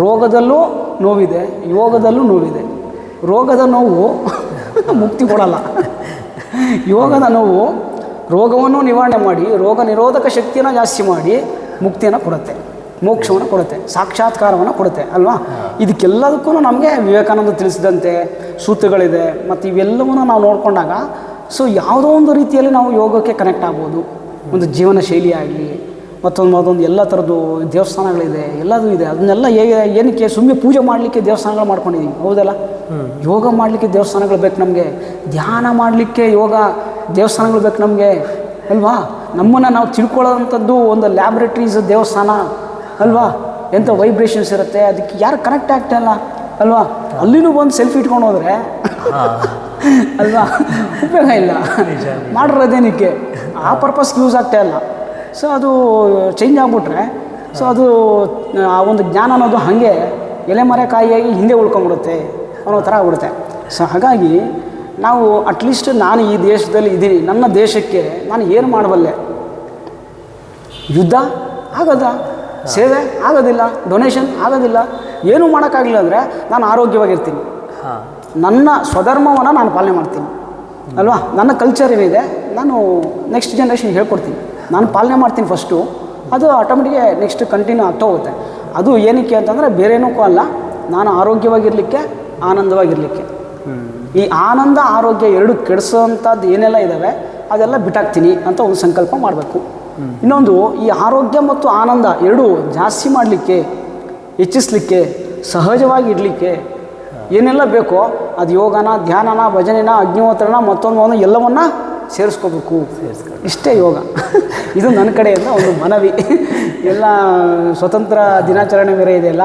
ರೋಗದಲ್ಲೂ ನೋವಿದೆ, ಯೋಗದಲ್ಲೂ ನೋವಿದೆ. ರೋಗದ ನೋವು ಮುಕ್ತಿ ಕೊಡಲ್ಲ. ಯೋಗದ ನೋವು ರೋಗವನ್ನು ನಿವಾರಣೆ ಮಾಡಿ, ರೋಗ ನಿರೋಧಕ ಶಕ್ತಿಯನ್ನು ಜಾಸ್ತಿ ಮಾಡಿ ಮುಕ್ತಿಯನ್ನು ಕೊಡುತ್ತೆ, ಮೋಕ್ಷವನ್ನು ಕೊಡುತ್ತೆ, ಸಾಕ್ಷಾತ್ಕಾರವನ್ನು ಕೊಡುತ್ತೆ ಅಲ್ವಾ. ಇದಕ್ಕೆಲ್ಲದಕ್ಕೂ ನಮಗೆ ವಿವೇಕಾನಂದ ತಿಳಿಸಿದಂತೆ ಸೂತ್ರಗಳಿದೆ. ಮತ್ತು ಇವೆಲ್ಲವನ್ನೂ ನಾವು ನೋಡಿಕೊಂಡಾಗ ಸೊ ಯಾವುದೋ ಒಂದು ರೀತಿಯಲ್ಲಿ ನಾವು ಯೋಗಕ್ಕೆ ಕನೆಕ್ಟ್ ಆಗ್ಬೋದು. ಒಂದು ಜೀವನ ಶೈಲಿ ಆಗಲಿ, ಮತ್ತೊಂದು ಎಲ್ಲ ಥರದ್ದು ದೇವಸ್ಥಾನಗಳಿದೆ, ಎಲ್ಲದೂ ಇದೆ. ಅದನ್ನೆಲ್ಲ ಏನಕ್ಕೆ ಸುಮ್ಮನೆ ಪೂಜೆ ಮಾಡಲಿಕ್ಕೆ ದೇವಸ್ಥಾನಗಳು ಮಾಡ್ಕೊಂಡಿದ್ದೀವಿ, ಹೌದಲ್ಲ. ಯೋಗ ಮಾಡಲಿಕ್ಕೆ ದೇವಸ್ಥಾನಗಳು ಬೇಕು ನಮಗೆ, ಧ್ಯಾನ ಮಾಡಲಿಕ್ಕೆ ಯೋಗ ದೇವಸ್ಥಾನಗಳು ಬೇಕು ನಮಗೆ ಅಲ್ವಾ. ನಮ್ಮನ್ನು ನಾವು ತಿಳ್ಕೊಳ್ಳೋವಂಥದ್ದು ಒಂದು ಲ್ಯಾಬ್ರೇಟ್ರೀಸ್ ದೇವಸ್ಥಾನ ಅಲ್ವಾ. ಎಂಥ ವೈಬ್ರೇಷನ್ಸ್ ಇರುತ್ತೆ, ಅದಕ್ಕೆ ಯಾರು ಕನೆಕ್ಟ್ ಆಗ್ತಾಯಿಲ್ಲ ಅಲ್ವಾ. ಅಲ್ಲಿನೂ ಬಂದು ಸೆಲ್ಫಿ ಇಟ್ಕೊಂಡು ಹೋದರೆ ಅಲ್ವಾ ಉಪಯೋಗ ಇಲ್ಲ. ಮಾಡಿರೋದೇನಕ್ಕೆ, ಆ ಪರ್ಪಸ್ಗೆ ಯೂಸ್ ಆಗ್ತಾಯಿಲ್ಲ. ಸೊ ಅದು ಚೇಂಜ್ ಆಗಿಬಿಟ್ರೆ ಸೊ ಅದು ಆ ಒಂದು ಜ್ಞಾನ ಅನ್ನೋದು ಹಾಗೆ ಎಲೆಮರೆಕಾಯಿಯಾಗಿ ಹಿಂದೆ ಉಳ್ಕೊಂಬಿಡುತ್ತೆ ಅನ್ನೋ ಥರ ಆಗ್ಬಿಡುತ್ತೆ. ಸೊ ಹಾಗಾಗಿ ನಾವು ಅಟ್ಲೀಸ್ಟ್ ನಾನು ಈ ದೇಶದಲ್ಲಿ ಇದ್ದೀನಿ, ನನ್ನ ದೇಶಕ್ಕೆ ನಾನು ಏನು ಮಾಡಬಲ್ಲೆ. ಯುದ್ಧ ಆಗೋದ, ಸೇವೆ ಆಗೋದಿಲ್ಲ, ಡೊನೇಷನ್ ಆಗೋದಿಲ್ಲ, ಏನೂ ಮಾಡೋಕ್ಕಾಗಲಿಲ್ಲ ಅಂದರೆ ನಾನು ಆರೋಗ್ಯವಾಗಿರ್ತೀನಿ. ನನ್ನ ಸ್ವಧರ್ಮವನ್ನು ನಾನು ಪಾಲನೆ ಮಾಡ್ತೀನಿ ಅಲ್ವಾ. ನನ್ನ ಕಲ್ಚರ್ ಏನಿದೆ ನಾನು ನೆಕ್ಸ್ಟ್ ಜನ್ರೇಷನ್ಗೆ ಹೇಳ್ಕೊಡ್ತೀನಿ, ನಾನು ಪಾಲನೆ ಮಾಡ್ತೀನಿ ಫಸ್ಟು. ಅದು ಆಟೋಮೆಟಿಗೆ ನೆಕ್ಸ್ಟ್ ಕಂಟಿನ್ಯೂ ಆಗ್ತಾ ಹೋಗುತ್ತೆ. ಅದು ಏನಕ್ಕೆ ಅಂತಂದರೆ ಬೇರೇನೂ ಅಲ್ಲ, ನಾನು ಆರೋಗ್ಯವಾಗಿರಲಿಕ್ಕೆ, ಆನಂದವಾಗಿರಲಿಕ್ಕೆ. ಈ ಆನಂದ ಆರೋಗ್ಯ ಎರಡು ಕೆಡಿಸೋವಂಥದ್ದು ಏನೆಲ್ಲ ಇದ್ದಾವೆ ಅದೆಲ್ಲ ಬಿಟ್ಟಾಕ್ತೀನಿ ಅಂತ ಒಂದು ಸಂಕಲ್ಪ ಮಾಡಬೇಕು. ಇನ್ನೊಂದು, ಈ ಆರೋಗ್ಯ ಮತ್ತು ಆನಂದ ಎರಡು ಜಾಸ್ತಿ ಮಾಡಲಿಕ್ಕೆ, ಹೆಚ್ಚಿಸಲಿಕ್ಕೆ, ಸಹಜವಾಗಿ ಇಡಲಿಕ್ಕೆ ಏನೆಲ್ಲ ಬೇಕೋ ಅದು ಯೋಗನ, ಧ್ಯಾನನ, ಭಜನೆನ, ಅಗ್ನಿಹೋತ್ರನ, ಮತ್ತೊಂದು ಎಲ್ಲವನ್ನ ಸೇರಿಸ್ಕೋಬೇಕು. ಇಷ್ಟೇ ಯೋಗ. ಇದು ನನ್ನ ಕಡೆಯಿಂದ ಒಂದು ಮನವಿ. ಎಲ್ಲ ಸ್ವತಂತ್ರ ದಿನಾಚರಣೆ ಬೇರೆ ಇದೆಯಲ್ಲ,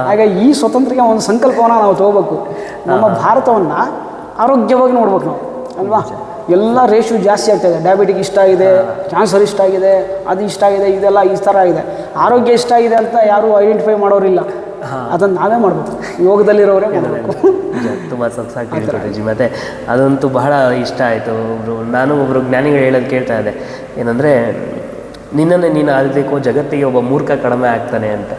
ಹಾಗೆ ಈ ಸ್ವತಂತ್ರಕ್ಕೆ ಒಂದು ಸಂಕಲ್ಪವನ್ನು ನಾವು ತಗೋಬೇಕು. ನಮ್ಮ ಭಾರತವನ್ನು ಆರೋಗ್ಯವಾಗಿ ನೋಡ್ಬೇಕು ನಾವು ಅಲ್ವಾ. ಎಲ್ಲ ರೇಷು ಜಾಸ್ತಿ ಆಗ್ತಾಯಿದೆ. ಡಯಾಬಿಟಿಕ್ ಇಷ್ಟ ಆಗಿದೆ, ಕ್ಯಾನ್ಸರ್ ಇಷ್ಟ ಆಗಿದೆ, ಅದು ಇಷ್ಟ ಆಗಿದೆ, ಇದೆಲ್ಲ ಈ ಥರ ಆಗಿದೆ. ಆರೋಗ್ಯ ಇಷ್ಟ ಆಗಿದೆ ಅಂತ ಯಾರೂ ಐಡೆಂಟಿಫೈ ಮಾಡೋರಿಲ್ಲ, ಅದನ್ನು ನಾವೇ ಮಾಡಬೇಕು, ಯೋಗದಲ್ಲಿರೋರೇ ಮಾಡಬೇಕು. ತುಂಬ ಸೊಗಸಾಗಿ ಜಿ. ಮತ್ತು ಅದಂತೂ ಬಹಳ ಇಷ್ಟ ಆಯಿತು. ನಾನು ಒಬ್ಬರು ಜ್ಞಾನಿಗಳು ಹೇಳೋದು ಕೇಳ್ತಾ ಇದ್ದೆ, ಏನಂದರೆ ನಿನ್ನನ್ನು ನೀನು ಅರಿಬೇಕು, ಜಗತ್ತಿಗೆ ಒಬ್ಬ ಮೂರ್ಖ ಕಡಿಮೆ ಆಗ್ತಾನೆ ಅಂತ.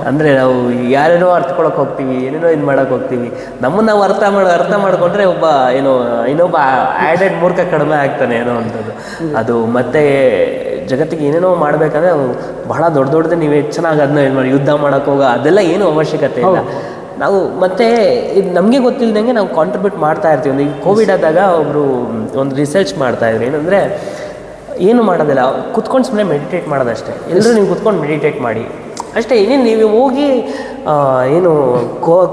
ಅಂದರೆ ನಾವು ಯಾರೇನೋ ಅರ್ಥಕೊಳಕ್ಕೆ ಹೋಗ್ತೀವಿ, ಏನೇನೋ ಇದು ಮಾಡೋಕ್ಕೆ ಹೋಗ್ತೀವಿ. ನಮ್ಮನ್ನು ನಾವು ಅರ್ಥ ಮಾಡಿಕೊಂಡ್ರೆ ಇನ್ನೊಬ್ಬ ಆ್ಯಡೆಡ್ ಮೂರ್ಖ ಕಡಿಮೆ ಆಗ್ತಾನೆ ಏನೋ ಅಂಥದ್ದು. ಅದು ಮತ್ತೆ ಜಗತ್ತಿಗೆ ಏನೇನೋ ಮಾಡಬೇಕಂದ್ರೆ ಬಹಳ ದೊಡ್ಡದೇ ನೀವು ಚೆನ್ನಾಗಿ ಅದನ್ನ ಏನು ಮಾಡಿ ಯುದ್ಧ ಮಾಡೋಕ್ಕೆ ಹೋಗೋ ಅದೆಲ್ಲ ಏನೂ ಅವಶ್ಯಕತೆ ಇಲ್ಲ. ನಾವು ಮತ್ತೆ ಇದು ನಮಗೆ ಗೊತ್ತಿಲ್ಲದಂಗೆ ನಾವು ಕಾಂಟ್ರಿಬ್ಯೂಟ್ ಮಾಡ್ತಾ ಇರ್ತೀವಿ. ಒಂದು ಈಗ ಕೋವಿಡ್ ಆದಾಗ ಒಬ್ಬರು ಒಂದು ರಿಸರ್ಚ್ ಮಾಡ್ತಾಯಿದ್ರು, ಏನಂದರೆ ಏನು ಮಾಡೋದಿಲ್ಲ, ಕುತ್ಕೊಂಡು ಸುಮ್ಮನೆ ಮೆಡಿಟೇಟ್ ಮಾಡೋದಷ್ಟೇ. ಎಲ್ಲರೂ ನೀವು ಕುತ್ಕೊಂಡು ಮೆಡಿಟೇಟ್ ಮಾಡಿ ಅಷ್ಟೇ. ಇನ್ನೇನು ನೀವು ಹೋಗಿ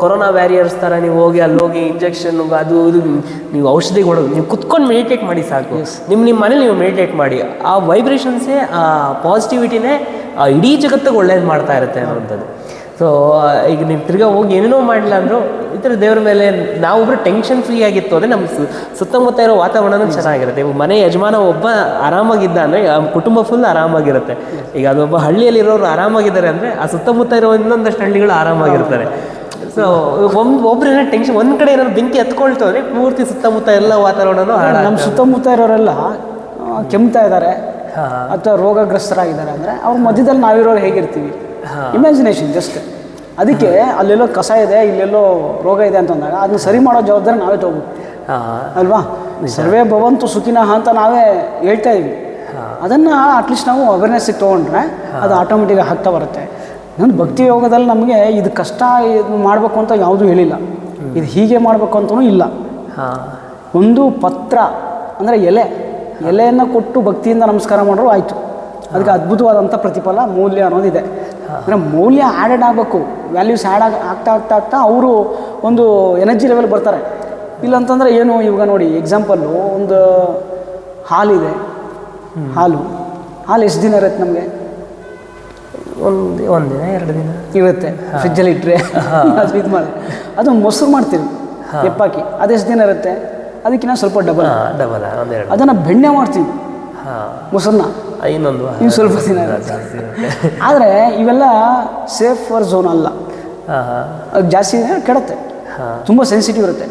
ಕೊರೋನಾ ವ್ಯಾರಿಯರ್ಸ್ ಥರ ನೀವು ಅಲ್ಲಿ ಹೋಗಿ ಇಂಜೆಕ್ಷನ್ ಅದು ಇದು ನೀವು ಔಷಧಿಗಳು ನೀವು ಕುತ್ಕೊಂಡು ಮೆಡಿಟೇಟ್ ಮಾಡಿ ಸಾಕು. ನಿಮ್ಮ ಮನೇಲಿ ನೀವು ಮೆಡಿಟೇಟ್ ಮಾಡಿ, ಆ ವೈಬ್ರೇಷನ್ಸೇ ಆ ಪಾಸಿಟಿವಿಟಿನೇ ಇಡೀ ಜಗತ್ತಿಗೆ ಒಳ್ಳೇದು ಮಾಡ್ತಾ ಇರುತ್ತೆ ಅನ್ನೋಂಥದ್ದು. ಸೊ ಈಗ ನೀವು ತಿರ್ಗಾ ಹೋಗಿ ಏನೇನೋ ಮಾಡಿಲ್ಲ ಅಂದರೂ ಈ ಥರ ದೇವ್ರ ಮೇಲೆ ನಾವೊಬ್ಬರು ಟೆನ್ಷನ್ ಫ್ರೀ ಆಗಿತ್ತು ಅಂದರೆ ನಮ್ಮ ಸುತ್ತಮುತ್ತ ಇರೋ ವಾತಾವರಣನೂ ಚೆನ್ನಾಗಿರುತ್ತೆ. ಇವಾಗ ಮನೆ ಯಜಮಾನ ಒಬ್ಬ ಆರಾಮಾಗಿದ್ದ ಅಂದರೆ ಆ ಕುಟುಂಬ ಫುಲ್ ಆರಾಮಾಗಿರುತ್ತೆ. ಈಗ ಅದೊಬ್ಬ ಹಳ್ಳಿಯಲ್ಲಿರೋರು ಆರಾಮಾಗಿದ್ದಾರೆ ಅಂದರೆ ಆ ಸುತ್ತಮುತ್ತ ಇರೋ ಇನ್ನೊಂದಷ್ಟು ಹಳ್ಳಿಗಳು ಆರಾಮಾಗಿರ್ತಾರೆ. ಸೊ ಒಬ್ಬರೇನೋ ಟೆನ್ಷನ್ ಒಂದು ಕಡೆ ಏನಾದ್ರು ಬೆಂಕಿ ಹತ್ಕೊಳ್ತು ಅಂದರೆ ಪೂರ್ತಿ ಸುತ್ತಮುತ್ತ ಎಲ್ಲ ವಾತಾವರಣನೂ ನಮ್ಮ ಸುತ್ತಮುತ್ತ ಇರೋರೆಲ್ಲ ಕೆಮ್ತಾ ಇದ್ದಾರೆ ಅಥವಾ ರೋಗಗ್ರಸ್ತರಾಗಿದ್ದಾರೆ ಅಂದರೆ ಅವ್ರ ಮಧ್ಯದಲ್ಲಿ ನಾವಿರೋರು ಹೇಗಿರ್ತೀವಿ? Imagination just. ಅದಕ್ಕೆ ಅಲ್ಲೆಲ್ಲೋ ಕಸ ಇದೆ, ಇಲ್ಲೆಲ್ಲೋ ರೋಗ ಇದೆ ಅಂತಂದಾಗ ಅದನ್ನ ಸರಿ ಮಾಡೋ ಜವಾಬ್ದಾರಿ ನಾವೇ ತಗೋಬೇಕು ಅಲ್ವಾ? ಸರ್ವೇ ಭವಂತು ಸುಖಿನಃ ಅಂತ ನಾವೇ ಹೇಳ್ತಾ ಇದ್ವಿ. ಅದನ್ನು ಅಟ್ಲೀಸ್ಟ್ ನಾವು ಅವೇರ್ನೆಸ್ಸಿಗೆ ತೊಗೊಂಡ್ರೆ ಅದು ಆಟೋಮೆಟಿಕ್ ಆಗ್ತಾ ಬರುತ್ತೆ. ನನ್ನ ಭಕ್ತಿ ಯೋಗದಲ್ಲಿ ನಮಗೆ ಇದು ಕಷ್ಟ ಇದು ಮಾಡಬೇಕು ಅಂತ ಯಾವುದೂ ಹೇಳಿಲ್ಲ, ಇದು ಹೀಗೆ ಮಾಡಬೇಕು ಅಂತಲೂ ಇಲ್ಲ. ಒಂದು ಪತ್ರ ಅಂದರೆ ಎಲೆಯನ್ನು ಕೊಟ್ಟು ಭಕ್ತಿಯಿಂದ ನಮಸ್ಕಾರ ಮಾಡೋರು ಆಯಿತು, ಅದಕ್ಕೆ ಅದ್ಭುತವಾದಂಥ ಪ್ರತಿಫಲ ಮೂಲ್ಯ ಅನ್ನೋದಿದೆ. ಅಂದರೆ ಮೌಲ್ಯ ಆ್ಯಡೆಡ್ ಆಗಬೇಕು, ವ್ಯಾಲ್ಯೂಸ್ ಆಗ್ತಾ ಅವರು ಒಂದು ಎನರ್ಜಿ ಲೆವೆಲ್ ಬರ್ತಾರೆ. ಇಲ್ಲಂತಂದರೆ ಏನು, ಇವಾಗ ನೋಡಿ ಎಕ್ಸಾಂಪಲ್ಲು, ಒಂದು ಹಾಲಿದೆ, ಹಾಲು ಎಷ್ಟು ದಿನ ಇರುತ್ತೆ ನಮಗೆ? ಒಂದು ದಿನ 2 ದಿನ ಇರುತ್ತೆ ಫ್ರಿಜ್ಜಲ್ಲಿ ಇಟ್ಟರೆ. ಅದು ಇದು ಮಾಡಿ ಅದು ಮೊಸರು ಮಾಡ್ತೀವಿ ಎಪ್ಪಾಕಿ, ಅದೆಷ್ಟು ದಿನ ಇರುತ್ತೆ? ಅದಕ್ಕಿಂತ ಸ್ವಲ್ಪ ಡಬಲ್ ಅದನ್ನು ಬೆಣ್ಣೆ ಮಾಡ್ತೀವಿ ಮೊಸರನ್ನ, ಇನ್ನು ಸ್ವಲ್ಪ ದಿನ ಇರುತ್ತೆ. ಆದರೆ ಇವೆಲ್ಲ ಸೇಫ್ ಫಾರ್ ಝೋನ್ ಅಲ್ಲ, ಅದು ಜಾಸ್ತಿ ಕೆಡುತ್ತೆ, ತುಂಬ ಸೆನ್ಸಿಟಿವ್ ಇರುತ್ತೆ.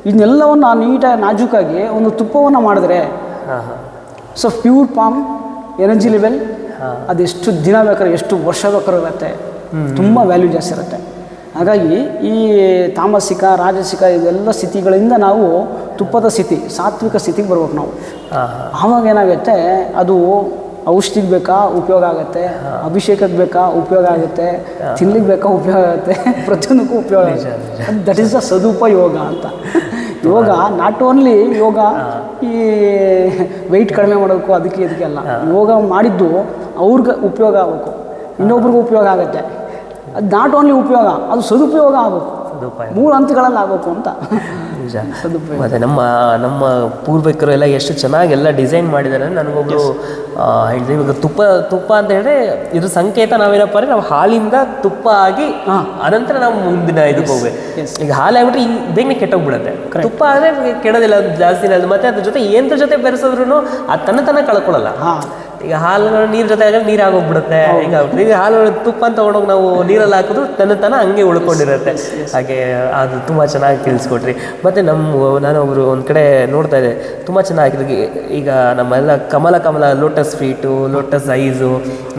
ಇದನ್ನೆಲ್ಲವನ್ನು ನೀಟಾಗಿ ನಾಜೂಕಾಗಿ ಒಂದು ತುಪ್ಪವನ್ನು ಮಾಡಿದ್ರೆ so pure palm energy level ಅದೆಷ್ಟು ದಿನ ಬೇಕಾದ್ರೆ ಎಷ್ಟು ವರ್ಷ ಬೇಕಾದ್ರೂ ಇರುತ್ತೆ, ತುಂಬ ವ್ಯಾಲ್ಯೂ ಜಾಸ್ತಿ ಇರುತ್ತೆ. ಹಾಗಾಗಿ ಈ ತಾಮಸಿಕ ರಾಜಸಿಕ ಇವೆಲ್ಲ ಸ್ಥಿತಿಗಳಿಂದ ನಾವು ತುಪ್ಪದ ಸ್ಥಿತಿ ಸಾತ್ವಿಕ ಸ್ಥಿತಿಗೆ ಬರ್ಬೇಕು ನಾವು. ಆವಾಗ ಏನಾಗುತ್ತೆ, ಅದು ಔಷಧಿಗೆ ಬೇಕಾ ಉಪಯೋಗ ಆಗುತ್ತೆ, ಅಭಿಷೇಕಕ್ಕೆ ಬೇಕಾ ಉಪಯೋಗ ಆಗುತ್ತೆ, ತಿನ್ಲಿಕ್ಕೆ ಬೇಕಾ ಉಪಯೋಗ ಆಗುತ್ತೆ, ಪ್ರತಿಯೊಂದಕ್ಕೂ ಉಪಯೋಗ ಆಗುತ್ತೆ. ದಟ್ ಈಸ್ ದ ಸದುಪಯೋಗ ಅಂತ. ಯೋಗ ನಾಟ್ ಓನ್ಲಿ ಯೋಗ ಈ ವೆಯ್ಟ್ ಕಡಿಮೆ ಮಾಡೋದಕ್ಕೂ ಅದಕ್ಕೆ ಇದಕ್ಕೆ ಅಲ್ಲ. ಯೋಗ ಮಾಡಿದ್ದು ಅವ್ರಿಗೆ ಉಪಯೋಗ ಆಗಬೇಕು, ಇನ್ನೊಬ್ರಿಗೂ ಉಪಯೋಗ ಆಗುತ್ತೆ. ಅದು ನಾಟ್ ಓನ್ಲಿ ಉಪಯೋಗ, ಅದು ಸದುಪಯೋಗ ಆಗಬೇಕು, 3 ಹಂತಗಳಲ್ಲಿ ಆಗಬೇಕು ಅಂತ. ನಿಜ. ಮತ್ತು ನಮ್ಮ ಪೂರ್ವಿಕರು ಎಲ್ಲ ಎಷ್ಟು ಚೆನ್ನಾಗಿ ಎಲ್ಲ ಡಿಸೈನ್ ಮಾಡಿದ್ದಾರೆ. ನನಗೊಬ್ಬರು ಹೇಳಿದೆ, ಇವಾಗ ತುಪ್ಪ ಅಂತ ಹೇಳಿದ್ರೆ ಇದ್ರ ಸಂಕೇತ ನಾವೇನಪ್ಪ ಅಂದರೆ ನಾವು ಹಾಲಿಂದ ತುಪ್ಪ ಆಗಿ ಅನಂತರ ನಾವು ಮುಂದಿನ ಇದಕ್ಕೆ ಹೋಗ್ಬೇಕು. ಈಗ ಹಾಲು ಆಗ್ಬಿಟ್ರೆ ಬೇಗನೆ ಕೆಟ್ಟೋಗ್ಬಿಡುತ್ತೆ. ತುಪ್ಪ ಆದರೆ ಕೆಡೋದಿಲ್ಲ, ಅದು ಜಾಸ್ತಿ ಅದು. ಮತ್ತು ಅದ್ರ ಜೊತೆ ಏನರ ಜೊತೆ ಬೆರೆಸಿದ್ರು ಅದು ತನ್ನ ಕಳ್ಕೊಳ್ಳಲ್ಲ. ಈಗ ಹಾಲು ನೀರು ಜೊತೆ ಆಗ ನೀರು ಆಗೋಗ್ಬಿಡುತ್ತೆ, ಹಿಂಗಾಗ್ಬಿಡುತ್ತೆ. ಈಗ ಹಾಲು ತುಪ್ಪ ಅಂತ ತೊಗೊಂಡೋಗಿ ನಾವು ನೀರಲ್ಲಿ ಹಾಕಿದ್ರು ತನ್ನ ಹಂಗೆ ಉಳ್ಕೊಂಡಿರುತ್ತೆ. ಹಾಗೆ ಅದು ತುಂಬ ಚೆನ್ನಾಗಿ ತಿಳಿಸ್ಕೊಟ್ರಿ. ಮತ್ತು ನಾನೊಬ್ರು ಒಂದು ಕಡೆ ನೋಡ್ತಾ ಇದ್ದೆ, ತುಂಬ ಚೆನ್ನಾಗಿ ಈಗ ನಮ್ಮೆಲ್ಲ ಕಮಲ ಲೋಟಸ್ ಫೀಟು, ಲೋಟಸ್ ಐಸು,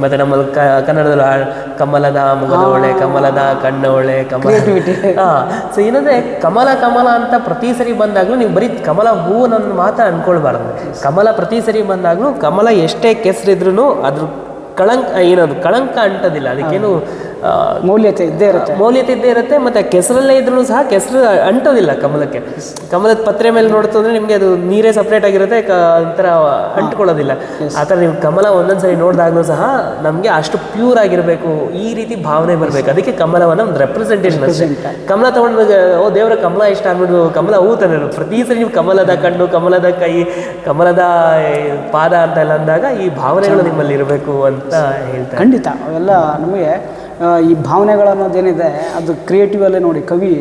ಮತ್ತು ನಮ್ಮಲ್ಲಿ ಕನ್ನಡದಲ್ಲಿ ಕಮಲದ ಮುಖದ ಒಳ್ಳೆ, ಕಮಲದ ಕಣ್ಣ ಒಳ್ಳೆ, ಸೊ ಏನಂದರೆ ಕಮಲ ಅಂತ ಪ್ರತಿ ಸರಿ ಬಂದಾಗಲೂ ನೀವು ಬರೀ ಕಮಲ ಹೂವು ನನ್ನ ಮಾತ್ರ ಅಂದ್ಕೊಳ್ಬಾರ್ದು. ಕಮಲ ಪ್ರತಿ ಸರಿ ಬಂದಾಗಲೂ ಕಮಲ ಎಷ್ಟೇ ಕೆಸರಿದ್ರೂ ಅದ್ರ ಕಳಂಕ ಅಂಟೋದಿಲ್ಲ, ಅದಕ್ಕೇನು ಮೌಲ್ಯತೆ ಇದ್ದೇ ಇರುತ್ತೆ. ಮತ್ತು ಕೆಸರಲ್ಲೇ ಇದ್ರೂ ಸಹ ಕೆಸರು ಅಂಟೋದಿಲ್ಲ ಕಮಲಕ್ಕೆ. ಕಮಲದ ಪತ್ರೆ ಮೇಲೆ ನೋಡ್ತಂದ್ರೆ ನಿಮಗೆ ಅದು ನೀರೇ ಸಪ್ರೇಟ್ ಆಗಿರುತ್ತೆ, ಒಂಥರ ಅಂಟ್ಕೊಳ್ಳೋದಿಲ್ಲ. ಆ ಥರ ನೀವು ಕಮಲ ಒಂದೊಂದು ಸರಿ ನೋಡಿದಾಗಲೂ ಸಹ ನಮಗೆ ಅಷ್ಟು ಪ್ಯೂರ್ ಆಗಿರಬೇಕು, ಈ ರೀತಿ ಭಾವನೆ ಬರಬೇಕು. ಅದಕ್ಕೆ ಕಮಲವನ್ನು ಒಂದು ರೆಪ್ರೆಸೆಂಟೇಷನ್ ಅಷ್ಟೇ. ಕಮಲ ತೊಗೊಂಡಾಗ ದೇವರ ಕಮಲ ಇಷ್ಟ ಆಗ್ಬಿಟ್ಟು ಕಮಲ ಹೂ ತಂದ್ರೆ ಪ್ರತಿ ಸರಿ ನೀವು ಕಮಲದ ಕಣ್ಣು, ಕಮಲದ ಕೈ, ಕಮಲದ ಪಾದ ಅಂತೆಲ್ಲ ಅಂದಾಗ ಈ ಭಾವನೆಗಳು ನಿಮ್ಮಲ್ಲಿ ಇರಬೇಕು ಅಂತ ಹೇಳ್ತಾರೆ. ಖಂಡಿತ ಅವೆಲ್ಲ ನಮಗೆ ಈ ಭಾವನೆಗಳು ಅನ್ನೋದೇನಿದೆ ಅದು ಕ್ರಿಯೇಟಿವಲ್ಲೇ ನೋಡಿ ಕವಿ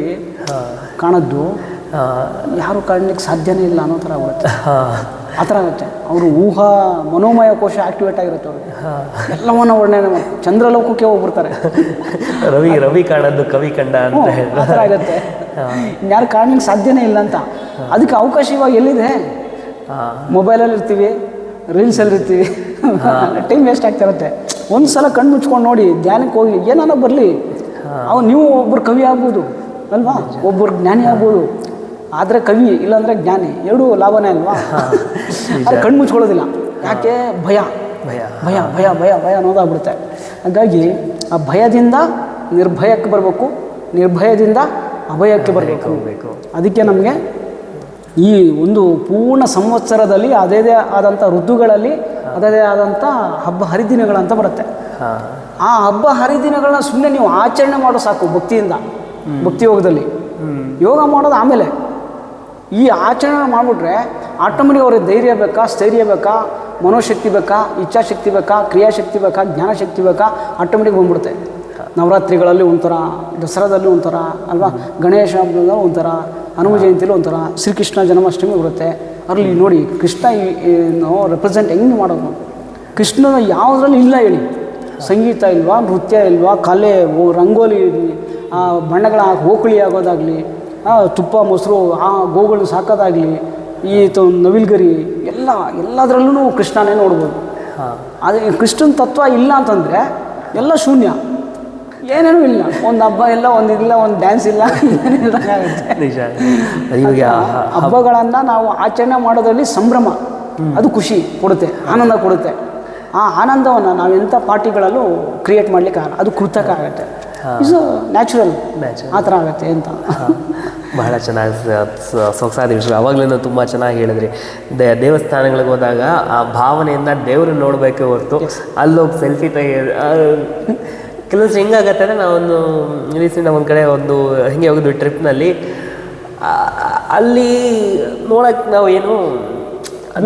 ಕಾಣದ್ದು ಯಾರು ಕಾಣಲಿಕ್ಕೆ ಸಾಧ್ಯನೇ ಇಲ್ಲ ಅನ್ನೋ ಥರ ಆಗುತ್ತೆ. ಆ ಥರ ಆಗುತ್ತೆ. ಅವರು ಮನೋಮಯ ಕೋಶ ಆಕ್ಟಿವೇಟ್ ಆಗಿರುತ್ತೆ. ಅವ್ರಿಗೆ ಎಲ್ಲವನ್ನ ವರ್ಣನೆ ಮಾಡಿ ಚಂದ್ರಲೋಕಕ್ಕೆ ಹೋಗ್ಬಿಡ್ತಾರೆ. ರವಿ ಕಾಣದ್ದು ಕವಿ ಕಂಡ ಅಂತ ಆ ಥರ ಆಗುತ್ತೆ. ಯಾರು ಕಾಣಲಿಕ್ಕೆ ಸಾಧ್ಯನೇ ಇಲ್ಲ ಅಂತ. ಅದಕ್ಕೆ ಅವಕಾಶ ಇವಾಗ ಎಲ್ಲಿದೆ? ಮೊಬೈಲಲ್ಲಿ ಇರ್ತೀವಿ, ರೀಲ್ಸಲ್ಲಿ ಇರ್ತೀವಿ, ಟೈಮ್ ವೇಸ್ಟ್ ಆಗ್ತಾ ಇರುತ್ತೆ. ಒಂದು ಸಲ ಕಣ್ಣು ಮುಚ್ಕೊಂಡು ನೋಡಿ, ಧ್ಯಾನಕ್ಕೆ ಹೋಗಿ ಏನಾನ ಬರಲಿ, ನೀವು ಒಬ್ಬರು ಕವಿ ಆಗ್ಬೋದು ಅಲ್ವಾ, ಒಬ್ಬರು ಜ್ಞಾನಿ ಆಗ್ಬೋದು. ಆದರೆ ಕವಿ ಇಲ್ಲಾಂದರೆ ಜ್ಞಾನಿ ಎರಡೂ ಲಾಭನೇ ಅಲ್ವಾ. ಆದರೆ ಕಣ್ಣು ಮುಚ್ಕೊಳ್ಳೋದಿಲ್ಲ. ಯಾಕೆ? ಭಯ ಭಯ ಭಯ ಭಯ ಭಯ ಭಯ ಅನ್ನೋದಾಗ್ಬಿಡುತ್ತೆ. ಹಾಗಾಗಿ ಆ ಭಯದಿಂದ ನಿರ್ಭಯಕ್ಕೆ ಬರಬೇಕು, ನಿರ್ಭಯದಿಂದ ಅಭಯಕ್ಕೆ ಬರಬೇಕು. ಅದಕ್ಕೆ ನಮಗೆ ಈ ಒಂದು ಪೂರ್ಣ ಸಂವತ್ಸರದಲ್ಲಿ ಅದೇ ಆದಂಥ ಋತುಗಳಲ್ಲಿ ಅದೇ ಆದಂಥ ಹಬ್ಬ ಹರಿದಿನಗಳಂತ ಬರುತ್ತೆ. ಆ ಹಬ್ಬ ಹರಿದಿನಗಳನ್ನ ಸುಮ್ಮನೆ ನೀವು ಆಚರಣೆ ಮಾಡೋ ಸಾಕು, ಭಕ್ತಿಯಿಂದ, ಭಕ್ತಿ ಯೋಗದಲ್ಲಿ. ಯೋಗ ಮಾಡೋದು ಆಮೇಲೆ. ಈ ಆಚರಣೆ ಮಾಡಿಬಿಟ್ರೆ ಆಟೋಮೆಟಿಕ್ ಅವ್ರಿಗೆ ಧೈರ್ಯ ಬೇಕಾ, ಸ್ಥೈರ್ಯ ಬೇಕಾ, ಮನೋಶಕ್ತಿ ಬೇಕಾ, ಇಚ್ಛಾಶಕ್ತಿ ಬೇಕಾ, ಕ್ರಿಯಾಶಕ್ತಿ ಬೇಕಾ, ಜ್ಞಾನಶಕ್ತಿ ಬೇಕಾ, ಆಟೋಮೆಟಿಕ್ ಬಂದ್ಬಿಡುತ್ತೆ. ನವರಾತ್ರಿಗಳಲ್ಲಿ ಒಂಥರ, ದಸರಾದಲ್ಲಿ ಒಂಥರ ಅಲ್ವಾ, ಗಣೇಶ ಹಬ್ಬದಲ್ಲಿ ಒಂಥರ, ಹನುಮ ಜಯಂತಿಲಿ ಒಂಥರ, ಶ್ರೀಕೃಷ್ಣ ಜನ್ಮಾಷ್ಟಮಿ ಬರುತ್ತೆ. ಅಲ್ಲಿ ನೋಡಿ ಕೃಷ್ಣ ನಾವು ರೆಪ್ರೆಸೆಂಟ್ ಹೆಂಗೆ ಮಾಡೋದು. ಕೃಷ್ಣನ ಯಾವುದ್ರಲ್ಲಿ ಇಲ್ಲ ಹೇಳಿ. ಸಂಗೀತ ಇಲ್ವಾ, ನೃತ್ಯ ಇಲ್ವಾ, ಕಲೆ, ರಂಗೋಲಿ, ಬಣ್ಣಗಳ ಓಕುಳಿ ಆಗೋದಾಗಲಿ, ತುಪ್ಪ ಮೊಸರು ಗೋಗಳು ಸಾಕೋದಾಗಲಿ, ಈ ನವಿಲ್ಗರಿ ಎಲ್ಲದರಲ್ಲೂ ಕೃಷ್ಣನೇ ನೋಡ್ಬೋದು. ಅದೇ ಕೃಷ್ಣನ ತತ್ವ ಇಲ್ಲ ಅಂತಂದರೆ ಎಲ್ಲ ಶೂನ್ಯ, ಏನೇನೂ ಇಲ್ಲ. ಒಂದು ಹಬ್ಬ ಇಲ್ಲ, ಒಂದು ಇಲ್ಲ, ಒಂದು ಡ್ಯಾನ್ಸ್ ಇಲ್ಲ, ಹಬ್ಬಗಳನ್ನು ನಾವು ಆಚರಣೆ ಮಾಡೋದ್ರಲ್ಲಿ ಸಂಭ್ರಮ, ಅದು ಖುಷಿ ಕೊಡುತ್ತೆ, ಆನಂದ ಕೊಡುತ್ತೆ. ಆ ಆನಂದವನ್ನು ನಾವು ಎಂಥ ಪಾರ್ಟಿಗಳಲ್ಲೂ ಕ್ರಿಯೇಟ್ ಮಾಡಲಿಕ್ಕೆ ಅದು ಕೃತಕ ಆಗುತ್ತೆ. ಇಸ್ ನ್ಯಾಚುರಲ್, ಆ ಥರ ಆಗುತ್ತೆ ಅಂತ. ಬಹಳ ಚೆನ್ನಾಗಿ ಸೊಗಸಾದ ವಿಷಯ. ಅವಾಗಲೂ ತುಂಬ ಚೆನ್ನಾಗಿ ಹೇಳಿದ್ರಿ. ದೇವಸ್ಥಾನಗಳಿಗೆ ಹೋದಾಗ ಆ ಭಾವನೆಯಿಂದ ದೇವ್ರನ್ನ ನೋಡಬೇಕೆ ಹೊರತು ಅಲ್ಲೋಗಿ ಸೆಲ್ಫಿ ಕೆಲವು ಹೆಂಗಾಗತ್ತೆ ಅಂದರೆ, ನಾವೊಂದು ರೀಸೆಂಟ್ ಒಂದು ಕಡೆ ಹಿಂಗೆ ಹೋಗಿದ್ವಿ ಟ್ರಿಪ್ನಲ್ಲಿ. ಅಲ್ಲಿ ನೋಡೋಕ್ಕೆ ನಾವು ಏನು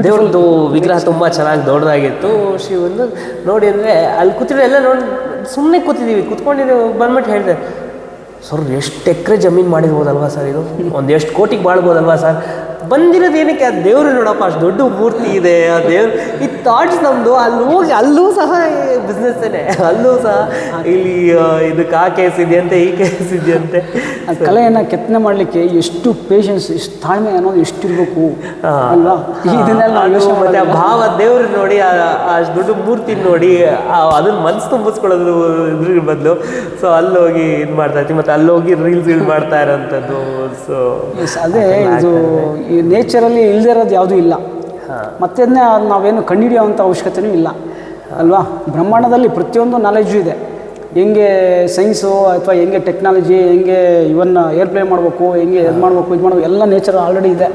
ದೇವ್ರದ್ದು ವಿಗ್ರಹ ತುಂಬ ಚೆನ್ನಾಗಿ ದೊಡ್ಡದಾಗಿತ್ತು, ಶಿವಂದು ನೋಡಿ ಅಂದರೆ ಅಲ್ಲಿ ಕೂತಿದ್ರೆ ಎಲ್ಲ ನೋಡಿ ಸುಮ್ಮನೆ ಕೂತಿದ್ದೀವಿ, ಕೂತ್ಕೊಂಡಿದ್ದೀವಿ. ಬಂದ್ಬಿಟ್ಟು ಹೇಳಿದೆ, ಸರ್ ಎಷ್ಟು ಎಕರೆ ಜಮೀನು ಮಾಡಿರ್ಬೋದಲ್ವಾ ಸರ್, ಇದು ಒಂದು ಎಷ್ಟು ಕೋಟಿಗೆ ಬಾಳ್ಬೋದಲ್ವಾ ಸರ್, ಬಂದಿರೋದು ಏನಕ್ಕೆ? ಆ ದೇವರು ನೋಡಪ್ಪ, ಅಷ್ಟು ದೊಡ್ಡ ಮೂರ್ತಿ ಇದೆ, ಆ ದೇವ್ರು. ಈ ಥಾಟ್ಸ್ ನಮ್ಮದು. ಅಲ್ಲಿ ಹೋಗಿ ಅಲ್ಲೂ ಸಹ ಬಿಸ್ನೆಸ್ಸೇ, ಅಲ್ಲೂ ಸಹ ಇಲ್ಲಿ ಇದಕ್ಕೆ ಆ ಕೇಸ್ ಇದೆಯಂತೆ, ಈ ಕೇಸ್ ಇದೆಯಂತೆ. ಆ ಕಲೆಯನ್ನು ಕೆತ್ತನೆ ಮಾಡಲಿಕ್ಕೆ ಎಷ್ಟು ಪೇಷನ್ಸ್, ಎಷ್ಟು ತಾಳ್ಮೆ ಅನ್ನೋದು ಎಷ್ಟಿರಬೇಕು ಅಲ್ವಾ. ಇದನ್ನೆಲ್ಲ ಮತ್ತೆ ಆ ಭಾವ ದೇವ್ರು ನೋಡಿ, ಅಷ್ಟು ದೊಡ್ಡ ಮೂರ್ತಿ ನೋಡಿ ಅದನ್ನ ಮನಸ್ಸು ತುಂಬಿಸ್ಕೊಳ್ಳೋದು ಇದ್ರ ಬದಲು ಸೊ ಅಲ್ಲೋಗಿ ಇದು ಮಾಡ್ತಾ ಇರ್ತೀವಿ. ಮತ್ತು ಅಲ್ಲೋಗಿ ರೀಲ್ಸ್ ಮಾಡ್ತಾ ಇರೋಂಥದ್ದು. ಸೊ ಅದೇ ಇದು ಈ ನೇಚರಲ್ಲಿ ಇಲ್ಲದೆ ಇರೋದು ಯಾವುದೂ ಇಲ್ಲ. ಮತ್ತೆ ನಾವೇನು ಕಂಡುಹಿಡಿಯೋವಂಥ ಅವಶ್ಯಕತೆಯೂ ಇಲ್ಲ ಅಲ್ವಾ. ಬ್ರಹ್ಮಾಂಡದಲ್ಲಿ ಪ್ರತಿಯೊಂದು ನಾಲೆಜು ಇದೆ. ಹೆಂಗೆ ಸೈನ್ಸು ಅಥವಾ ಹೆಂಗೆ ಟೆಕ್ನಾಲಜಿ, ಹೆಂಗೆ ಇವನ್ನ ಏರ್ಪ್ಲೇ ಮಾಡಬೇಕು, ಹೆಂಗೆ ಇದು ಮಾಡಬೇಕು, ಇದು ಮಾಡಬೇಕು, ಎಲ್ಲ ನೇಚರ್ ಆಲ್ರೆಡಿ ಇದೆ.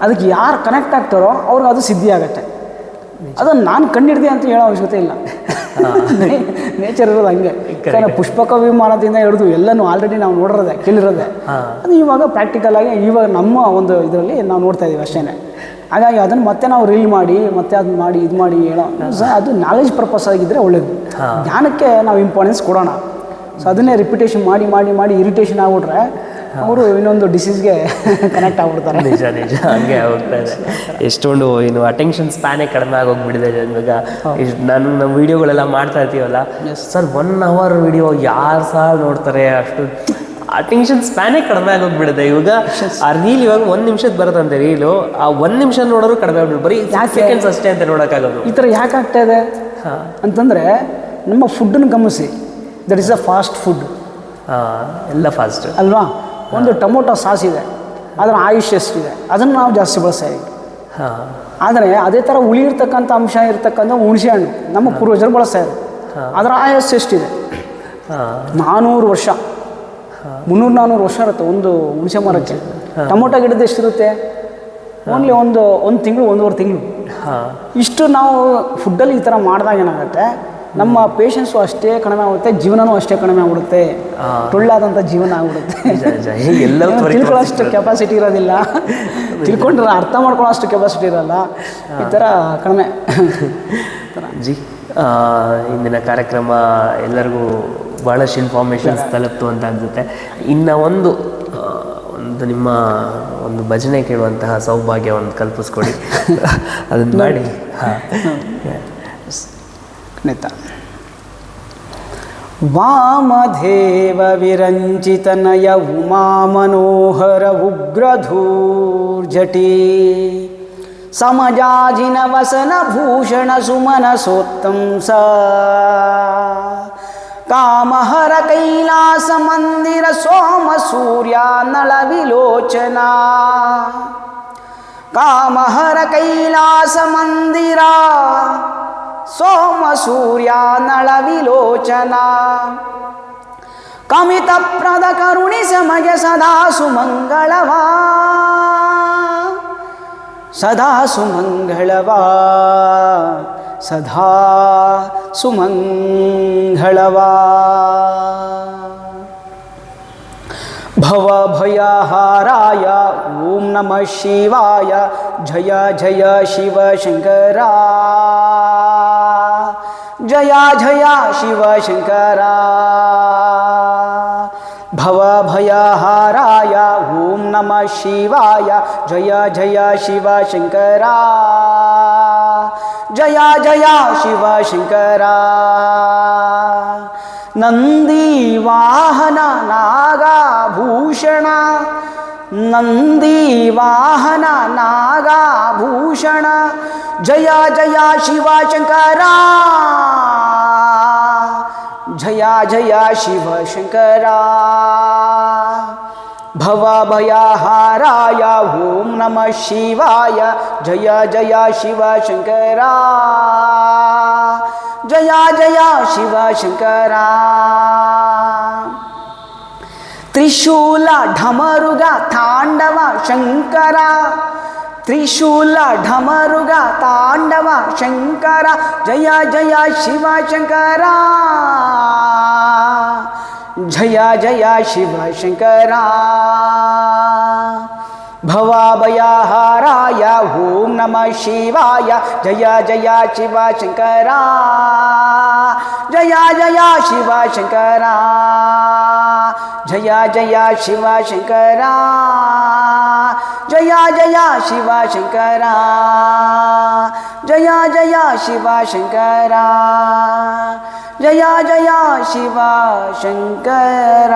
ಅದಕ್ಕೆ ಯಾರು ಕನೆಕ್ಟ್ ಆಗ್ತಾರೋ ಅವ್ರಿಗೆ ಅದು ಸಿದ್ಧಿ ಆಗುತ್ತೆ. ಅದನ್ನು ನಾನು ಕಂಡಿಡ್ದೆ ಅಂತ ಹೇಳೋ ಅವಶ್ಯಕತೆ ಇಲ್ಲ. ನೇಚರ್ ಇರೋದು ಹಂಗೆ. ಯಾಕಂದರೆ ಪುಷ್ಪಕ ವಿಮಾನದಿಂದ ಹಿಡಿದು ಎಲ್ಲನೂ ಆಲ್ರೆಡಿ ನಾವು ನೋಡಿರೋದೆ, ಕೇಳಿರೋದೆ. ಅದು ಇವಾಗ ಪ್ರಾಕ್ಟಿಕಲ್ ಆಗಿ ಇವಾಗ ನಮ್ಮ ಒಂದು ಇದರಲ್ಲಿ ನಾವು ನೋಡ್ತಾ ಇದ್ದೀವಿ ಅಷ್ಟೇ. ಹಾಗಾಗಿ ಅದನ್ನು ಮತ್ತೆ ನಾವು ರೀಲ್ ಮಾಡಿ ಮತ್ತೆ ಅದನ್ನ ಮಾಡಿ ಇದು ಮಾಡಿ ಹೇಳೋ ಅದು ನಾಲೆಜ್ ಪರ್ಪಸ್ ಆಗಿದ್ದರೆ ಒಳ್ಳೇದು. ಜ್ಞಾನಕ್ಕೆ ನಾವು ಇಂಪಾರ್ಟೆನ್ಸ್ ಕೊಡೋಣ. ಸೊ ಅದನ್ನೇ ರಿಪಿಟೇಷನ್ ಮಾಡಿ ಮಾಡಿ ಮಾಡಿ ಇರಿಟೇಷನ್ ಆಗ್ಬಿಟ್ರೆ ಅವರು ಇನ್ನೊಂದು ಡಿಸೀಸ್ಗೆ ಕನೆಕ್ಟ್ ಆಗ್ಬಿಡ್ತಾರೆ. ನಿಜ ನಿಜ ಹಂಗೆ ಹೋಗ್ತಾ ಇದೆ. ಎಷ್ಟೊಂದು ಏನು ಅಟೆನ್ಷನ್ ಸ್ಪ್ಯಾನೇ ಕಡಿಮೆ ಆಗೋಗ್ಬಿಟ್ಟಿದೆ ಇವಾಗ. ನಮ್ಮ ವೀಡಿಯೋಗಳೆಲ್ಲ ಮಾಡ್ತಾ ಇರ್ತೀವಲ್ಲ ಸರ್, 1 hour ವಿಡಿಯೋ ಯಾರು ಸಹ ನೋಡ್ತಾರೆ, ಅಷ್ಟು ಅಟೆನ್ಷನ್ ಸ್ಪ್ಯಾನೇ ಕಡಿಮೆ ಆಗೋಗ್ಬಿಡಿದೆ ಇವಾಗ. ಆ ರೀಲ್ ಇವಾಗ 1 ನಿಮಿಷದ ಬರುತ್ತಂತೆ ರೀಲು, ಆ 1 ನಿಮಿಷ ನೋಡೋರು ಕಡಿಮೆ ಆಗ್ಬಿಟ್ಟು ಬರೀ ಸೆಕೆಂಡ್ಸ್ ಅಷ್ಟೇ ಅಂತ ನೋಡೋಕ್ಕಾಗೋದು. ಈ ಥರ ಯಾಕೆ ಆಗ್ತಾ ಇದೆ ಅಂತಂದರೆ ನಮ್ಮ ಫುಡ್ಡನ್ನು ಗಮನಿಸಿ. That is a fast food. ಎಲ್ಲ ಫಾಸ್ಟ್ ಅಲ್ವಾ. ಒಂದು ಟೊಮೊಟೊ ಸಾಸ್ ಇದೆ, ಅದರ ಆಯುಷ್ ಎಷ್ಟಿದೆ, ಅದನ್ನು ನಾವು ಜಾಸ್ತಿ ಬಳಸ್ತಾ ಇದ್ದೀವಿ. ಆದರೆ ಅದೇ ಥರ ಹುಳಿ ಇರ್ತಕ್ಕಂಥ ಅಂಶ ಇರ್ತಕ್ಕಂಥ ಹುಣಸೆ ಹಣ್ಣು ನಮ್ಮ ಪೂರ್ವಜರು ಬಳಸ್ತಾ ಇದ್ರು. ಅದರ ಆಯಸ್ಸು ಎಷ್ಟಿದೆ? 400 ವರ್ಷ, 300-400 ವರ್ಷ ಇರುತ್ತೆ ಒಂದು ಹುಣಸೆ ಮರಕ್ಕೆ. ಟೊಮೊಟೊ ಗಿಡದ ಎಷ್ಟಿರುತ್ತೆ? ಓನ್ಲಿ ಒಂದು ತಿಂಗಳು, 1.5 ತಿಂಗಳು. ಇಷ್ಟು ನಾವು ಫುಡ್ಡಲ್ಲಿ ಈ ಥರ ಮಾಡಿದಾಗ ಏನಾಗುತ್ತೆ, ನಮ್ಮ ಪೇಷನ್ಸು ಅಷ್ಟೇ ಕಡಿಮೆ ಆಗುತ್ತೆ, ಜೀವನವೂ ಅಷ್ಟೇ ಕಡಿಮೆ ಆಗ್ಬಿಡುತ್ತೆ. ಟೊಳ್ಳಾದಂಥ ಜೀವನ ಆಗ್ಬಿಡುತ್ತೆ. ತಿಳ್ಕೊಳ್ಳೋಷ್ಟು ಕೆಪಾಸಿಟಿ ಇರೋದಿಲ್ಲ, ತಿಳ್ಕೊಂಡ್ರೆ ಅರ್ಥ ಮಾಡ್ಕೊಳ್ಳೋಷ್ಟು ಕೆಪಾಸಿಟಿ ಇರೋಲ್ಲ. ಈ ಥರ ಕಡಿಮೆ ಜಿ. ಇಂದಿನ ಕಾರ್ಯಕ್ರಮ ಎಲ್ಲರಿಗೂ ಭಾಳಷ್ಟು ಇನ್ಫಾರ್ಮೇಷನ್ಸ್ ತಲುಪ್ತು ಅಂತ ಅನಿಸುತ್ತೆ. ಇನ್ನು ಒಂದು ನಿಮ್ಮ ಒಂದು ಭಜನೆ ಕೇಳುವಂತಹ ಸೌಭಾಗ್ಯ ಒಂದು ಕಲ್ಪಿಸ್ಕೊಡಿ, ಅದನ್ನು ಮಾಡಿ. ಖಂಡಿತ. ವಾಮದೇವ ವಿರಂಚಿತನಯ ಉಮಾ ಮನೋಹರ ಉಗ್ರಧೂರ್ಜಟಿ ಸಮಜಾಜಿನ ವಸನ ಭೂಷಣ ಸುಮನ ಸೋತ್ತಂಸ ಕಾಮಹರ ಕೈಲಾಸ ಮಂದಿರ ಸೋಮ ಸೂರ್ಯ ನಳ ವಿಲೋಚನ ಕಾಮಹರ ಕೈಲಾಸ ಮಂದಿರ ಸೋಮ ಸೂರ್ಯ ನಳ ವಿಲೋಚನ ಕಮಿತ ಪ್ರದ ಕರುಣಿಸ ಮಗೆ ಸದಾ ಸುಮಂಗಳವಾ ಸದಾ ಸುಮಂಗಳವಾ ಸದಾ ಸುಮಂಗಳವಾ ಭವಭಯಹಾರಾಯ ಓಂ ನಮಃ ಶಿವಾಯ ಜಯ ಜಯ ಶಿವ ಶಂಕರ ಜಯ ಜಯ ಶಿವ ಶಂಕರ ಭವಭಯಹಾರಾಯ ಓಂ ನಮಃ ಶಿವಾಯ ಜಯ ಜಯ ಶಿವ ಶಂಕರ ಜಯ ಜಯ ಶಿವ ಶಂಕರ ನಂದಿ ವಾಹನ ನಾಗಾಭೂಷಣ ನಂದಿ ವಾಹನ ನಾಗಾಭೂಷಣ ಜಯ ಜಯ ಶಿವ ಶಂಕರ ಜಯ ಜಯ ಶಿವ ಶಂಕರ ಭವಭಯಹಾರಾಯ ಓಂ ನಮಃ ಶಿವಾಯ ಜಯ ಜಯ ಶಿವ ಶಂಕರ ಜಯ ಜಯ ಶಿವ ಶಂಕರ ತ್ರಿಶೂಲ ಢಮರುಗ ತಾಂಡವ ಶಂಕರ ತ್ರಿಶೂಲ ಢಮರುಗ ತಾಂಡವ ಶಂಕರ ಜಯ ಜಯ ಶಿವ ಶಂಕರ ಜಯ ಜಯ ಶಿವ ಶಂಕರ ಭವಭಯಹಾರಾಯ ಓಂ ನಮಃ ಶಿವಾಯ ಜಯ ಜಯ ಶಿವ ಶಂಕರ ಜಯ ಜಯ ಶಿವ ಶಂಕರ ಜಯ ಜಯ ಶಿವ ಶಂಕರ ಜಯ ಜಯ ಶಿವ ಶಂಕರ ಜಯ ಜಯ ಶಿವ ಶಂಕರ ಜಯ ಜಯ ಶಿವ ಶಂಕರ.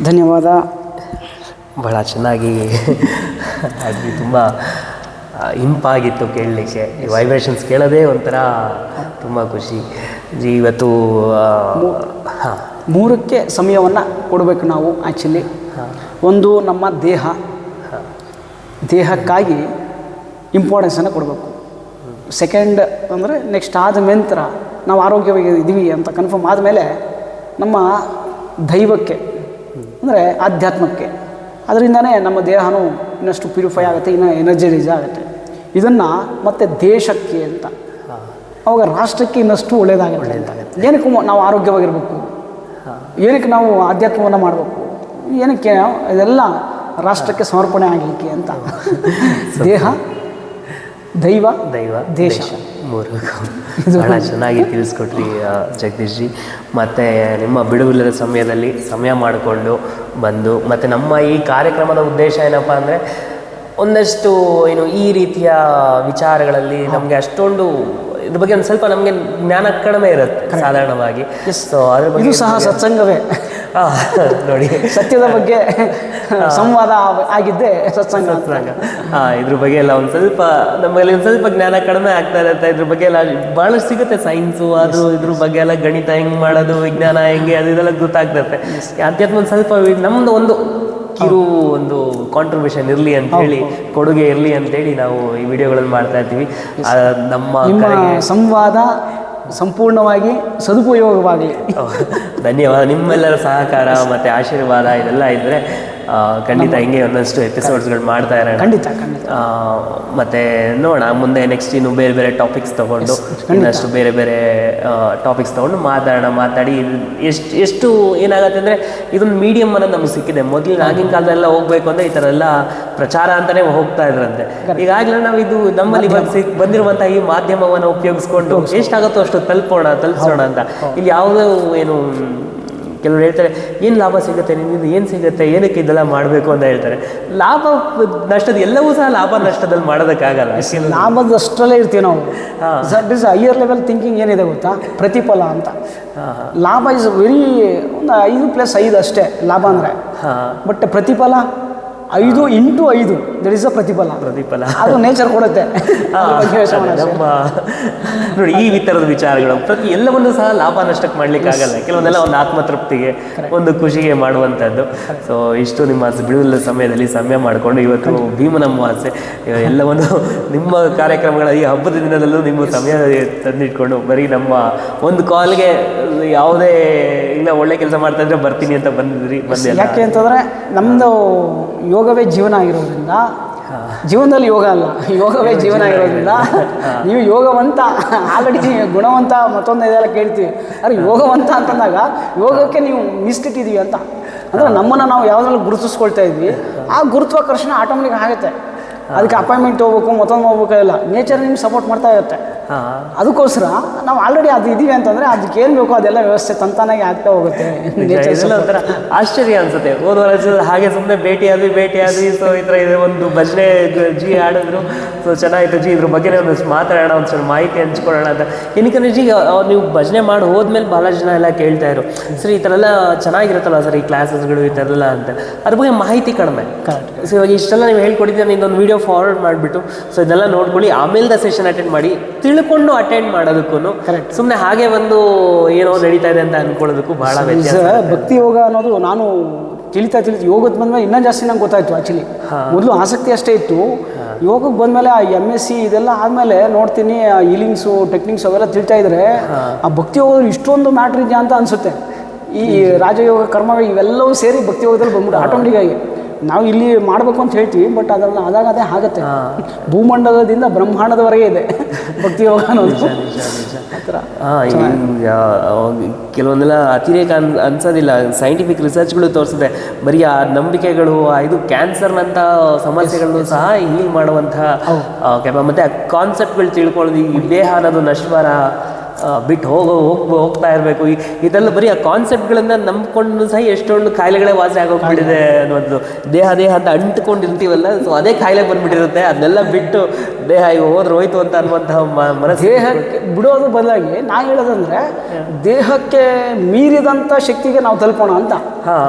ಧನ್ಯವಾದ. ಬಹಳ ಚೆನ್ನಾಗಿ ಅದು ತುಂಬ ಇಂಪಾಗಿತ್ತು ಕೇಳಲಿಕ್ಕೆ. ಈ ವೈಬ್ರೇಷನ್ಸ್ ಕೇಳೋದೇ ಒಂಥರ ತುಂಬ ಖುಷಿ. ಇವತ್ತು ಹಾಂ, ಮೂರಕ್ಕೆ ಸಮಯವನ್ನು ಕೊಡಬೇಕು ನಾವು. ಆ್ಯಕ್ಚುಲಿ ಒಂದು ನಮ್ಮ ದೇಹಕ್ಕಾಗಿ ಇಂಪಾರ್ಟೆನ್ಸನ್ನು ಕೊಡಬೇಕು. ಸೆಕೆಂಡ್ ಅಂದರೆ ನೆಕ್ಸ್ಟ್ ಆದ ನಂತರ ನಾವು ಆರೋಗ್ಯವಾಗಿ ಇದ್ದೀವಿ ಅಂತ ಕನ್ಫರ್ಮ್ ಆದಮೇಲೆ ನಮ್ಮ ದೈವಕ್ಕೆ ಅಂದರೆ ಆಧ್ಯಾತ್ಮಕ್ಕೆ, ಅದರಿಂದನೇ ನಮ್ಮ ದೇಹನೂ ಇನ್ನಷ್ಟು ಪ್ಯೂರಿಫೈ ಆಗುತ್ತೆ, ಇನ್ನೂ ಎನರ್ಜೈಸ್ ಆಗುತ್ತೆ. ಇದನ್ನು ಮತ್ತು ದೇಶಕ್ಕೆ ಅಂತ, ಅವಾಗ ರಾಷ್ಟ್ರಕ್ಕೆ ಇನ್ನಷ್ಟು ಒಳ್ಳೆಯದಾಗುತ್ತೆ. ಏನಕ್ಕೆ ನಾವು ಆರೋಗ್ಯವಾಗಿರಬೇಕು, ಏನಕ್ಕೆ ನಾವು ಆಧ್ಯಾತ್ಮವನ್ನು ಮಾಡಬೇಕು, ಏನಕ್ಕೆ ಇದೆಲ್ಲ ರಾಷ್ಟ್ರಕ್ಕೆ ಸಮರ್ಪಣೆ ಆಗಲಿಕ್ಕೆ ಅಂತ. ದೇಹ, ದೈವ, ದೇಶ ಮೂರು ಬಹಳ ಚೆನ್ನಾಗಿ ತಿಳಿಸ್ಕೊಟ್ರಿ ಜಗದೀಶ್ ಜಿ. ಮತ್ತು ನಿಮ್ಮ ಬಿಡುವಿಲ್ಲದ ಸಮಯದಲ್ಲಿ ಸಮಯ ಮಾಡಿಕೊಂಡು ಬಂದು, ಮತ್ತು ನಮ್ಮ ಈ ಕಾರ್ಯಕ್ರಮದ ಉದ್ದೇಶ ಏನಪ್ಪ ಅಂದರೆ ಒಂದಷ್ಟು ಏನು ಈ ರೀತಿಯ ವಿಚಾರಗಳಲ್ಲಿ ನಮಗೆ ಅಷ್ಟೊಂದು ಇದ್ರ ಬಗ್ಗೆ ಒಂದು ಸ್ವಲ್ಪ ನಮಗೆ ಜ್ಞಾನ ಕಡಿಮೆ ಇರುತ್ತೆ ಸಾಧಾರಣವಾಗಿ. ಸೊ ಅದ್ರ ಬಗ್ಗೆ ಇದು ಸಹ ಸತ್ಸಂಗವೇ ನೋಡಿ, ಸತ್ಯದ ಬಗ್ಗೆ ಸಂವಾದ ಆಗಿದ್ದೇ ಸತ್ಸಂಗ. ಇದ್ರ ಬಗ್ಗೆ ಎಲ್ಲ ಒಂದು ಸ್ವಲ್ಪ ನಮ್ಮಲ್ಲಿ ಒಂದು ಸ್ವಲ್ಪ ಜ್ಞಾನ ಕಡಿಮೆ ಆಗ್ತಾ ಇರುತ್ತೆ. ಇದ್ರ ಬಗ್ಗೆ ಎಲ್ಲ ಭಾಳಷ್ಟು ಸಿಗುತ್ತೆ, ಸೈನ್ಸು ಅದು ಇದ್ರ ಬಗ್ಗೆ ಎಲ್ಲ, ಗಣಿತ ಹೆಂಗೆ ಮಾಡೋದು, ವಿಜ್ಞಾನ ಹೆಂಗೆ, ಅದು ಇದೆಲ್ಲ ಗೊತ್ತಾಗ್ತದೆ. ಅಧ್ಯಾತ್ಮ ಒಂದು ಸ್ವಲ್ಪ ನಮ್ಮದು ಒಂದು ಕಿರು ಒಂದು ಕಾಂಟ್ರಿಬ್ಯೂಷನ್ ಇರಲಿ ಅಂತೇಳಿ, ಕೊಡುಗೆ ಇರಲಿ ಅಂತೇಳಿ ನಾವು ಈ ವಿಡಿಯೋಗಳನ್ನು ಮಾಡ್ತಾ ಇರ್ತೀವಿ. ನಮ್ಮ ಸಂವಾದ ಸಂಪೂರ್ಣವಾಗಿ ಸದುಪಯೋಗವಾಗಲಿ. ಧನ್ಯವಾದ. ನಿಮ್ಮೆಲ್ಲರ ಸಹಕಾರ ಮತ್ತು ಆಶೀರ್ವಾದ ಇದೆಲ್ಲ ಇದ್ದರೆ ಖಂಡಿತ ಹಿಂಗೆ ಒಂದಷ್ಟು ಎಪಿಸೋಡ್ಸ್ಗಳು ಮಾಡ್ತಾ ಇರೋಣ. ಖಂಡಿತ. ಮತ್ತು ನೋಡೋಣ ಮುಂದೆ ನೆಕ್ಸ್ಟ್ ಇನ್ನು ಬೇರೆ ಬೇರೆ ಟಾಪಿಕ್ಸ್ ತೊಗೊಂಡು, ಇನ್ನಷ್ಟು ಬೇರೆ ಬೇರೆ ಟಾಪಿಕ್ಸ್ ತೊಗೊಂಡು ಮಾತಾಡಿ ಎಷ್ಟು ಏನಾಗುತ್ತೆ ಅಂದರೆ ಇದೊಂದು ಮೀಡಿಯಮ್ ಅನ್ನೋದು ನಮಗೆ ಸಿಕ್ಕಿದೆ. ಮೊದಲು ಆಗಿನ ಕಾಲದೆಲ್ಲ ಹೋಗಬೇಕು ಅಂದರೆ ಈ ಥರ ಎಲ್ಲ ಪ್ರಚಾರ ಅಂತಲೇ ಹೋಗ್ತಾ ಇದ್ರಂತೆ. ಈಗಾಗಲೇ ನಾವು ಇದು ನಮ್ಮಲ್ಲಿ ಬಂದಿರುವಂಥ ಈ ಮಾಧ್ಯಮವನ್ನು ಉಪಯೋಗಿಸ್ಕೊಂಡು ಎಷ್ಟಾಗುತ್ತೋ ಅಷ್ಟು ತಲುಪಿಸೋಣ ಅಂತ. ಇಲ್ಲಿ ಯಾವುದೋ ಏನು ಕೆಲವರು ಹೇಳ್ತಾರೆ, ಏನು ಲಾಭ ಸಿಗುತ್ತೆ ನಿಮ್ಮಿಂದ, ಏನು ಸಿಗುತ್ತೆ, ಏನಕ್ಕೆ ಇದೆಲ್ಲ ಮಾಡಬೇಕು ಅಂತ ಹೇಳ್ತಾರೆ. ಲಾಭ ನಷ್ಟದ ಎಲ್ಲವೂ ಸಹ ಲಾಭ ನಷ್ಟದಲ್ಲಿ ಮಾಡೋದಕ್ಕಾಗಲ್ಲ. ಲಾಭದಷ್ಟರಲ್ಲೇ ಇರ್ತೀವಿ ನಾವು. That is higher level thinking ಏನಿದೆ ಗೊತ್ತಾ, ಪ್ರತಿಫಲ ಅಂತ. ಲಾಭ ಇಸ್ ವೆರಿ ಒಂದು 5+5 ಅಷ್ಟೇ ಲಾಭ ಅಂದರೆ. ಬಟ್ ಪ್ರತಿಫಲ 5 ಇಂಟು 5 ದಟ್ ಇಸ್ ಅ ಪ್ರತಿಫಲ. ಅದು ನೇಚರ್ ಕೊಡುತ್ತೆ. ನಮ್ಮ ನೋಡಿ ಈ ಥರದ ವಿಚಾರಗಳು ಪ್ರತಿ ಎಲ್ಲವನ್ನು ಸಹ ಲಾಭ ನಷ್ಟಕ್ಕೆ ಮಾಡ್ಲಿಕ್ಕೆ ಆಗಲ್ಲ. ಕೆಲವೊಂದೆಲ್ಲ ಒಂದು ಆತ್ಮತೃಪ್ತಿಗೆ, ಒಂದು ಖುಷಿಗೆ ಮಾಡುವಂಥದ್ದು. ಸೊ ಇಷ್ಟು ನಿಮ್ಮ ಬಿಡುವಿಲ್ಲದ ಸಮಯದಲ್ಲಿ ಸಮಯ ಮಾಡಿಕೊಂಡು ಇವತ್ತು ಭೀಮನ ಅಮಾವಾಸ್ಯೆ ಎಲ್ಲವನ್ನು ನಿಮ್ಮ ಕಾರ್ಯಕ್ರಮಗಳ ಈ ಹಬ್ಬದ ದಿನದಲ್ಲೂ ನಿಮ್ಮ ಸಮಯ ತಂದಿಟ್ಕೊಂಡು ಬರೀ ನಮ್ಮ ಒಂದು ಕಾಲ್ಗೆ ಯಾವುದೇ ಇಲ್ಲ ಒಳ್ಳೆ ಕೆಲಸ ಮಾಡ್ತಾ ಇದ್ರೆ ಬರ್ತೀನಿ ಅಂತ ಬಂದಿದ್ರಿ. ಯಾಕೆ ಅಂತಂದರೆ ನಮ್ಮದು ಯೋಗವೇ ಜೀವನ ಆಗಿರೋದ್ರಿಂದ, ಜೀವನದಲ್ಲಿ ಯೋಗ ಅಲ್ಲ, ಯೋಗವೇ ಜೀವನ ಆಗಿರೋದ್ರಿಂದ ನೀವು ಯೋಗವಂತ ಆಲ್ರೆಡಿ ಗುಣವಂತ ಮತ್ತೊಂದು ಇದೆಲ್ಲ ಕೇಳ್ತೀವಿ. ಆದರೆ ಯೋಗವಂತ ಅಂತಂದಾಗ ಯೋಗಕ್ಕೆ ನೀವು ಮೀಸ್ಲಿಟ್ಟಿದ್ದೀವಿ ಅಂತ ಅಂದರೆ ನಮ್ಮನ್ನು ನಾವು ಯಾವುದ್ರಲ್ಲಿ ಗುರುತಿಸ್ಕೊಳ್ತಾ ಇದ್ವಿ, ಆ ಗುರುತ್ವಾಕರ್ಷಣೆ ಆಟೋಮೆಟಿಕ್ ಆಗುತ್ತೆ. ಅದಕ್ಕೆ ಅಪಾಯಿಂಟ್ಮೆಂಟ್ ಹೋಗ್ಬೇಕು, ಮತ್ತೊಂದು ಹೋಗ್ಬೇಕಿಲ್ಲ, ನೇಚರ್ ನಿಮ್ಗೆ ಸಪೋರ್ಟ್ ಮಾಡ್ತಾ ಇರುತ್ತೆ. ಅದಕ್ಕೋಸ್ಕರ ನಾವು ಆಲ್ರೆಡಿ ಅದು ಇದೀವಿ ಅಂತಂದರೆ ಅದಕ್ಕೆ ಏನು ಬೇಕೋ ಅದೆಲ್ಲ ವ್ಯವಸ್ಥೆ ತಂತಾನಾಗಿ ಆಗ್ತಾ ಹೋಗುತ್ತೆ. ಒಂಥರ ಆಶ್ಚರ್ಯ ಅನ್ಸುತ್ತೆ. ಹೋದ ವರ್ಷ ಹಾಗೆ ಸುಮ್ಮನೆ ಭೇಟಿಯಾದ್ವಿ. ಸೊ ಈ ಥರ ಇದೆ ಒಂದು ಭಜನೆ ಜಿ ಆಡಿದ್ರು, ಸೊ ಚೆನ್ನಾಗಿತ್ತು ಜಿ, ಇದ್ರ ಬಗ್ಗೆ ಒಂದು ಮಾತಾಡೋಣ, ಒಂದು ಸ್ವಲ್ಪ ಮಾಹಿತಿ ಹಂಚ್ಕೊಳ್ಳೋಣ ಅಂತ. ಏನಕ್ಕೆ ಜಿ ನೀವು ಭಜನೆ ಮಾಡಿ ಹೋದ್ಮೇಲೆ ಭಾಳ ಜನ ಎಲ್ಲ ಕೇಳ್ತಾ ಇದ್ರು, ಸರ್ ಈ ಥರ ಎಲ್ಲ ಚೆನ್ನಾಗಿರುತ್ತಲ್ಲ ಸರ್ ಈ ಕ್ಲಾಸಸ್ಗಳು ಈ ಥರ ಎಲ್ಲ ಅಂತ. ಅದ್ರ ಬಗ್ಗೆ ಮಾಹಿತಿ ಕಡಿಮೆ. ಸೊ ಇವಾಗ ಇಷ್ಟೆಲ್ಲ ನೀವು ಹೇಳ್ಕೊಟ್ಟಿದ್ದೀರ, ಇನ್ನೊಂದು ವೀಡಿಯೋ ಫಾರ್ವರ್ಡ್ ಮಾಡಿಬಿಟ್ಟು ಸೊ ಇದೆಲ್ಲ ನೋಡ್ಕೊಳ್ಳಿ, ಆಮೇಲೆ ಸೆಷನ್ ಅಟೆಂಡ್ ಮಾಡಿ, ತಿಳ್ಕೊಂಡು ಅಟೆಂಡ್ ಮಾಡೋದಕ್ಕೂ ಸುಮ್ಮನೆ ಹಾಗೆ ಒಂದು ಏನೋ ನಡೀತಾ ಇದೆ ಅಂತ ಅನ್ಕೊಳ್ಳೋದಕ್ಕೂ ಭಾಳ ವ್ಯತ್ಯಾಸ. ಭಕ್ತಿ ಯೋಗ ಅನ್ನೋದು ನಾನು ತಿಳಿತಾ ಯೋಗದ ಬಂದ್ಮೇಲೆ ಇನ್ನೂ ಜಾಸ್ತಿ ನಂಗೆ ಗೊತ್ತಾಯ್ತು. ಆ್ಯಕ್ಚುಲಿ ಮೊದಲು ಆಸಕ್ತಿ ಅಷ್ಟೇ ಇತ್ತು. ಯೋಗಕ್ಕೆ ಬಂದಮೇಲೆ ಆ MSc ಇದೆಲ್ಲ ಆದಮೇಲೆ ನೋಡ್ತೀನಿ, ಆ ಹೀಲಿಂಗ್ಸು ಟೆಕ್ನಿಕ್ಸ್ ಅವೆಲ್ಲ ತಿಳ್ತಾ ಇದ್ರೆ ಆ ಭಕ್ತಿ ಯೋಗದಲ್ಲಿ ಇಷ್ಟೊಂದು ಮ್ಯಾಟ್ರ್ ಇದೆಯಾ ಅಂತ ಅನಿಸುತ್ತೆ. ಈ ರಾಜಯೋಗ ಕರ್ಮ ಇವೆಲ್ಲವೂ ಸೇರಿ ಭಕ್ತಿ ಯೋಗದಲ್ಲಿ ಬಂದ್ಬಿಟ್ಟು ಆಟೋಮೆಟಿಕ್ಕಾಗಿ ನಾವು ಇಲ್ಲಿ ಮಾಡಬೇಕು ಅಂತ ಹೇಳ್ತೀವಿ, ಬಟ್ ಅದನ್ನು ಆದಾಗ ಅದೇ ಆಗುತ್ತೆ. ಭೂಮಂಡಲದಿಂದ ಬ್ರಹ್ಮಾಂಡದವರೆಗೆ ಇದೆ ಭಕ್ತಿ ಯೋಗ ಅನ್ನೋದು. ಕೆಲವೊಂದೆಲ್ಲ ಅತಿರೇಕ ಅನ್ಸೋದಿಲ್ಲ. ಸೈಂಟಿಫಿಕ್ ರಿಸರ್ಚ್ಗಳು ತೋರಿಸಿದೆ, ಬರೀ ಆ ನಂಬಿಕೆಗಳು ಇದು ಕ್ಯಾನ್ಸರ್ನಂಥ ಸಮಸ್ಯೆಗಳನ್ನು ಸಹ ಹೀಲ್ ಮಾಡುವಂತಹ ಮತ್ತು ಆ ಕಾನ್ಸೆಪ್ಟ್ಗಳು ತಿಳ್ಕೊಳ್ಳೋದು, ಈ ದೇಹ ಅನ್ನೋದು ನಶ್ವರ ಬಿಟ್ಟು ಹೋಗ್ತಾ ಇರಬೇಕು, ಇದೆಲ್ಲ ಬರೀ ಆ ಕಾನ್ಸೆಪ್ಟ್ಗಳನ್ನು ನಂಬ್ಕೊಂಡು ಸಹ ಎಷ್ಟೊಂದು ಕಾಯಿಲೆಗಳೇ ವಾಸಿ ಆಗೋಗ್ಬಿಟ್ಟಿದೆ ಅನ್ನೋದು. ದೇಹ ಅಂತ ಅಂಟ್ಕೊಂಡಿರ್ತೀವಲ್ಲ, ಸೊ ಅದೇ ಕಾಯಿಲೆ ಬಂದ್ಬಿಟ್ಟಿರುತ್ತೆ. ಅದನ್ನೆಲ್ಲ ಬಿಟ್ಟು ದೇಹ ಈಗ ಹೋಯ್ತು ಅಂತ ಅನ್ನುವಂತಹ ಮನಸ್ಸು ದೇಹಕ್ಕೆ ಬಿಡೋದು ಬದಲಾಗಿ ನಾ ಹೇಳೋದಂದ್ರೆ ದೇಹಕ್ಕೆ ಮೀರಿದಂಥ ಶಕ್ತಿಗೆ ನಾವು ತಲುಪೋಣ ಅಂತ.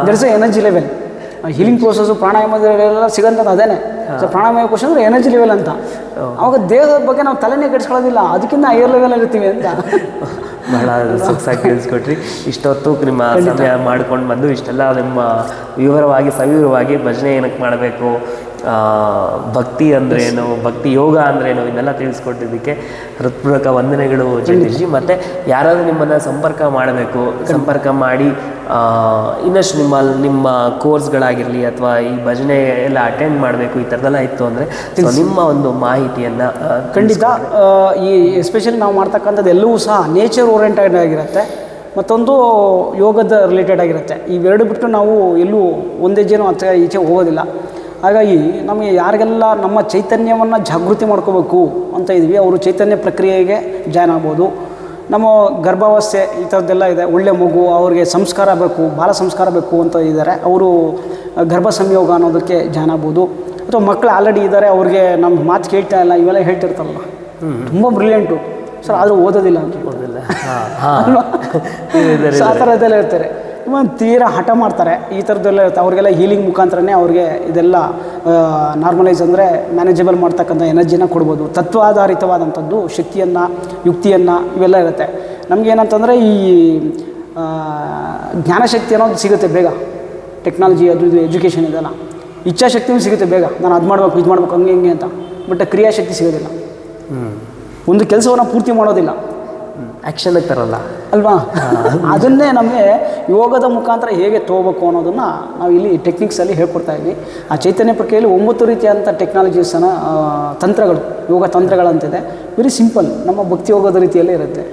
There is energy level. Healing process ಪ್ರಾಣಾಯಾಮದೆಲ್ಲ ಸಿಗೋಂಥದ್ದು ಅದೇನೆ. ಸೊ ಪ್ರಾಣಾಯಾಮ ಕೋಶ ಅಂದರೆ ಎನರ್ಜಿ ಲೆವೆಲ್ ಅಂತ. ಅವಾಗ ದೇಹದ ಬಗ್ಗೆ ನಾವು ತಲೆನೇ ಕೆಡಿಸ್ಕೊಳ್ಳೋದಿಲ್ಲ, ಅದಕ್ಕಿಂತ ಹೈಯರ್ ಲೆವೆಲ್ ಇರ್ತೀವಿ ಅಂತ. ಬಹಳ ಸೊಗಸಾಗಿ ತಿಳಿಸ್ಕೊಟ್ರಿ. ಇಷ್ಟೊತ್ತು ನಿಮ್ಮ ಸಮಯ ಮಾಡ್ಕೊಂಡು ಬಂದು ಇಷ್ಟೆಲ್ಲ ನಿಮ್ಮ ಸವಿವರವಾಗಿ ಭಜನೆ ಏನಕ್ಕೆ ಮಾಡಬೇಕು, ಭಕ್ತಿ ಅಂದ್ರೇನು, ಭಕ್ತಿ ಯೋಗ ಅಂದ್ರೇನು, ಇದನ್ನೆಲ್ಲ ತಿಳಿಸ್ಕೊಟ್ಟಿದ್ದಕ್ಕೆ ಹೃತ್ಪೂರ್ವಕ ವಂದನೆಗಳು ಜಗದೀಶ್ಜಿ. ಮತ್ತು ಯಾರಾದರೂ ನಿಮ್ಮನ್ನು ಸಂಪರ್ಕ ಮಾಡಿ ಇನ್ನಷ್ಟು ನಿಮ್ಮ ಕೋರ್ಸ್ಗಳಾಗಿರಲಿ ಅಥವಾ ಈ ಭಜನೆ ಎಲ್ಲ ಅಟೆಂಡ್ ಮಾಡಬೇಕು ಈ ಥರದ್ದೆಲ್ಲ ಇತ್ತು ಅಂದರೆ ನಿಮ್ಮ ಒಂದು ಮಾಹಿತಿಯನ್ನು ಖಂಡಿತ. ಈ ಎಸ್ಪೆಷಲಿ ನಾವು ಮಾಡ್ತಕ್ಕಂಥದ್ದು ಎಲ್ಲವೂ ಸಹ ನೇಚರ್ ಓರಿಯೆಂಟೆಡ್ ಆಗಿರುತ್ತೆ, ಮತ್ತೊಂದು ಯೋಗದ ರಿಲೇಟೆಡ್ ಆಗಿರುತ್ತೆ. ಇವೆರಡು ಬಿಟ್ಟು ನಾವು ಎಲ್ಲೂ ಒಂದೇ ಜೇನು ಅಥವಾ ಈಚೆ ಹೋಗೋದಿಲ್ಲ. ಹಾಗಾಗಿ ನಮಗೆ ಯಾರಿಗೆಲ್ಲ ನಮ್ಮ ಚೈತನ್ಯವನ್ನು ಜಾಗೃತಿ ಮಾಡ್ಕೋಬೇಕು ಅಂತ ಇದ್ವಿ, ಅವರು ಚೈತನ್ಯ ಪ್ರಕ್ರಿಯೆಗೆ ಜಾಯ್ನ್ ಆಗ್ಬೋದು. ನಮ್ಮ ಗರ್ಭಾವಸ್ಥೆ ಈ ಥರದ್ದೆಲ್ಲ ಇದೆ, ಒಳ್ಳೆ ಮಗು, ಅವ್ರಿಗೆ ಸಂಸ್ಕಾರ ಬೇಕು, ಬಾಲ ಸಂಸ್ಕಾರ ಬೇಕು ಅಂತ ಇದ್ದಾರೆ, ಅವರು ಗರ್ಭ ಸಂಯೋಗ ಅನ್ನೋದಕ್ಕೆ ಜಾಯ್ನ್ ಆಗ್ಬೋದು. ಅಥವಾ ಮಕ್ಕಳು ಆಲ್ರೆಡಿ ಇದ್ದಾರೆ, ಅವ್ರಿಗೆ ನಮ್ಮ ಮಾತು ಕೇಳ್ತಾ ಇಲ್ಲ, ಇವೆಲ್ಲ ಹೇಳ್ತಿರ್ತಾರಲ್ಲ, ತುಂಬ ಬ್ರಿಲಿಯಂಟು ಸರ್, ಆದರೂ ಓದೋದಿಲ್ಲ ಅಂತ ಅಲ್ವಾ, ಆ ಥರದ್ದೆಲ್ಲ ಇರ್ತಾರೆ. ತೀರಾ ಹಠ ಮಾಡ್ತಾರೆ, ಈ ಥರದ್ದೆಲ್ಲ ಇರುತ್ತೆ. ಅವ್ರಿಗೆಲ್ಲ ಹೀಲಿಂಗ್ ಮುಖಾಂತರನೇ ಅವ್ರಿಗೆ ಇದೆಲ್ಲ ನಾರ್ಮಲೈಸ್ ಅಂದರೆ ಮ್ಯಾನೇಜಬಲ್ ಮಾಡ್ತಕ್ಕಂಥ ಎನರ್ಜಿನ ಕೊಡ್ಬೋದು. ತತ್ವಾಧಾರಿತವಾದಂಥದ್ದು ಶಕ್ತಿಯನ್ನು, ಯುಕ್ತಿಯನ್ನು ಇವೆಲ್ಲ ಇರುತ್ತೆ. ನಮಗೇನಂತಂದರೆ ಈ ಜ್ಞಾನಶಕ್ತಿ ಅನ್ನೋದು ಸಿಗುತ್ತೆ ಬೇಗ. ಟೆಕ್ನಾಲಜಿ ಅದು ಇದು ಎಜುಕೇಷನ್ ಇದೆಲ್ಲ, ಇಚ್ಛಾಶಕ್ತಿನೂ ಸಿಗುತ್ತೆ ಬೇಗ. ನಾನು ಅದು ಮಾಡಬೇಕು ಇದು ಮಾಡಬೇಕು ಹಂಗೆ ಹಿಂಗೆ ಅಂತ. ಬಟ್ ಕ್ರಿಯಾಶಕ್ತಿ ಸಿಗೋದಿಲ್ಲ. ಒಂದು ಕೆಲಸವನ್ನು ಪೂರ್ತಿ ಮಾಡೋದಿಲ್ಲ, ಆ್ಯಕ್ಷನ್ಗೆ ತರಲ್ಲ ಅಲ್ವಾ. ಅದನ್ನೇ ನಮಗೆ ಯೋಗದ ಮುಖಾಂತರ ಹೇಗೆ ತೊಗೋಬೇಕು ಅನ್ನೋದನ್ನು ನಾವು ಇಲ್ಲಿ ಟೆಕ್ನಿಕ್ಸಲ್ಲಿ ಹೇಳ್ಕೊಡ್ತಾ ಇದ್ವಿ. ಆ ಚೈತನ್ಯ ಪ್ರಕ್ರಿಯೆಯಲ್ಲಿ 9 ರೀತಿಯಾದಂಥ ಟೆಕ್ನಾಲಜೀಸನ್ನು ತಂತ್ರಗಳು, ಯೋಗ ತಂತ್ರಗಳಂತಿದೆ. ವೆರಿ ಸಿಂಪಲ್, ನಮ್ಮ ಭಕ್ತಿ ಯೋಗದ ರೀತಿಯಲ್ಲೇ ಇರುತ್ತೆ.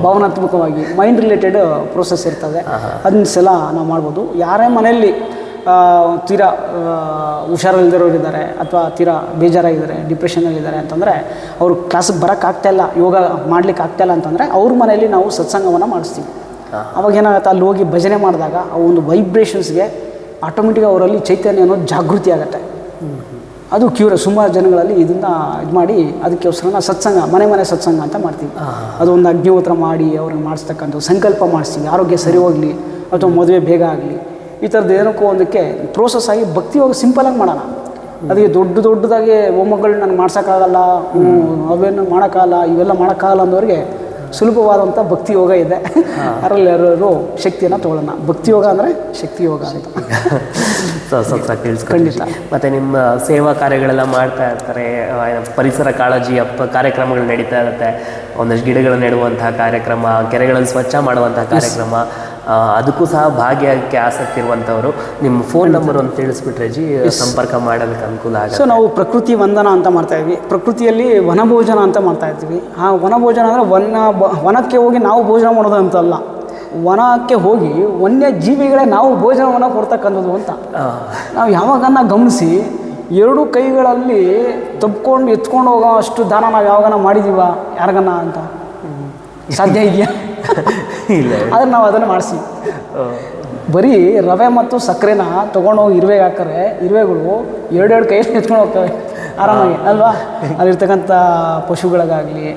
ಭಾವನಾತ್ಮಕವಾಗಿ ಮೈಂಡ್ ರಿಲೇಟೆಡ್ ಪ್ರೋಸೆಸ್ ಇರ್ತದೆ. ಅದನ್ನ ಸಲ ನಾವು ಮಾಡ್ಬೋದು. ಯಾರೇ ಮನೆಯಲ್ಲಿ ತೀರಾ ಹುಷಾರಿಲ್ದಿರೋರಿದ್ದಾರೆ ಅಥವಾ ತೀರಾ ಬೇಜಾರಾಗಿದ್ದಾರೆ, ಡಿಪ್ರೆಷನಲ್ಲಿದ್ದಾರೆ ಅಂತಂದರೆ ಅವರು ಕ್ಲಾಸಿಗೆ ಬರೋಕ್ಕಾಗ್ತಾಯಿಲ್ಲ, ಯೋಗ ಮಾಡಲಿಕ್ಕೆ ಆಗ್ತಾಯಿಲ್ಲ ಅಂತಂದರೆ ಅವ್ರ ಮನೆಯಲ್ಲಿ ನಾವು ಸತ್ಸಂಗವನ್ನು ಮಾಡಿಸ್ತೀವಿ. ಅವಾಗ ಏನಾಗುತ್ತೆ, ಅಲ್ಲಿ ಹೋಗಿ ಭಜನೆ ಮಾಡಿದಾಗ ಆ ಒಂದು ವೈಬ್ರೇಷನ್ಸ್ಗೆ ಆಟೋಮೆಟಿಕ್ ಅವರಲ್ಲಿ ಚೈತನ್ಯ ಅನ್ನೋದು ಜಾಗೃತಿ ಆಗುತ್ತೆ. ಅದು ಸುಮಾರು ಜನಗಳಲ್ಲಿ ಇದನ್ನು ಇದು ಮಾಡಿ ಅದಕ್ಕೋಸ್ಕರ ಸತ್ಸಂಗ, ಮನೆ ಸತ್ಸಂಗ ಅಂತ ಮಾಡ್ತೀವಿ. ಅದು ಒಂದು ಅಗ್ನಿಹೋತ್ರ ಮಾಡಿ ಅವ್ರಿಗೆ ಮಾಡಿಸ್ತಕ್ಕಂಥ ಸಂಕಲ್ಪ ಮಾಡಿಸ್ತೀವಿ, ಆರೋಗ್ಯ ಸರಿ ಹೋಗಲಿ ಅಥವಾ ಮದುವೆ ಬೇಗ ಆಗಲಿ ಈ ಥರದ್ದು ಏನಕ್ಕೋ ಒಂದಕ್ಕೆ ಪ್ರೋಸೆಸ್ ಆಗಿ ಭಕ್ತಿ ಯೋಗ ಸಿಂಪಲಾಗಿ ಮಾಡೋಣ. ಅದಕ್ಕೆ ದೊಡ್ಡದಾಗಿ ಹೋಮಗಳು ನನಗೆ ಮಾಡ್ಸೋಕ್ಕಾಗಲ್ಲ, ಅವೇನು ಮಾಡೋಕ್ಕಾಗಲ್ಲ, ಇವೆಲ್ಲ ಮಾಡೋಕ್ಕಾಗಲ್ಲ ಅಂದವ್ರಿಗೆ ಸುಲಭವಾದಂಥ ಭಕ್ತಿ ಯೋಗ ಇದೆ. ಅದರಲ್ಲಿ ಯಾರು ಶಕ್ತಿಯನ್ನು ತೊಗೊಳ್ಳೋಣ. ಭಕ್ತಿ ಯೋಗ ಅಂದರೆ ಶಕ್ತಿ ಯೋಗ ಅಂತ ಖಂಡಿತ. ಮತ್ತು ನಿಮ್ಮ ಸೇವಾ ಕಾರ್ಯಗಳೆಲ್ಲ ಮಾಡ್ತಾ ಇರ್ತಾರೆ, ಪರಿಸರ ಕಾಳಜಿ ಕಾರ್ಯಕ್ರಮಗಳು ನಡೀತಾ ಇರುತ್ತೆ, ಒಂದಷ್ಟು ಗಿಡಗಳು ನೆಡುವಂತಹ ಕಾರ್ಯಕ್ರಮ, ಕೆರೆಗಳನ್ನು ಸ್ವಚ್ಛ ಮಾಡುವಂತಹ ಕಾರ್ಯಕ್ರಮ, ಅದಕ್ಕೂ ಸಹ ಭಾಗಿಯಾಗಕ್ಕೆ ಆಸಕ್ತಿ ಇರುವಂಥವ್ರು ನಿಮ್ಮ ಫೋನ್ ನಂಬರ್ ಒಂದು ತಿಳಿಸ್ಬಿಟ್ರೆ ಜಿ ಸಂಪರ್ಕ ಮಾಡೋದಕ್ಕೆ ಅನುಕೂಲ ಆಗುತ್ತೆ. ಸೊ ನಾವು ಪ್ರಕೃತಿ ವಂದನ ಅಂತ ಮಾಡ್ತಾಯಿದ್ವಿ, ಪ್ರಕೃತಿಯಲ್ಲಿ ವನಭೋಜನ ಅಂತ ಮಾಡ್ತಾಯಿದ್ವಿ. ಆ ವನಭೋಜನ ಅಂದರೆ ವನಕ್ಕೆ ಹೋಗಿ ನಾವು ಭೋಜನ ಮಾಡೋದು ಅಂತಲ್ಲ, ವನಕ್ಕೆ ಹೋಗಿ ವನ್ಯ ಜೀವಿಗಳೇ ನಾವು ಭೋಜನವನ್ನು ಕೊಡ್ತಕ್ಕಂಥದ್ದು ಅಂತ ನಾವು ಯಾವಾಗನ್ನ ಗಮನಿಸಿ ಎರಡು ಕೈಗಳಲ್ಲಿ ತಬ್ಕೊಂಡು ಎತ್ಕೊಂಡು ಹೋಗೋ ಅಷ್ಟು ದಾನ ನಾವು ಯಾವಾಗನ ಮಾಡಿದೀವ ಯಾರಿಗನ್ನ ಅಂತ ಸಾಧ್ಯ ಇದೆಯಾ? ಇಲ್ಲ. ಆದರೆ ನಾವು ಅದನ್ನು ಮಾಡಿಸಿ ಬರೀ ರವೆ ಮತ್ತು ಸಕ್ಕರೆನ ತೊಗೊಂಡೋಗಿ ಇರುವೆಗೆ ಹಾಕ್ತಾರೆ, ಇರುವೆಗಳು ಎರಡೆರಡು ಕೈಯಲ್ಲಿ ಎತ್ಕೊಂಡು ಹೋಗ್ತವೆ ಆರಾಮಾಗಿ ಅಲ್ವಾ? ಅಲ್ಲಿರ್ತಕ್ಕಂಥ ಪಶುಗಳಿಗಾಗಲಿ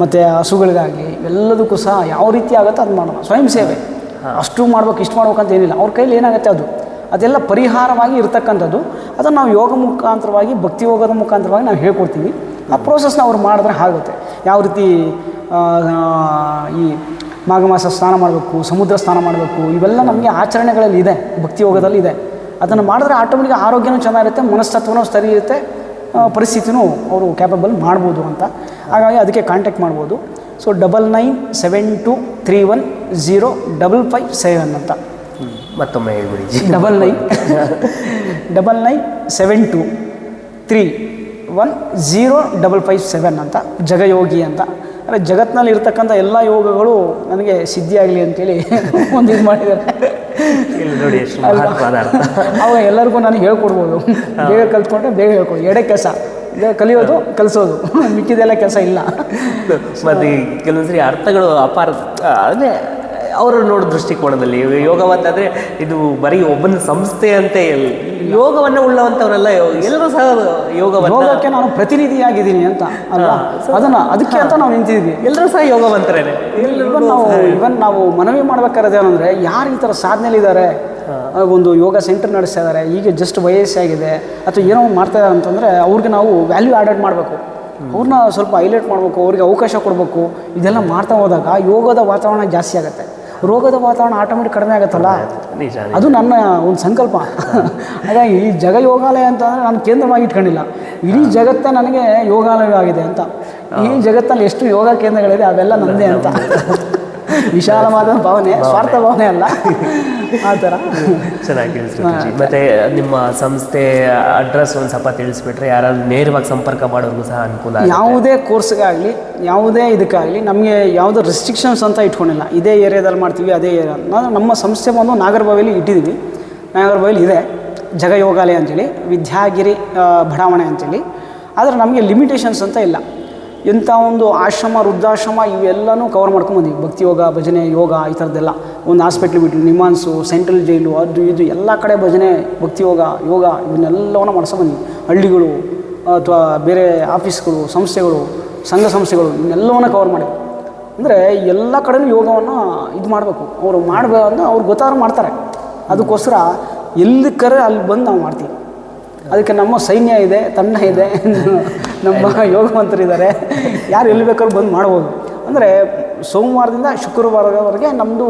ಮತ್ತು ಹಸುಗಳಿಗಾಗಲಿ ಎಲ್ಲದಕ್ಕೂ ಸಹ ಯಾವ ರೀತಿ ಆಗುತ್ತೆ ಅದು ಮಾಡೋಣ. ಸ್ವಯಂ ಸೇವೆ ಅಷ್ಟು ಮಾಡ್ಬೇಕು ಇಷ್ಟು ಮಾಡ್ಬೇಕಂತ ಏನಿಲ್ಲ, ಅವ್ರ ಕೈಲಿ ಏನಾಗುತ್ತೆ ಅದೆಲ್ಲ ಪರಿಹಾರವಾಗಿ ಇರ್ತಕ್ಕಂಥದ್ದು. ಅದನ್ನು ನಾವು ಯೋಗ ಮುಖಾಂತರವಾಗಿ ಭಕ್ತಿ ಯೋಗದ ಮುಖಾಂತರವಾಗಿ ನಾವು ಹೇಳ್ಕೊಡ್ತೀವಿ. ಆ ಪ್ರೋಸೆಸ್ನ ಅವ್ರು ಮಾಡಿದ್ರೆ ಆಗುತ್ತೆ. ಯಾವ ರೀತಿ ಈ ಮಾಘ ಮಾಸ ಸ್ನಾನ ಮಾಡಬೇಕು, ಸಮುದ್ರ ಸ್ನಾನ ಮಾಡಬೇಕು, ಇವೆಲ್ಲ ನಮಗೆ ಆಚರಣೆಗಳಲ್ಲಿ ಇದೆ, ಭಕ್ತಿ ಯೋಗದಲ್ಲಿ ಇದೆ. ಅದನ್ನು ಮಾಡಿದ್ರೆ ಆಟೋಮೆಟಿಕ್ ಆರೋಗ್ಯನೂ ಚೆನ್ನಾಗಿರುತ್ತೆ, ಮನಸ್ತತ್ವನೂ ಸರಿ ಇರುತ್ತೆ, ಪರಿಸ್ಥಿತಿನೂ ಅವರು ಕ್ಯಾಪಬಲ್ ಮಾಡ್ಬೋದು ಅಂತ. ಹಾಗಾಗಿ ಅದಕ್ಕೆ ಕಾಂಟ್ಯಾಕ್ಟ್ ಮಾಡ್ಬೋದು. ಸೊ 9972310557 ಅಂತ ಮತ್ತೊಮ್ಮೆ ಹೇಳ್ಬಿಡಿ. 9972310557 ಅಂತ ಜಗಯೋಗಿ ಅಂತ. ಅಂದರೆ ಜಗತ್ತಿನಲ್ಲಿ ಇರ್ತಕ್ಕಂಥ ಎಲ್ಲ ಯೋಗಗಳು ನನಗೆ ಸಿದ್ಧಿಯಾಗಲಿ ಅಂತೇಳಿ ಒಂದು ಇದು ಮಾಡಿದ್ದಾರೆ. ಅವಾಗ ಎಲ್ಲರಿಗೂ ನನಗೆ ಹೇಳ್ಕೊಡ್ಬೋದು, ಬೇಗ ಕಲ್ತ್ಕೊಂಡ್ರೆ ಬೇಗ ಹೇಳ್ಕೊಡು. ಎಡೆ ಕೆಲಸ ಕಲಿಯೋದು ಕಲಿಸೋದು, ಮಿಕ್ಕಿದೆಲ್ಲ ಕೆಲಸ ಇಲ್ಲ. ಮತ್ತು ಕೆಲವೊಂದ್ಸರಿ ಅರ್ಥಗಳು ಅಪಾರ ಅಂದರೆ ಅವರು ನೋಡೋ ದೃಷ್ಟಿಕೋನದಲ್ಲಿ ಯೋಗವಂತಾದರೆ ಇದು ಬರೀ ಒಬ್ಬನ ಸಂಸ್ಥೆ ಅಂತ ಯೋಗವನ್ನು ಉಳ್ಳವಂಥವರೆಲ್ಲ ಎಲ್ಲರೂ ಸಹ ಯೋಗಕ್ಕೆ ನಾನು ಪ್ರತಿನಿಧಿಯಾಗಿದ್ದೀನಿ ಅಂತ ಅಲ್ವಾ? ಅದಕ್ಕೆ ಅಂತ ನಾವು ನಿಂತಿದ್ವಿ. ಎಲ್ಲರೂ ಸಹ ಯೋಗವಂತರೇನೆ. ಇವನ್ ನಾವು ಮನವಿ ಮಾಡ್ಬೇಕಾದ್ರೆ ಯಾರು ಈ ಥರ ಸಾಧನೆಯಲ್ಲಿದ್ದಾರೆ, ಒಂದು ಯೋಗ ಸೆಂಟರ್ ನಡೆಸ್ತಾ ಇದ್ದಾರೆ, ಈಗ ಜಸ್ಟ್ ವಯಸ್ಸಾಗಿದೆ ಅಥವಾ ಏನೋ ಮಾಡ್ತಾಯಿದ್ದಾರೆ ಅಂತಂದರೆ ಅವ್ರಿಗೆ ನಾವು ವ್ಯಾಲ್ಯೂ ಆ್ಯಡೆಡ್ ಮಾಡಬೇಕು, ಅವ್ರನ್ನ ಸ್ವಲ್ಪ ಹೈಲೈಟ್ ಮಾಡಬೇಕು, ಅವ್ರಿಗೆ ಅವಕಾಶ ಕೊಡಬೇಕು. ಇದೆಲ್ಲ ಮಾಡ್ತಾ ಹೋದಾಗ ಯೋಗದ ವಾತಾವರಣ ಜಾಸ್ತಿ ಆಗುತ್ತೆ, ರೋಗದ ವಾತಾವರಣ ಆಟೋಮೆಟಿಕ್ ಕಡಿಮೆ ಆಗುತ್ತಲ್ಲ. ಅದು ನನ್ನ ಒಂದು ಸಂಕಲ್ಪ. ಹಾಗಾಗಿ ಈ ಜಗ ಯೋಗಾಲಯ ಅಂತಂದರೆ ನಾನು ಕೇಂದ್ರವಾಗಿ ಇಟ್ಕೊಂಡಿಲ್ಲ, ಇಡೀ ಜಗತ್ತೇ ನನಗೆ ಯೋಗಾಲಯವಾಗಿದೆ ಅಂತ. ಈ ಜಗತ್ತಲ್ಲಿ ಎಷ್ಟು ಯೋಗ ಕೇಂದ್ರಗಳಿದೆ ಅವೆಲ್ಲ ನನ್ನದೇ ಅಂತ ವಿಶಾಲವಾದ ಭಾವನೆ, ಸ್ವಾರ್ಥ ಭಾವನೆ ಅಲ್ಲ. ಆ ಥರ ಚೆನ್ನಾಗಿ. ಮತ್ತು ನಿಮ್ಮ ಸಂಸ್ಥೆ ಅಡ್ರೆಸ್ ಒಂದು ಸ್ವಲ್ಪ ತಿಳಿಸ್ಬಿಟ್ರೆ ಯಾರಾದ್ರೂ ನೇರವಾಗಿ ಸಂಪರ್ಕ ಮಾಡೋರಿಗೂ ಸಹ ಅನುಕೂಲ. ಯಾವುದೇ ಕೋರ್ಸ್ಗಾಗಲಿ ಯಾವುದೇ ಇದಕ್ಕಾಗಲಿ ನಮಗೆ ಯಾವುದೇ ರೆಸ್ಟ್ರಿಕ್ಷನ್ಸ್ ಅಂತ ಇಟ್ಕೊಂಡಿಲ್ಲ. ಇದೇ ಏರಿಯಾದಲ್ಲಿ ಮಾಡ್ತೀವಿ ಅದೇ ಏರಿಯಾ. ನಮ್ಮ ಸಂಸ್ಥೆ ಬಂದು ನಾಗರಬಾವಿಲಿ ಇಟ್ಟಿದ್ದೀವಿ. ನಾಗರಬಾವಿಲಿ ಇದೆ ಜಗ ಯೋಗಾಲಯ ಅಂತೇಳಿ, ವಿದ್ಯಾಗಿರಿ ಬಡಾವಣೆ ಅಂತೇಳಿ. ಆದರೆ ನಮಗೆ ಲಿಮಿಟೇಷನ್ಸ್ ಅಂತ ಇಲ್ಲ. ಎಂಥ ಒಂದು ಆಶ್ರಮ, ವೃದ್ಧಾಶ್ರಮ ಇವೆಲ್ಲನೂ ಕವರ್ ಮಾಡ್ಕೊಂಬಂದಿವಿ. ಭಕ್ತಿ ಯೋಗ, ಭಜನೆ, ಯೋಗ ಈ ಥರದ್ದೆಲ್ಲ. ಒಂದು ಹಾಸ್ಪಿಟ್ಲ್ ಬಿಟ್ಟು ನಿಮಾನ್ಸು, ಸೆಂಟ್ರಲ್ ಜೈಲು, ಅದು ಇದು ಎಲ್ಲ ಕಡೆ ಭಜನೆ, ಭಕ್ತಿ ಯೋಗ, ಇವನ್ನೆಲ್ಲವನ್ನ ಮಾಡ್ಸ್ಕೊಂಬಂದಿವಿ. ಹಳ್ಳಿಗಳು ಅಥವಾ ಬೇರೆ ಆಫೀಸ್ಗಳು, ಸಂಸ್ಥೆಗಳು, ಸಂಘ ಸಂಸ್ಥೆಗಳು ಇವನ್ನೆಲ್ಲವನ್ನ ಕವರ್ ಮಾಡಿವಿ. ಅಂದರೆ ಎಲ್ಲ ಕಡೆಯೂ ಯೋಗವನ್ನು ಇದು ಮಾಡಬೇಕು. ಅವರು ಮಾಡಬೇಕಂದ್ರೆ ಅವ್ರು ಗೊತ್ತಾದ್ರು ಮಾಡ್ತಾರೆ. ಅದಕ್ಕೋಸ್ಕರ ಎಲ್ಲಿ ಕರೆ ಅಲ್ಲಿ ಬಂದು ನಾವು ಮಾಡ್ತೀವಿ. ಅದಕ್ಕೆ ನಮ್ಮ ಸೈನ್ಯ ಇದೆ, ತಂಡ ಇದೆ, ನಮ್ಮ ಯೋಗವಂತರಿದ್ದಾರೆ. ಯಾರು ಎಲ್ಲಿ ಬೇಕಾದ್ರೂ ಬಂದು ಮಾಡ್ಬೋದು. ಅಂದರೆ ಸೋಮವಾರದಿಂದ ಶುಕ್ರವಾರದವರೆಗೆ ನಮ್ಮದು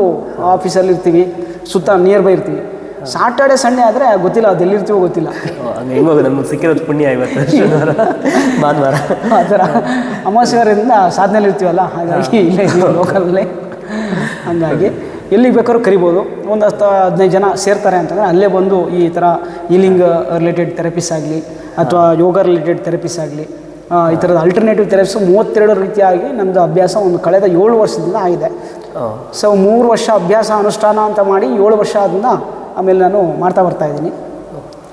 ಆಫೀಸಲ್ಲಿ ಇರ್ತೀವಿ, ಸುತ್ತ ನಿಯರ್ ಬೈ ಇರ್ತೀವಿ. ಸಾಟರ್ಡೆ ಸಂಡೇ ಆದರೆ ಗೊತ್ತಿಲ್ಲ, ಅದು ಎಲ್ಲಿರ್ತೀವೋ ಗೊತ್ತಿಲ್ಲ. ನಮಗೆ ಸಿಕ್ಕಿರೋದು ಪುಣ್ಯ ಇವತ್ತು ಭಾನುವಾರ. ಆ ಥರ ಅಮಾವಾಸ್ಯವಾರದಿಂದ ಸಾಧನೆಯಲ್ಲಿ ಇರ್ತೀವಲ್ಲ, ಹಾಗಾಗಿ ಇಲ್ಲೇ ಇದ್ದೀವಿ ಲೋಕಲಲ್ಲೇ. ಹಾಗಾಗಿ ಎಲ್ಲಿಗೆ ಬೇಕಾದ್ರೂ ಕರಿಬೋದು. ಒಂದು 10-15 ಜನ ಸೇರ್ತಾರೆ ಅಂತಂದರೆ ಅಲ್ಲೇ ಬಂದು ಈ ಥರ ಹೀಲಿಂಗ್ ರಿಲೇಟೆಡ್ ಥೆರಪೀಸ್ ಆಗಲಿ ಅಥವಾ ಯೋಗ ರಿಲೇಟೆಡ್ ಥೆರಪೀಸ್ ಆಗಲಿ, ಈ ಥರದ ಅಲ್ಟರ್ನೇಟಿವ್ ಥೆರಪೀಸ್ 32 ರೀತಿಯಾಗಿ ನಮ್ಮದು ಅಭ್ಯಾಸ ಒಂದು ಕಳೆದ 7 ವರ್ಷದಿಂದ ಆಗಿದೆ. ಸೊ 3 ವರ್ಷ ಅಭ್ಯಾಸ ಅನುಷ್ಠಾನ ಅಂತ ಮಾಡಿ 7 ವರ್ಷ ಆದಿಂದ ಆಮೇಲೆ ನಾನು ಮಾಡ್ತಾ ಬರ್ತಾಯಿದ್ದೀನಿ.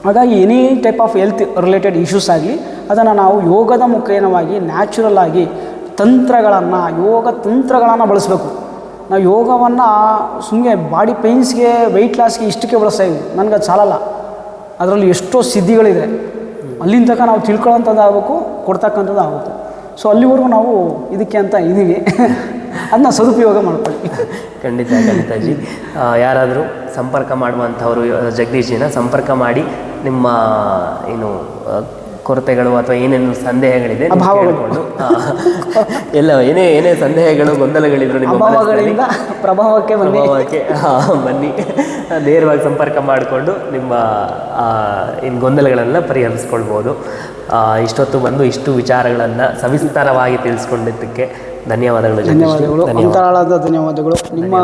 ಹಾಗಾಗಿ any type of health related issues ಆಗಲಿ ಅದನ್ನು ನಾವು ಯೋಗದ ಮುಖೇನವಾಗಿ ನ್ಯಾಚುರಲ್ ಆಗಿ ಯೋಗ ತಂತ್ರಗಳನ್ನು ಬಳಸಬೇಕು. ನಾವು ಯೋಗವನ್ನು ಸುಮ್ಮನೆ ಬಾಡಿ ಪೇಯ್ನ್ಸ್ಗೆ, ವೆಯ್ಟ್ ಲಾಸ್ಗೆ ಇಷ್ಟಕ್ಕೆ ಬಳಸ್ತಾಯಿದ್ವಿ. ನನಗದು ಸಾಲಲ್ಲ. ಅದರಲ್ಲಿ ಎಷ್ಟೋ ಸಿದ್ಧಿಗಳಿದೆ. ಅಲ್ಲಿಂದ ತನಕ ನಾವು ತಿಳ್ಕೊಳ್ಳೋಂಥದ್ದು ಆಗಬೇಕು, ಕೊಡ್ತಕ್ಕಂಥದ್ದು ಆಗಬೇಕು. ಸೊ ಅಲ್ಲಿವರೆಗೂ ನಾವು ಇದಕ್ಕೆ ಅಂತ ಇದ್ದೀವಿ. ಅದನ್ನ ಸದುಪಯೋಗ ಮಾಡ್ಕೊಳ್ಳಿ. ಖಂಡಿತ ಖಂಡಿತ ಜಿ. ಯಾರಾದರೂ ಸಂಪರ್ಕ ಮಾಡುವಂಥವರು ಜಗದೀಶ್ಜಿನ ಸಂಪರ್ಕ ಮಾಡಿ ನಿಮ್ಮ ಏನು ಕೊರತೆಗಳು ಅಥವಾ ಏನೇನು ಸಂದೇಹಗಳಿದೆ ಕೇಳಿಕೊಂಡು ಎಲ್ಲ ಏನೇ ಸಂದೇಹಗಳು ಗೊಂದಲಗಳಿದ್ರು ನಿಮ್ಮ ಅಭಾವಗಳಿಂದ ಪ್ರಭಾವಕ್ಕೆ ಬನ್ನಿ ನೇರವಾಗಿ ಸಂಪರ್ಕ ಮಾಡಿಕೊಂಡು ನಿಮ್ಮ ಏನು ಗೊಂದಲಗಳನ್ನೆಲ್ಲ ಪರಿಹರಿಸ್ಕೊಳ್ಬೋದು. ಇಷ್ಟೊತ್ತು ಬಂದು ಇಷ್ಟು ವಿಚಾರಗಳನ್ನು ಸವಿಸ್ತಾರವಾಗಿ ತಿಳಿಸ್ಕೊಂಡಿದ್ದಕ್ಕೆ ಧನ್ಯವಾದಗಳು. ಅಂತರಾಳದ ಧನ್ಯವಾದಗಳು. ನಿಮ್ಮ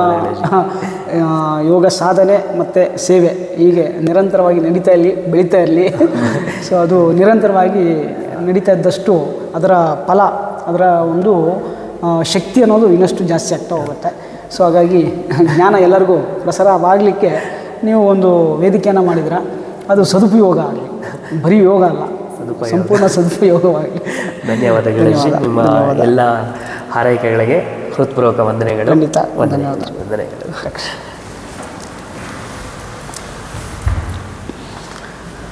ಯೋಗ ಸಾಧನೆ ಮತ್ತು ಸೇವೆ ಹೀಗೆ ನಿರಂತರವಾಗಿ ನಡೀತಾ ಇರಲಿ, ಬೆಳೀತಾ ಇರಲಿ. ಸೊ ಅದು ನಿರಂತರವಾಗಿ ನಡೀತಾ ಇದ್ದಷ್ಟು ಅದರ ಫಲ, ಅದರ ಒಂದು ಶಕ್ತಿ ಅನ್ನೋದು ಇನ್ನಷ್ಟು ಜಾಸ್ತಿ ಆಗ್ತಾ ಹೋಗುತ್ತೆ. ಸೊ ಹಾಗಾಗಿ ಜ್ಞಾನ ಎಲ್ಲರಿಗೂ ಪ್ರಸಾರವಾಗಲಿಕ್ಕೆ ನೀವು ಒಂದು ವೇದಿಕೆಯನ್ನು ಮಾಡಿದ್ರೆ ಅದು ಸದುಪಯೋಗ ಆಗಲಿ, ಬರೀ ಯೋಗ ಅಲ್ಲ, ಸಂಪೂರ್ಣ ಸದುಪಯೋಗವಾಗಲಿ. ಧನ್ಯವಾದಗಳು. ನಿಮ್ಮ ಎಲ್ಲ ಹಾರೈಕೆಗಳಿಗೆ ಹೃತ್ಪೂರ್ವಕ ವಂದನೆಗಳು. ಖಂಡಿತ ವಂದನೆಗಳು.